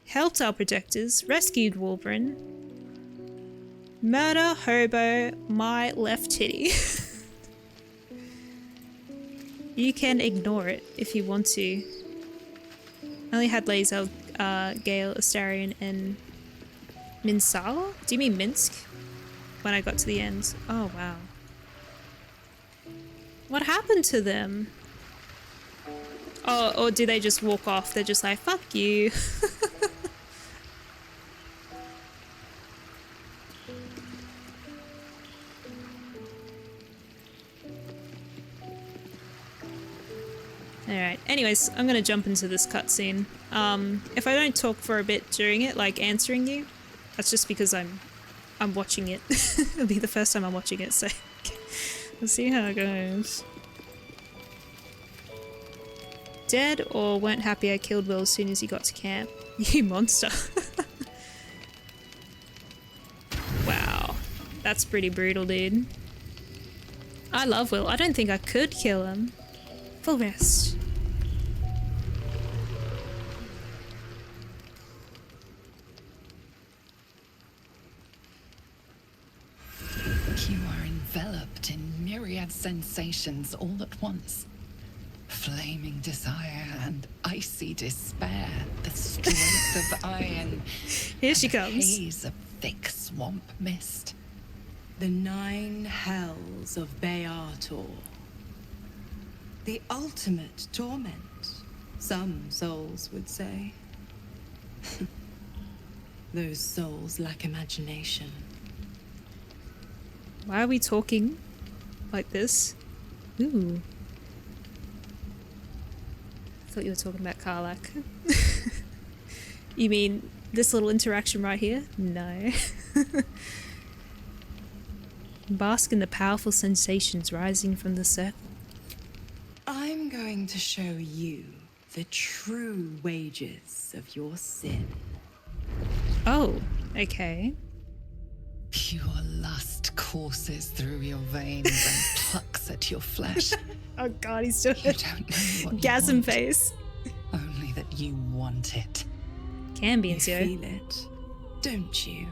Helped our protectors. Rescued Wolverine. Murder hobo my left titty. You can ignore it if you want to. I only had Lazel, Gale, Astarion, and Minsala? Do you mean Minsk? When I got to the end. Oh, wow. What happened to them? Oh, or do they just walk off? They're just like, fuck you. Alright, anyways, I'm gonna jump into this cutscene. If I don't talk for a bit during it, like answering you, that's just because I'm watching it. It'll be the first time I'm watching it, so we'll see how it goes. Dead or weren't happy I killed Will as soon as he got to camp. You monster. Wow. That's pretty brutal, dude. I love Will. I don't think I could kill him. Full rest. You are enveloped in myriad sensations all at once. Flaming desire and icy despair, the strength of iron. Here she and a comes. haze of thick swamp mist. The 9 hells of Beator. The ultimate torment, some souls would say. Those souls lack imagination. Why are we talking like this? Ooh. I thought you were talking about Karlak. You mean this little interaction right here? No. Bask in the powerful sensations rising from the circle. I'm going to show you the true wages of your sin. Oh, okay. Pure lust courses through your veins and plucks at your flesh. Oh god, he's doing You don't know what gasm you want, face. only that you want it. Can be, You feel it, don't you?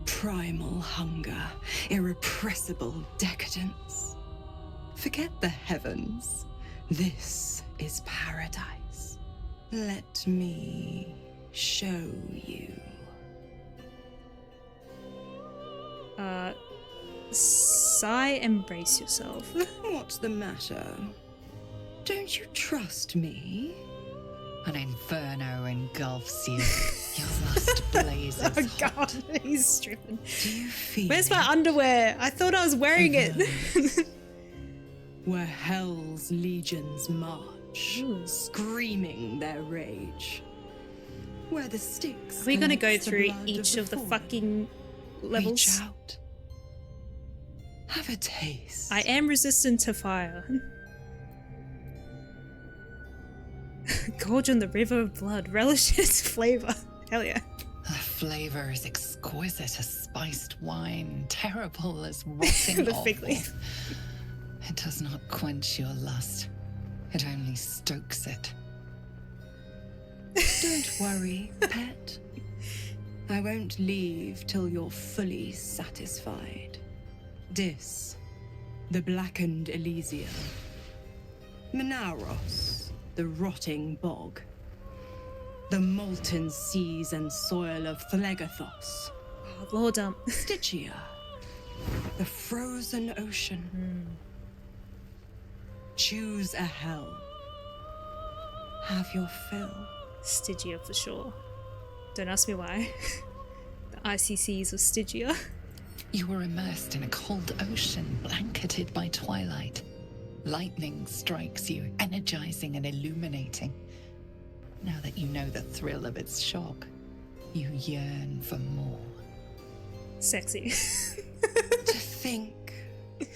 Primal hunger, irrepressible decadence. Forget the heavens. This is paradise. Let me show you. Sigh and brace yourself. What's the matter? Don't you trust me? An inferno engulfs you. Your lust blazes. Oh god, he's stripping. Do you feel Where's my underwear? I thought I was wearing it. Where hell's legions march, screaming their rage. Where the sticks. Are we gonna go collect the through blood each of the fallen? fucking levels? Reach out. Have a taste. I am resistant to fire. Gorge on the river of blood. Relish its flavor. Hell yeah. The flavor is exquisite as spiced wine, terrible as rotting The offal. fig leaf. It does not quench your lust. It only stokes it. Don't worry, pet. I won't leave till you're fully satisfied. Dis, the blackened Elysium. Menauros, the rotting bog. The molten seas and soil of Thlegathos. Oh, Lord, Stygia, the frozen ocean. Choose a hell. Have your fill. Stygia for sure. Don't ask me why. The icy seas of Stygia. You were immersed in a cold ocean, blanketed by twilight. Lightning strikes you, energizing and illuminating. Now that you know the thrill of its shock, you yearn for more. Sexy. To think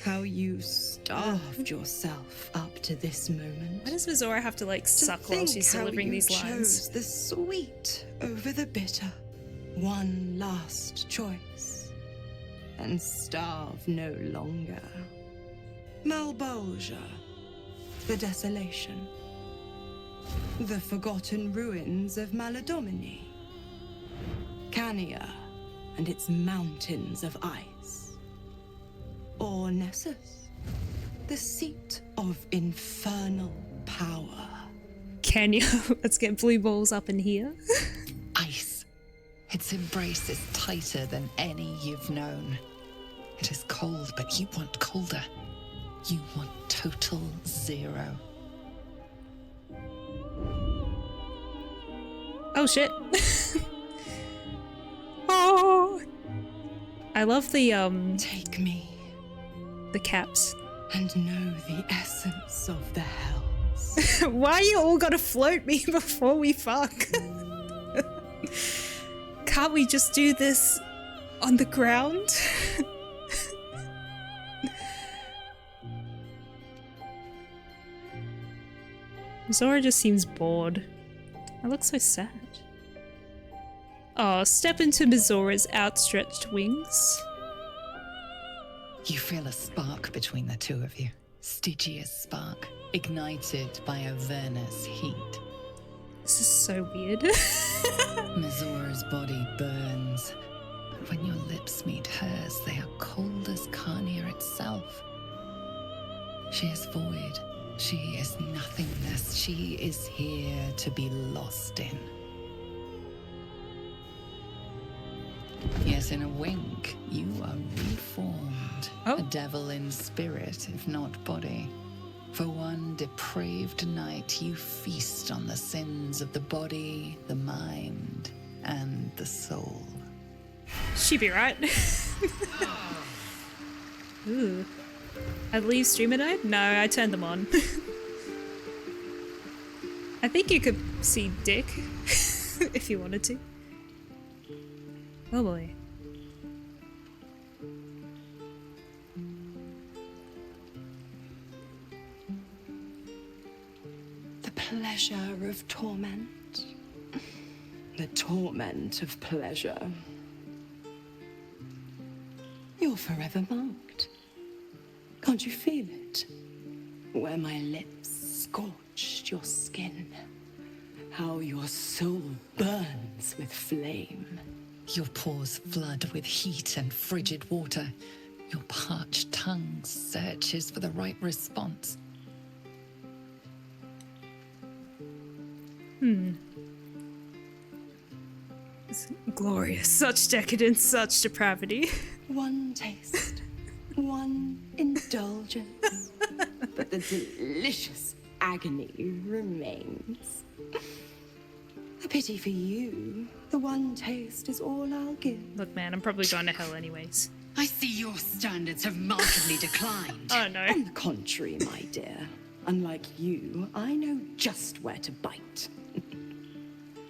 how you starved yourself up to this moment. Why does Mizora have to like suck while she's delivering these lines? Chose the sweet over the bitter. One last choice. And starve no longer. Malbolgia, the desolation. The forgotten ruins of Maladomini. Cania and its mountains of ice. Or Nessus, the seat of infernal power. Kenya, let's get blue balls up in here. Ice. Its embrace is tighter than any you've known. It is cold, but you want colder. You want total zero. Oh shit. Oh. I love the Take me. The caps. And know the essence of the hells. Why you all gotta float me before we fuck? Can't we just do this on the ground? Zora just seems bored. I look so sad. Oh, step into Mizora's outstretched wings. You feel a spark between the two of you. Stygia's spark, ignited by Averna's heat. This is so weird. Mizora's body burns, but when your lips meet hers, they are cold as Carnia itself. She is void. She is nothingness. She is here to be lost in. Yet in a wink, you are reformed. A devil in spirit, if not body. For one depraved night, you feast on the sins of the body, the mind, and the soul. She be right. Ooh. I'd leave streamer mode? No, I turned them on. I think you could see dick if you wanted to. Oh boy. The pleasure of torment. The torment of pleasure. You're forever marked. Can't you feel it? Where my lips scorched your skin. How your soul burns with flame. Your pores flood with heat and frigid water. Your parched tongue searches for the right response. It's glorious. Such decadence, such depravity. One taste. One indulgence, but the delicious agony remains. A pity for you. The one taste is all I'll give. Look, man, I'm probably going to hell anyways. I see your standards have markedly declined. Oh, no. On the contrary, my dear. Unlike you, I know just where to bite.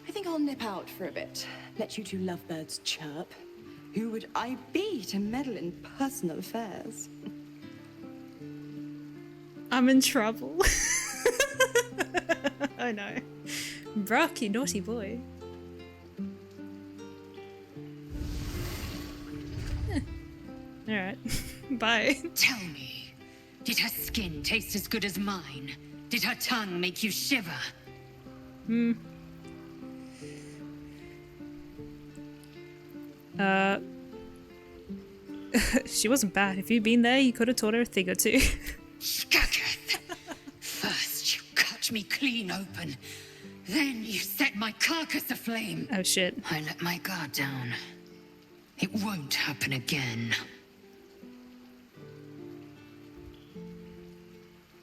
I think I'll nip out for a bit. Let you two lovebirds chirp. Who would I be to meddle in personal affairs? I'm in trouble. I know. Brok, you naughty boy. Alright. Bye. Tell me, did her skin taste as good as mine? Did her tongue make you shiver? Hmm. She wasn't bad. If you'd been there, you could have taught her a thing or two. Skaketh! First you cut me clean open. Then you set my carcass aflame. Oh shit. I let my guard down. It won't happen again.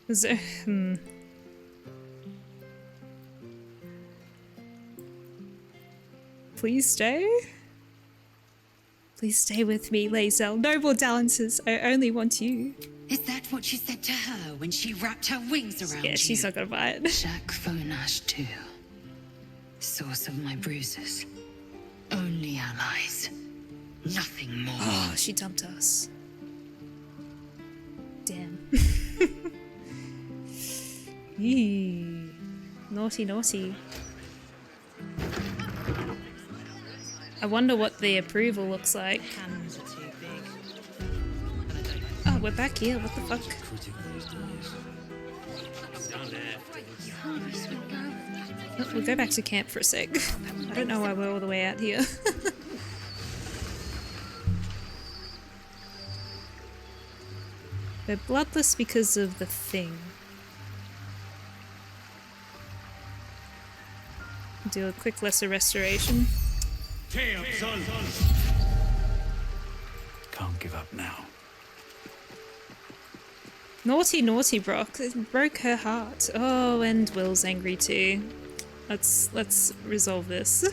Is there, Please stay? Please stay with me, Lae'zel. No more dalliances. I only want you. Is that what you said to her when she wrapped her wings around you? Yeah, she's not gonna buy it. Jack Fonash too. Source of my bruises. Only allies. Nothing more. Oh, she dumped us. Damn. Eee. Naughty, naughty. I wonder what the approval looks like. Oh, we're back here. What the fuck? Oh, we'll go back to camp for a sec. I don't know why we're all the way out here. We're bloodless because of the thing. Do a quick lesser restoration. Can't give up now. Naughty, naughty Brok. It broke her heart. Oh, and Will's angry too. Let's resolve this.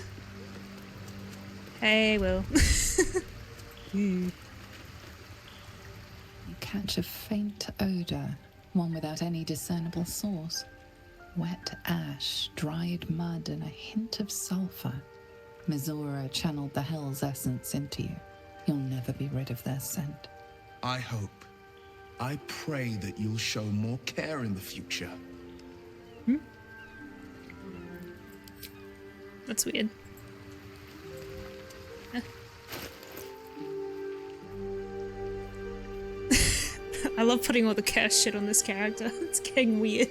Hey, Will. You catch a faint odor, one without any discernible source. Wet ash, dried mud, and a hint of sulfur. Mizora channeled the Hell's essence into you. You'll never be rid of their scent. I hope. I pray that you'll show more care in the future. That's weird. Huh. I love putting all the curse shit on this character. It's getting weird.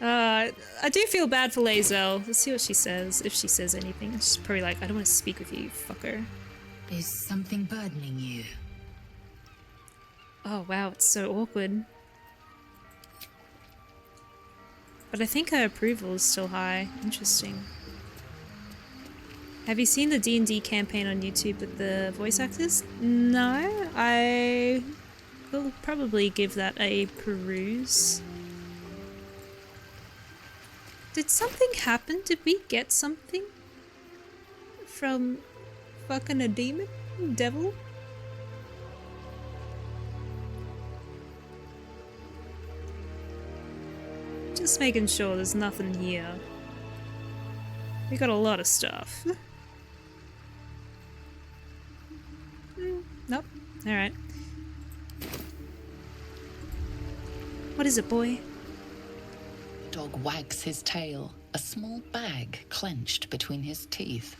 I do feel bad for Lae'zel. Let's see what she says, if she says anything. She's probably like, I don't want to speak with you, fucker. Is something burdening you? Oh wow, it's so awkward. But I think her approval is still high. Interesting. Have you seen the D&D campaign on YouTube with the voice actors? No, I will probably give that a peruse. Did something happen? Did we get something? From fucking a demon? Devil? Just making sure there's nothing here. We got a lot of stuff. Nope. Alright. What is it, boy? Dog wags his tail, a small bag clenched between his teeth.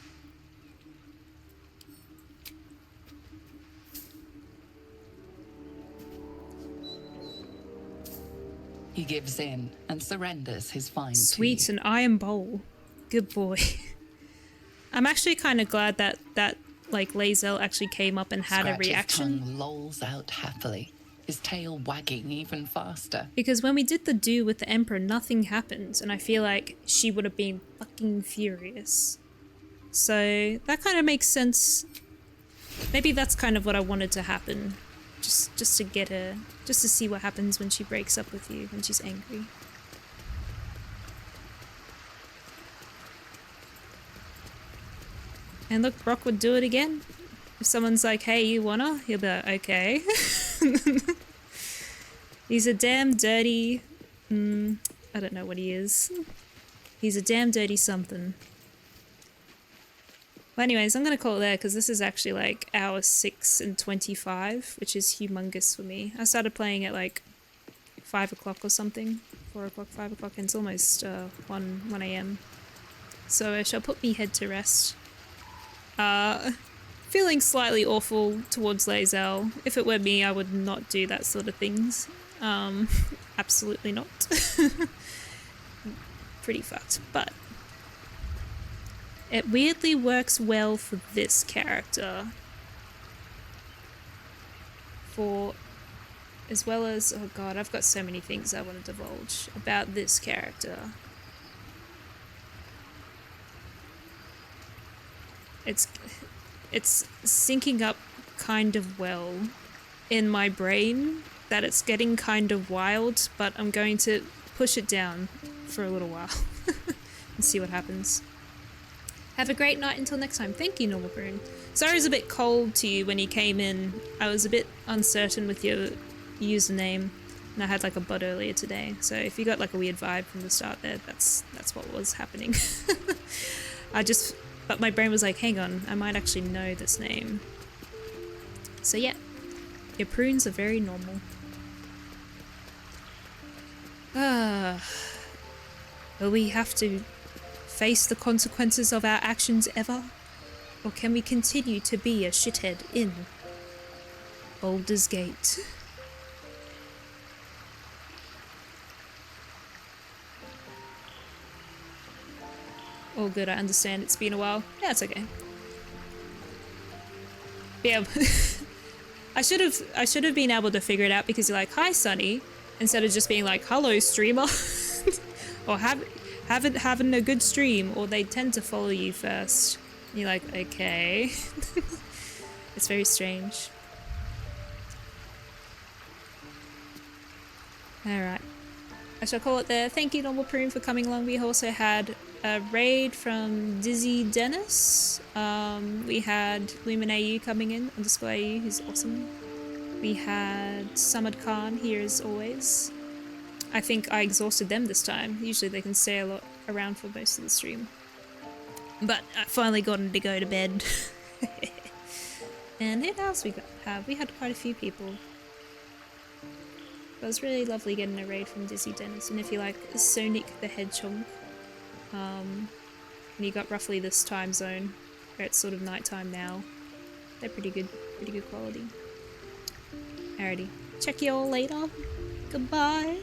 He gives in and surrenders his find. Sweet, an iron bowl. Good boy. I'm actually kind of glad that like Lae'zel actually came up and had a reaction. His tongue lolls out happily, his tail wagging even faster. Because when we did the do with the Emperor, nothing happened, and I feel like she would have been fucking furious. So that kind of makes sense. Maybe that's kind of what I wanted to happen. just to get her, just to see what happens when she breaks up with you, when she's angry. And look, Brok would do it again. If someone's like, hey, you wanna? He'll be like, okay. He's a damn dirty... I don't know what he is. He's a damn dirty something. Well, anyways, I'm gonna call it there because this is actually like hour 6 and 25, which is humongous for me. I started playing at like 5 o'clock or something. 4 o'clock, 5 o'clock, and it's almost 1 a.m. So I shall put me head to rest. Feeling slightly awful towards Lae'zel. If it were me, I would not do that sort of things. Absolutely not. Pretty fucked, but it weirdly works well for this character. For, as well as, oh god, I've got so many things I want to divulge about this character. It's syncing up kind of well in my brain that it's getting kind of wild, but I'm going to push it down for a little while and see what happens. Have a great night until next time. Thank you, Normal Prune. Sorry it was a bit cold to you when you came in. I was a bit uncertain with your username, and I had like a bot earlier today. So if you got like a weird vibe from the start there, that's what was happening. But my brain was like, hang on, I might actually know this name. So yeah, your prunes are very normal. Will we have to face the consequences of our actions ever? Or can we continue to be a shithead in Baldur's Gate? All good, I understand it's been a while. Yeah, it's okay. Yeah, I should have been able to figure it out because you're like, hi Sunny, instead of just being like, hello streamer. Or having a good stream, or they tend to follow you first. And you're like, okay. It's very strange. Alright. I shall call it there. Thank you, Normal Prune, for coming along. We also had a raid from Dizzy Dennis. We had LumenAU coming in, _AU, who's awesome. We had Samad Khan here as always. I think I exhausted them this time. Usually they can stay a lot around for most of the stream. But I finally got them to go to bed. And who else we have? We had quite a few people. It was really lovely getting a raid from Dizzy Dennis. And if you like Sonic the Hedgehog, and you got roughly this time zone where it's sort of nighttime now, they're pretty good quality. Alrighty, check you all later. Goodbye.